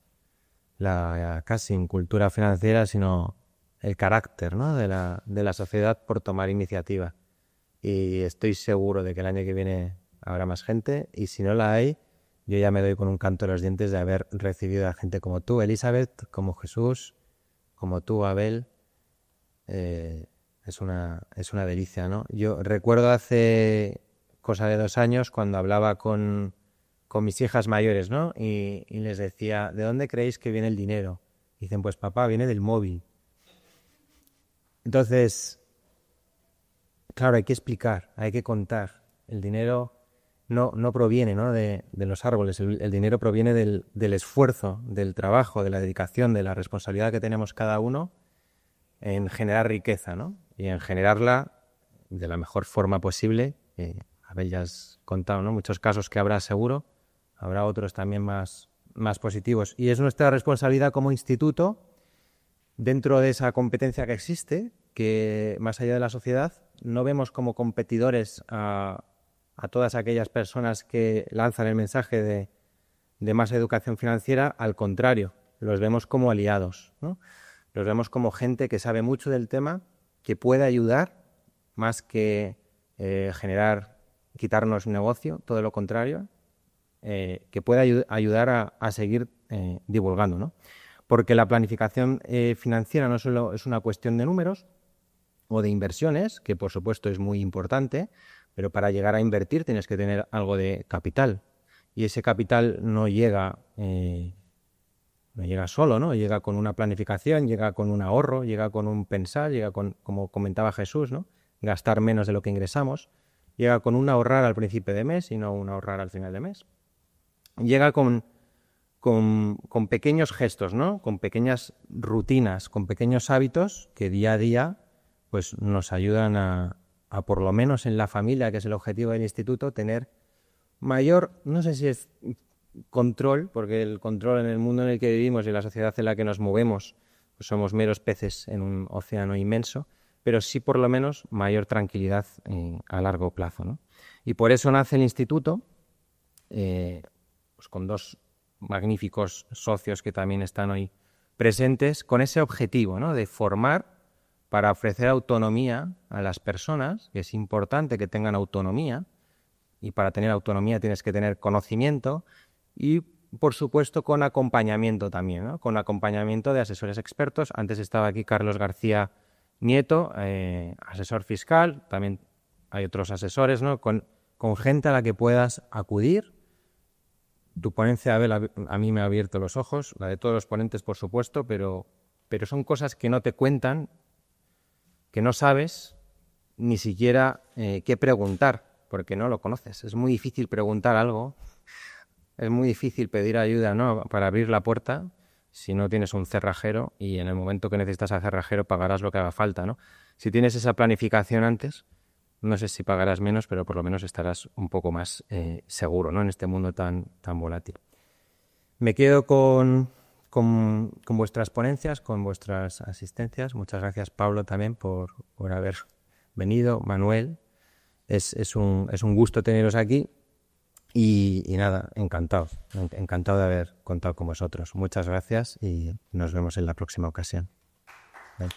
la casi cultura financiera, sino el carácter, ¿no?, de la sociedad por tomar iniciativa. Y estoy seguro de que el año que viene habrá más gente, y si no la hay, yo ya me doy con un canto en los dientes de haber recibido a gente como tú, Elizabeth, como Jesús, como tú, Abel. Es una delicia, ¿no? Yo recuerdo hace cosa de 2 años cuando hablaba con mis hijas mayores, ¿no? Y les decía, ¿de dónde creéis que viene el dinero? Y dicen, pues papá, viene del móvil. Entonces, claro, hay que explicar, hay que contar. El dinero no proviene, ¿no?, de los árboles. El dinero proviene del esfuerzo, del trabajo, de la dedicación, de la responsabilidad que tenemos cada uno en generar riqueza, ¿no? Y en generarla de la mejor forma posible. Abel, ya has contado, ¿no?, muchos casos que habrá seguro, habrá otros también más positivos. Y es nuestra responsabilidad como instituto, dentro de esa competencia que existe, que más allá de la sociedad, no vemos como competidores a todas aquellas personas que lanzan el mensaje de más educación financiera. Al contrario, los vemos como aliados, ¿no? Los vemos como gente que sabe mucho del tema, que puede ayudar más que quitarnos negocio, todo lo contrario, que puede ayudar a seguir divulgando, ¿no? Porque la planificación financiera no solo es una cuestión de números o de inversiones, que por supuesto es muy importante, pero para llegar a invertir tienes que tener algo de capital. Y ese capital no llega solo, ¿no? Llega con una planificación, llega con un ahorro, llega con un pensar, llega con, como comentaba Jesús, ¿no?, gastar menos de lo que ingresamos. Llega con un ahorrar al principio de mes y no un ahorrar al final de mes. Llega con pequeños gestos, ¿no?, con pequeñas rutinas, con pequeños hábitos que día a día pues nos ayudan a por lo menos en la familia, que es el objetivo del instituto, tener mayor, no sé si es control, porque el control en el mundo en el que vivimos y en la sociedad en la que nos movemos, pues somos meros peces en un océano inmenso, pero sí por lo menos mayor tranquilidad a largo plazo, ¿no? Y por eso nace el instituto, pues con 2 magníficos socios que también están hoy presentes, con ese objetivo, ¿no?, de formar para ofrecer autonomía a las personas, que es importante que tengan autonomía, y para tener autonomía tienes que tener conocimiento, y por supuesto con acompañamiento también, ¿no?, con acompañamiento de asesores expertos. Antes estaba aquí Carlos García Nieto, asesor fiscal, también hay otros asesores, ¿no?, con gente a la que puedas acudir. Tu ponencia, Abel, a mí me ha abierto los ojos, la de todos los ponentes, por supuesto, pero son cosas que no te cuentan, que no sabes ni siquiera qué preguntar, porque no lo conoces. Es muy difícil preguntar algo, es muy difícil pedir ayuda, ¿no?, para abrir la puerta si no tienes un cerrajero, y en el momento que necesitas al cerrajero pagarás lo que haga falta, ¿no? Si tienes esa planificación antes, no sé si pagarás menos, pero por lo menos estarás un poco más seguro, ¿no?, en este mundo tan volátil. Me quedo con vuestras ponencias, con vuestras asistencias. Muchas gracias, Pablo, también por haber venido. Manuel, es un gusto teneros aquí y nada, encantado de haber contado con vosotros. Muchas gracias y nos vemos en la próxima ocasión. Bye.